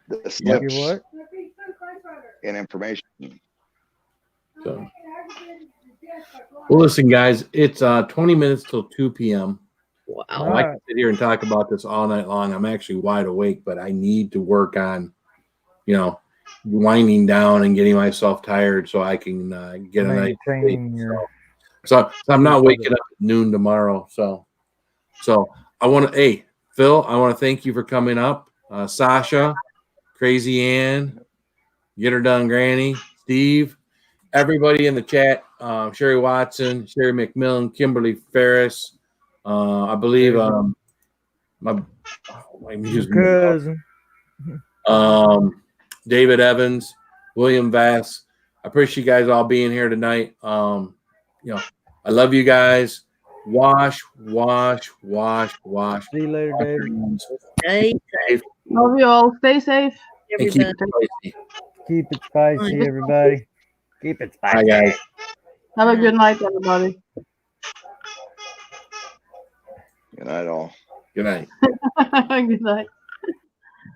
the slips in information. So, well, listen, guys, it's 20 minutes till 2 p.m. Wow. I can sit here and talk about this all night long. I'm actually wide awake, but I need to work on, winding down and getting myself tired so I can get a night sleep. So I'm not waking up at noon tomorrow. So I want to, hey, Phil, I want to thank you for coming up. Sasha, Crazy Ann, Get Her Done Granny, Steve, everybody in the chat, Sherry Watson, Sherry McMillan, Kimberly Ferris, I believe my cousin, David Evans, William Vass. I appreciate you guys all being here tonight. I love you guys. Wash. See you later, David. Stay safe. Love you all. Stay safe. And keep it spicy. Keep it spicy, everybody. Keep it spicy. Bye, guys. Have a good night, everybody. Good night, all. Good night. Good night.